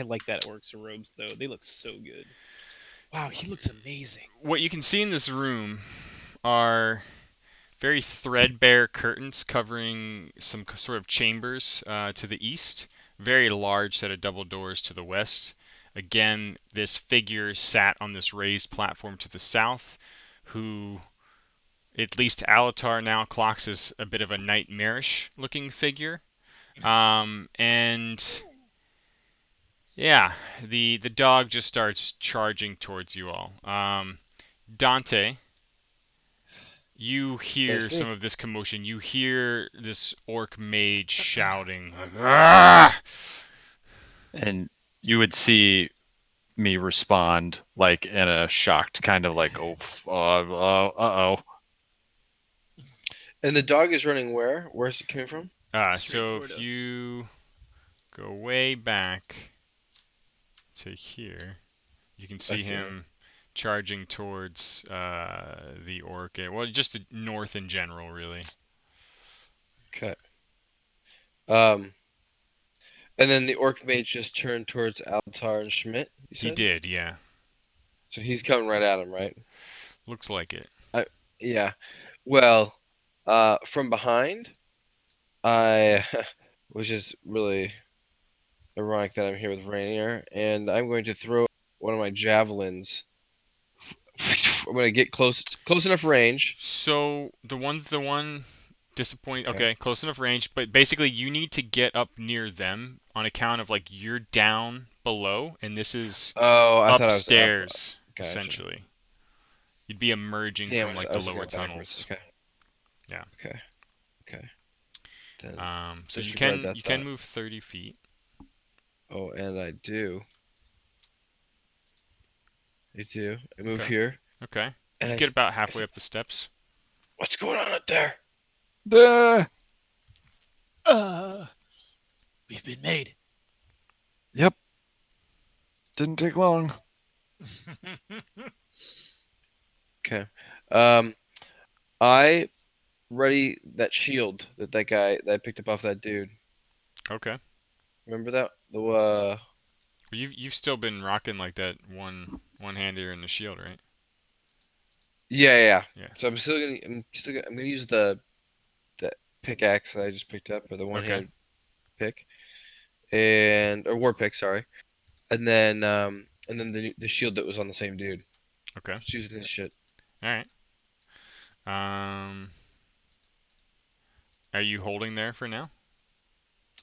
like that orc's robes though. They look so good. Wow, he looks amazing. what you can see in this room are very threadbare curtains covering some sort of chambers to the east. Very large set of double doors to the west. Again, this figure sat on this raised platform to the south, who, at least Alatar now clocks as a bit of a nightmarish looking figure. And yeah, the dog just starts charging towards you all. Dante, you hear That's me. some of this commotion. You hear this orc mage shouting, "Ah!" And you would see me respond like in a shocked kind of like, uh-oh. And the dog is running where? Where's it coming from? Straight So toward if us. you go way back to here, you can see see him charging towards the orc. Well, just the north in general, really. Okay. And then the orc mage just turned towards Altar and Schmidt, you He said? did, yeah. So he's coming right at him, right? Looks like it. Yeah. Well, from behind, which is really ironic that I'm here with Rainier, and I'm going to throw one of my javelins. I'm going to get close enough range. So the one disappoint. Okay. Okay, close enough range, but basically you need to get up near them on account of like you're down below, and this is Oh, I thought I was up. upstairs Gotcha. essentially. You'd be emerging Damn, from I like the was lower going backwards. tunnels. Okay. Yeah. Okay. Then, So you disregard can that you can thought. move 30 feet. oh, and I do. I move Okay. here. Okay. And You I get s- about I halfway s- up the steps. What's going on up there? We've been made. Yep. Didn't take long. Okay. I ready that shield that guy that I picked up off that dude. Okay. Remember that? The Well, you've still been rocking like that one-hander and the shield, right? yeah. Yeah. So I'm gonna use the pickaxe that I just picked up, or the Okay. one-handed pick, or war pick, sorry, and then the shield that was on the same dude. Okay. Just using his shit. All right. Are you holding there for now?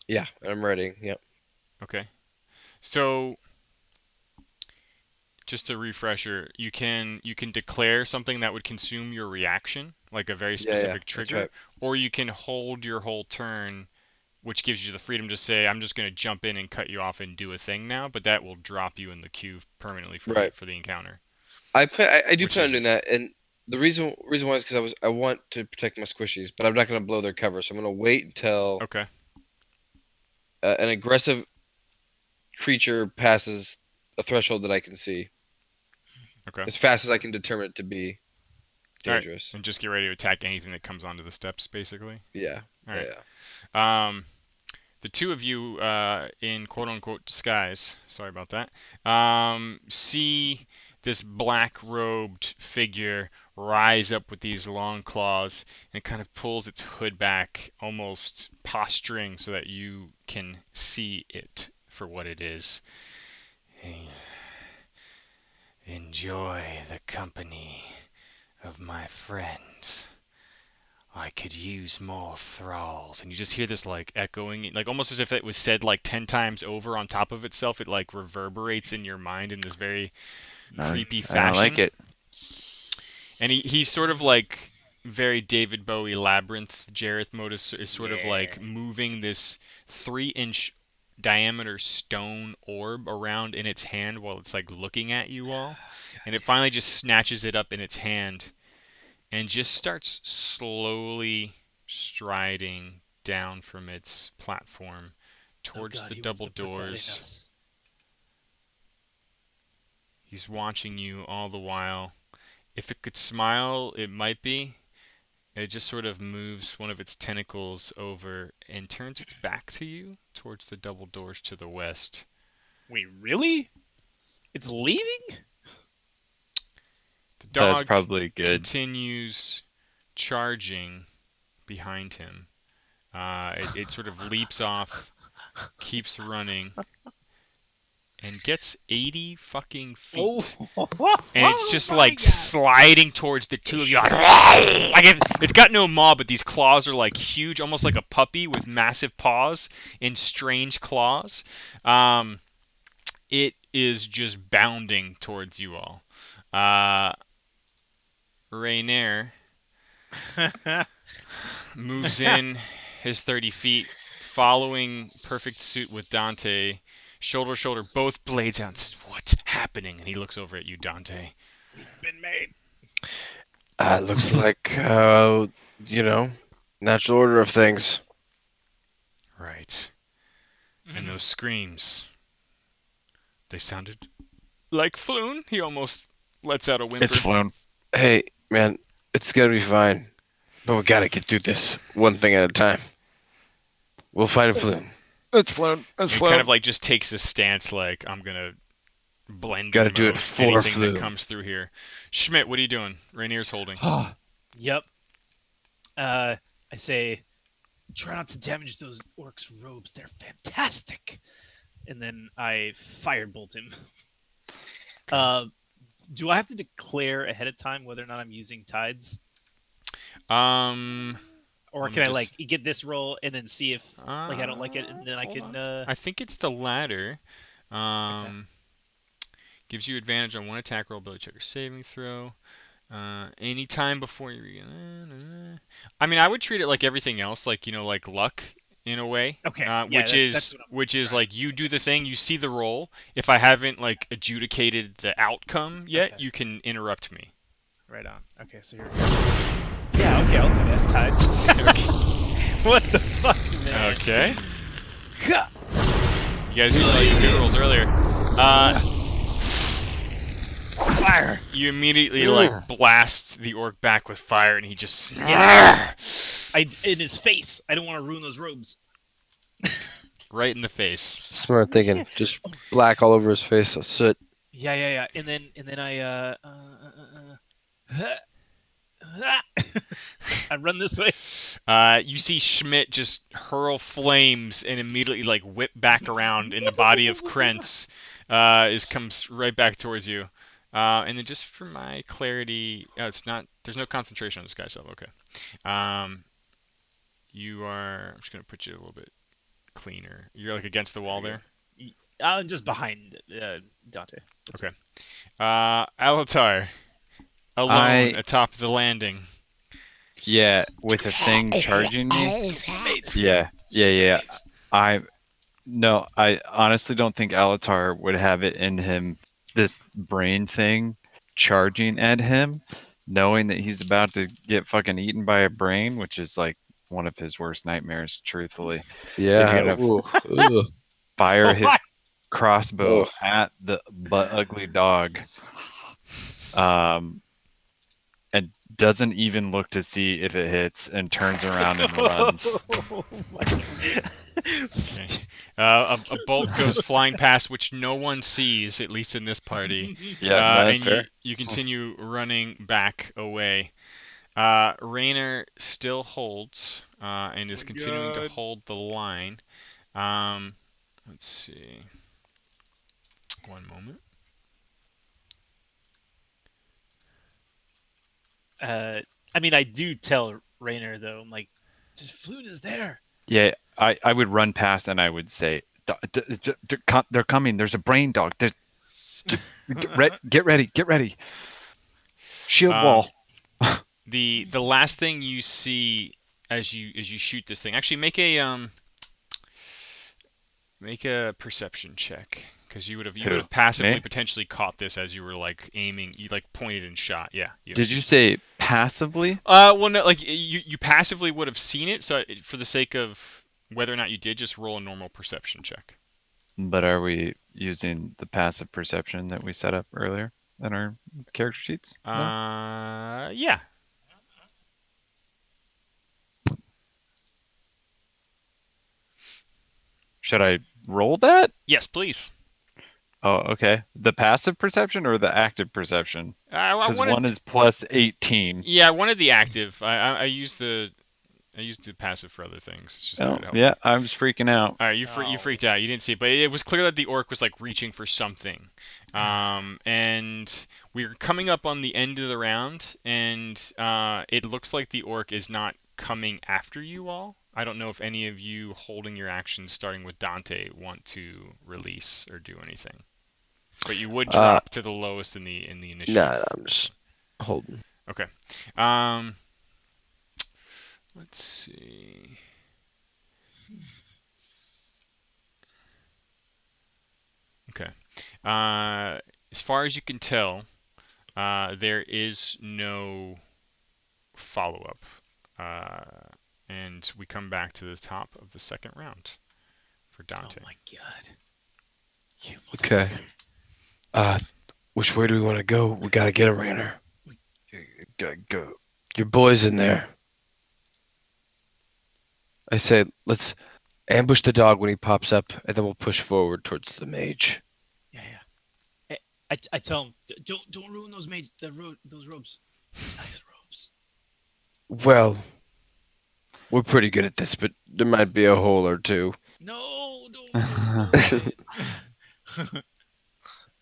Yeah, I'm ready. Yep. Okay. So, just a refresher, you can declare something that would consume your reaction, like a very Yeah. specific That's trigger, right. or you can hold your whole turn, which gives you the freedom to say, I'm just going to jump in and cut you off and do a thing now, but that will drop you in the queue permanently for Right. the encounter. I do Which plan on is doing it? that, and the reason why is because I want to protect my squishies, but I'm not gonna blow their cover, so I'm gonna wait until Okay. an aggressive creature passes a threshold that I can see Okay. as fast as I can determine it to be All right. dangerous. And just get ready to attack anything that comes onto the steps, basically. Yeah. All Yeah. right. Yeah. The two of you in quote unquote disguise, sorry about that, see this black robed figure rise up with these long claws and it kind of pulls its hood back, almost posturing so that you can see it for what it is. Hey, enjoy the company of my friends. I could use more thralls. And you just hear this like echoing, like almost as if it was said like 10 times over on top of itself. It like reverberates in your mind in this very creepy I don't like fashion. it. And he's sort of like very David Bowie Labyrinth. Jareth Modus is sort of Yeah. like moving this 3-inch diameter stone orb around in its hand while it's like looking at you all. And it finally just snatches it up in its hand and just starts slowly striding down from its platform Oh towards god, the he wants double to put that in doors. us. He's watching you all the while. If it could smile, it might be. It just sort of moves one of its tentacles over and turns its back to you towards the double doors to the west. Wait, really? It's leaving? The That's dog probably good. continues charging behind him. It sort of leaps off, keeps running, and gets 80 fucking feet. And it's just like sliding towards the two of you. It's got no maw, but these claws are like huge, almost like a puppy with massive paws and strange claws. It is just bounding towards you all. Rainier moves in his 30 feet, following perfect suit with Dante, shoulder to shoulder, both blades out, and says, "What's happening?" And he looks over at you, Dante. We've been made. Looks like natural order of things. Right. And those screams, they sounded like Floon. He almost lets out a whimper. It's flown. Hey, man, it's gonna be fine, but we gotta get through this one thing at a time. We'll find a flume. It's flown. It's He flown. kind of like just takes a stance like, I'm going to blend Gotta in do it mode for anything that Flume. comes through here. Schmidt, what are you doing? Rainier's holding. Yep. I say, try not to damage those orcs' robes. They're fantastic. And then I firebolt him. Do I have to declare ahead of time whether or not I'm using tides? Or Let me can I just- like get this roll and then see if like I don't like it and then I hold can on. I think it's the latter. Gives you advantage on one attack roll, ability check, or saving throw. Anytime before you. I mean, I would treat it like everything else, like like luck in a way. Okay. Yeah, that's what I'm which is trying. like you do the thing, you see the roll. If I haven't like adjudicated the outcome yet, Okay. you can interrupt me. Right on. Okay, so here we go. Yeah, okay, I'll do that. Tides. What the fuck, man? Okay. Gah! You guys used all your good rolls earlier. fire. You immediately Mm. blast the orc back with fire, and he just in his face. I don't want to ruin those robes. right in the face. Smart thinking. Just black all over his face. So soot. Yeah. And then I run this way. You see Schmidt just hurl flames and immediately whip back around, and the body of Krentz comes right back towards you. And then just for my clarity, it's not. There's no concentration on this guy, so okay. You are. I'm just gonna put you a little bit cleaner. You're against the wall there. I'm just behind Dante. Okay. Alatar, alone atop the landing. Yeah, with a thing charging me. Yeah. I honestly don't think Alatar would have it in him. This brain thing charging at him, knowing that he's about to get fucking eaten by a brain, which is one of his worst nightmares, truthfully. Yeah. Is he gonna Ooh. fire his What? crossbow Ugh. at the butt ugly dog, and doesn't even look to see if it hits, and turns around and runs. Okay. A bolt goes flying past, which no one sees, at least in this party. Yeah, that's and fair. you continue running back away. Raynor still holds and is continuing to hold the line. Let's see. One moment. I mean, I do tell Raynor though. I'm like, Floon is there. Yeah, I would run past and I would say, they're coming. There's a brain dog. Get ready. Shield wall. The last thing you see as you shoot this thing, actually make a perception check, because you would have passively Me? potentially caught this as you were aiming. You pointed and shot. Yeah. Did you say passively? Well, no, you passively would have seen it. So for the sake of whether or not you did, just roll a normal perception check. But are we using the passive perception that we set up earlier in our character sheets? No? Yeah. Should I roll that? Yes, please. Oh, okay. The passive perception or the active perception? I Because wanted. one is plus 18. Yeah, I wanted the active. I used the passive for other things. It's just that would help. Yeah, I was freaking out. All right, you freaked out. You didn't see it, but it was clear that the orc was reaching for something. And we're coming up on the end of the round, and it looks like the orc is not coming after you all. I don't know if any of you holding your actions, starting with Dante, want to release or do anything. But you would drop to the lowest in the initiative. Nah, I'm just holding. Okay. Let's see. Okay. As far as you can tell, there is no follow-up. And we come back to the top of the second round for Dante. Oh my god. Okay. Which way do we want to go? We gotta get him, Raynor. Go. Your boy's in there. I say, let's ambush the dog when he pops up, and then we'll push forward towards the mage. Yeah. Hey, I tell him, don't ruin those those robes. Nice robes. Well, we're pretty good at this, but there might be a hole or two. No.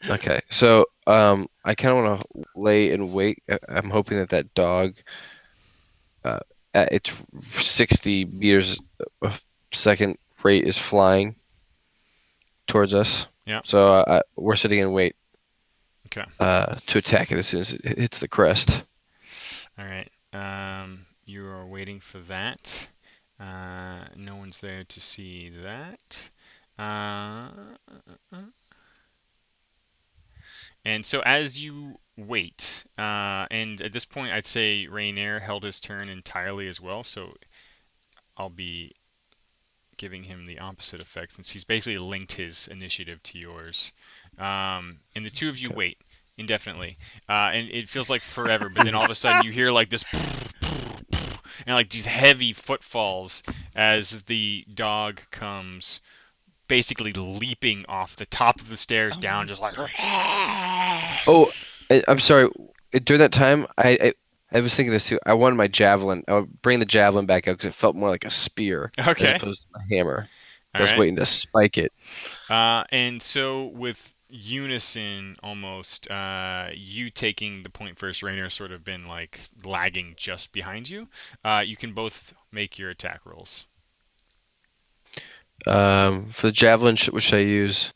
Okay, so I kind of want to lay in wait. I'm hoping that dog, at its 60 meters a second rate, is flying towards us. Yeah. So we're sitting in wait. Okay. To attack it as soon as it hits the crest. All right. You are waiting for that. No one's there to see that. And so as you wait, and at this point I'd say Raynor held his turn entirely as well, so I'll be giving him the opposite effect since he's basically linked his initiative to yours. And the two of you wait. indefinitely, and it feels like forever. But then all of a sudden you hear like this, and like these heavy footfalls as the dog comes, basically leaping off the top of the stairs down, just like. Oh, I'm sorry. During that time, I was thinking this too. I wanted my javelin. I would bring the javelin back out because it felt more like a spear as Okay. opposed to a hammer. All I was right. waiting to spike it. And so with unison almost, you taking the point first, Rainer sort of been like lagging just behind you. You can both make your attack rolls. For the javelin, what should I use?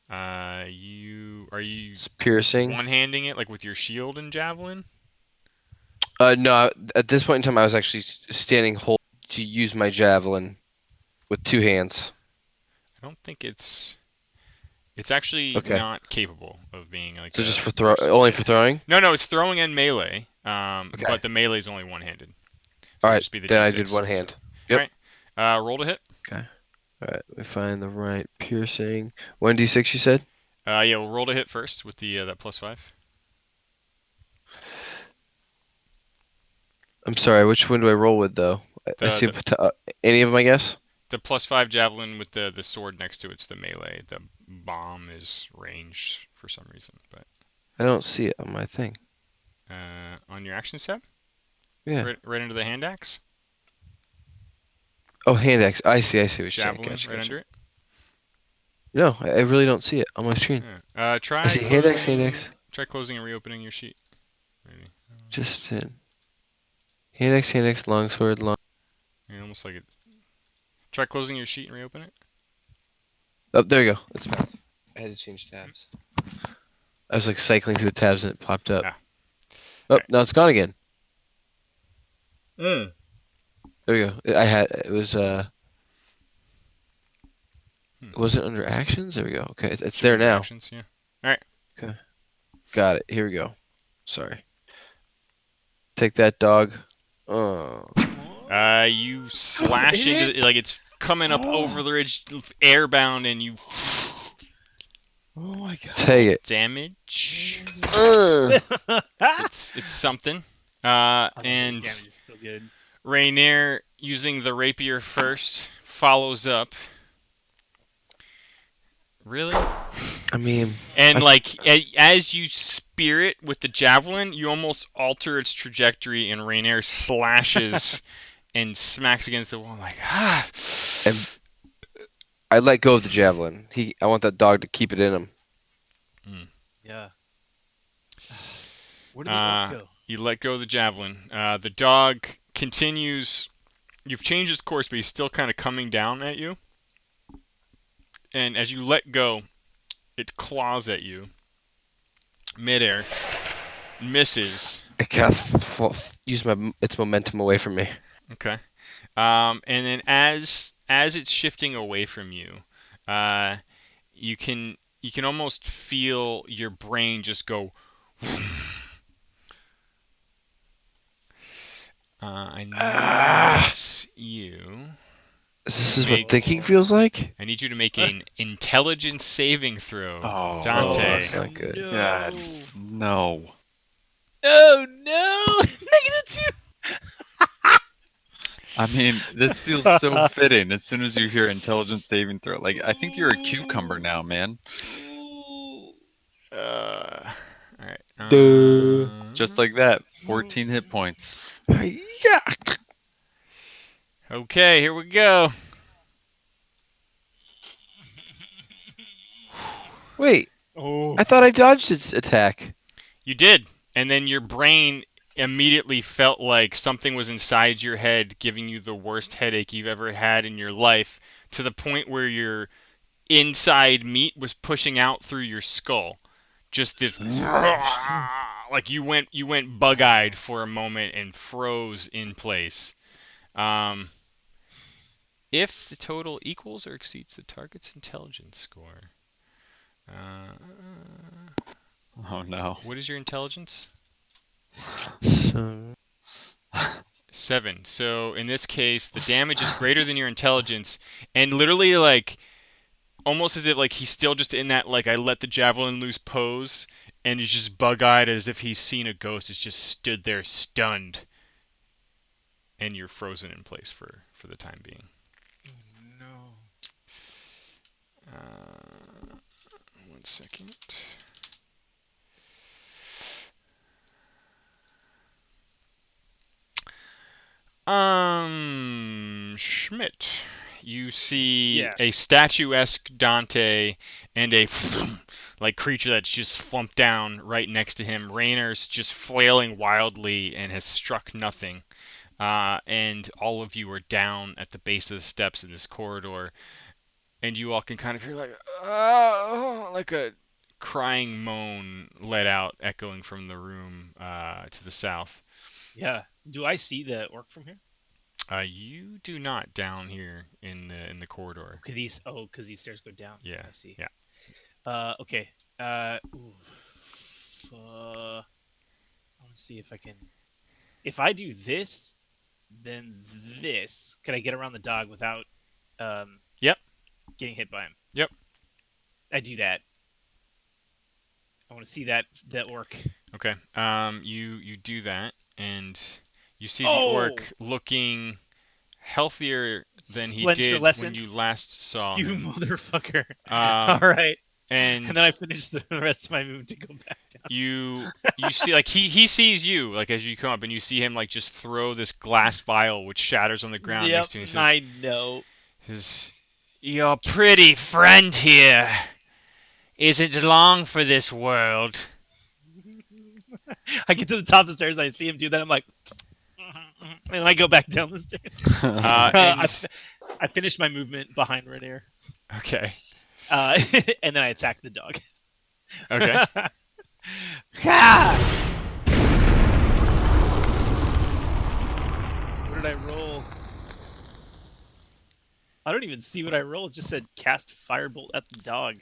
Are you It's piercing. one-handing it like with your shield and javelin? No. At this point in time, I was actually standing hold to use my javelin with two hands. I don't think it's actually Okay. not capable of being like. So just for only for throwing. No, it's throwing and melee. Okay. But the melee is only one-handed. So All it'll right. just be the Then I D6. did one hand. So. Yep. All right. Roll to hit. Okay. All right. Let me find the right piercing. 1d6, you said? Yeah, we'll roll to hit first with the that +5. I'm sorry. Which one do I roll with though? I see any of them, I guess. The +5 javelin with the sword next to it's the melee. The bomb is ranged for some reason, but I don't see it on my thing. on your actions tab, Yeah. right under the hand axe, Oh, hand axe. I see what you're saying. javelin Gotcha, right gotcha. under it. No, I really don't see it on my screen. Yeah. Try I see hand axe, hand axe. Try closing and reopening your sheet. Ready? Just in. Hand axe, longsword, long. Yeah, almost like it. Try closing your sheet and reopen it. Oh, there you go. It's back. I had to change tabs. I was like cycling through the tabs and it popped up. Ah. Oh, Okay. now it's gone again. Mm. There we go. It was was it under actions? There we go. Okay, it's there now. Actions, yeah. All right. Okay. Got it. Here we go. Sorry. Take that, dog. Oh. You slash into the, like it's coming up over the ridge, airbound, and you Oh my god. Take it. damage. Ugh. It's something. Oh, the And damage is still good. Rainier, using the rapier first, follows up. Really? I mean, And like as you spear it with the javelin, you almost alter its trajectory, and Rainier slashes and smacks against the wall like ah. and I let go of the javelin. I want that dog to keep it in him. Yeah. Where did the dog go? You let go of the javelin. The dog continues. You've changed its course, but he's still kind of coming down at you. And as you let go, it claws at you midair, misses. I can't use its momentum away from me. Okay. And then as it's shifting away from you, you can almost feel your brain just go. I need you. This is what thinking feels like? I need you to make an intelligence saving throw, Oh, Dante. that's not good. No. God, no. Oh no! -2. I mean, this feels so fitting as soon as you hear intelligence saving throw. Like, I think you're a cucumber now, man. All right. Just like that. 14 hit points. Yeah. Okay, here we go. Wait, Oh. I thought I dodged its attack. You did, and then your brain immediately felt like something was inside your head giving you the worst headache you've ever had in your life, to the point where your inside meat was pushing out through your skull. Just this like you went bug-eyed for a moment and froze in place. If the total equals or exceeds the target's intelligence score. Oh no. What is your intelligence? So, 7. So in this case, the damage is greater than your intelligence, and literally like almost as if like he's still just in that like I let the javelin loose pose, and he's just bug-eyed as if he's seen a ghost. Has just stood there stunned, and you're frozen in place for the time being. No. 1 second. Schmidt, you see Yeah. a statuesque Dante and a like creature that's just flumped down right next to him. Rainer's just flailing wildly and has struck nothing. And all of you are down at the base of the steps in this corridor, and you all can kind of hear like a crying moan let out, echoing from the room to the south. Yeah. Do I see the orc from here? You do not down here in the corridor. Okay, because these stairs go down. Yeah. I see. Yeah. Okay. I want to see if I can. If I do this, then this. Can I get around the dog without Yep. getting hit by him? Yep. I do that. I want to see that orc. Okay. You do that, and you see the Oh! orc looking healthier than he Splinter did lessened. when you last saw You him. motherfucker. All right. And And then I finish the rest of my move to go back down. you see, like, he sees you, like, as you come up, and you see him, like, just throw this glass vial which shatters on the ground Yep, next to him. He says, I know. "Your pretty friend here isn't long for this world." I get to the top of the stairs, I see him do that, I'm like, and I go back down the stairs. I finish my movement behind Rainier. Okay. And then I attack the dog. Okay. God! What did I roll? I don't even see what I rolled. It just said cast firebolt at the dog.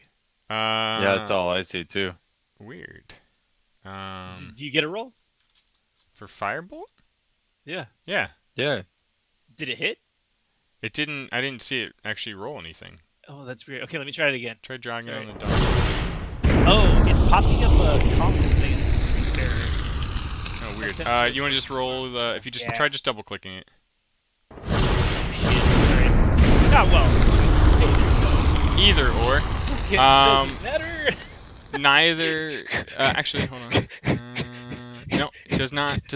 Yeah, that's all I see too. Weird. Did you get a roll? For firebolt? Yeah. Yeah. Yeah. Did it hit? It didn't. I didn't see it actually roll anything. Oh, that's weird. Okay, let me try it again. Try dragging Sorry. on the dog. Oh, it's popping up a comment thing. It's a Oh, weird. Attempt to- You want to just roll the? If you just Yeah. try just double clicking it. Shit, sorry. Ah, well. Hey, Either or. it doesn't matter. Neither. Actually, hold on. No, it does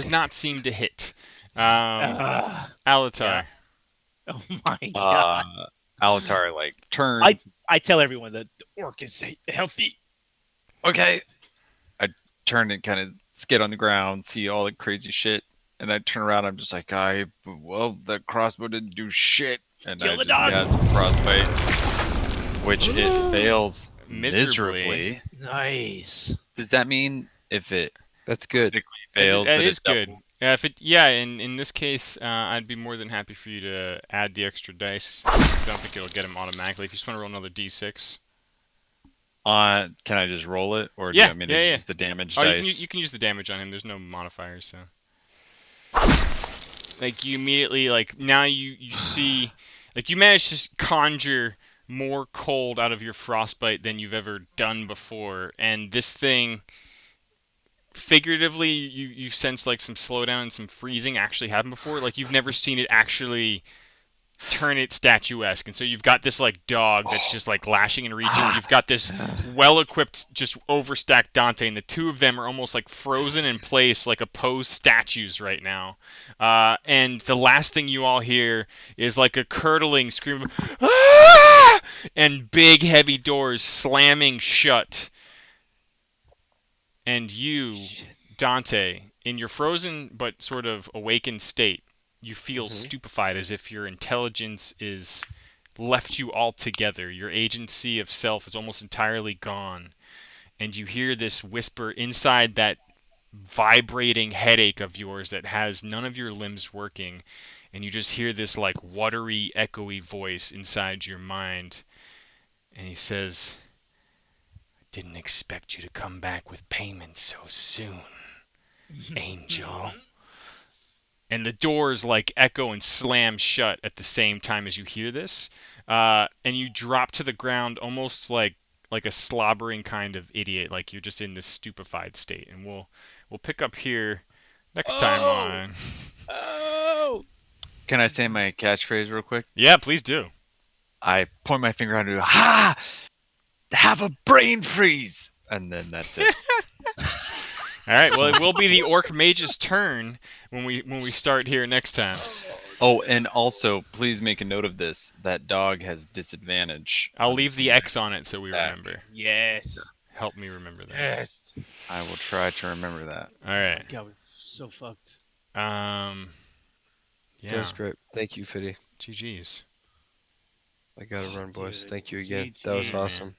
not seem to hit. Alatar. Yeah. Oh my god. Alatar like turns. I tell everyone that the orc is healthy. Okay. I turn and kind of skid on the ground, see all the crazy shit, and I turn around. I'm just like, well, the crossbow didn't do shit, and Kill I the just dog. got some frostbite, which it fails Miserably. miserably. Nice. Does that mean if it That's good. critically fails, That that is it double- good. If it, yeah, in this case, I'd be more than happy for you to add the extra dice. 'Cause I don't think it'll get him automatically. If you just want to roll another d6. Can I just roll it, or do Yeah, you want me to yeah. use the damage Oh, dice? you can use the damage on him. There's no modifiers, so. Like, you immediately, like, now you see, like, you managed to conjure more cold out of your frostbite than you've ever done before, and this thing, figuratively, you sense, like, some slowdown and some freezing actually happened before. Like, you've never seen it actually turn it statuesque, and so you've got this, like, dog that's just, like, lashing and reaching. You've got this well-equipped, just overstacked Dante, and the two of them are almost, like, frozen in place like opposed statues right now. And the last thing you all hear is, like, a curdling scream of, "Ah!" and big, heavy doors slamming shut. And you, Dante, in your frozen but sort of awakened state, you feel stupefied, as if your intelligence is left you altogether. Your agency of self is almost entirely gone. And you hear this whisper inside that vibrating headache of yours that has none of your limbs working. And you just hear this, like, watery, echoey voice inside your mind. And he says, "I didn't expect you to come back with payment so soon, Angel." And the doors, like, echo and slam shut at the same time as you hear this. And you drop to the ground almost like like a slobbering kind of idiot, like you're just in this stupefied state. And we'll pick up here next time Oh! on. Oh! Can I say my catchphrase real quick? Yeah, please do. I point my finger out and do, ha! Have a brain freeze! And then that's it. All right. Well, it will be the orc mage's turn when we start here next time. Oh, and also, please make a note of this. That dog has disadvantage. I'll on leave this the attack. X on it so we remember. Yes. Help me remember that. Yes. I will try to remember that. All right. God, we're so fucked. Yeah. That was great. Thank you, Fiddy. GG's. I gotta run, boys. Dude, Thank you again. That was GG, man. awesome.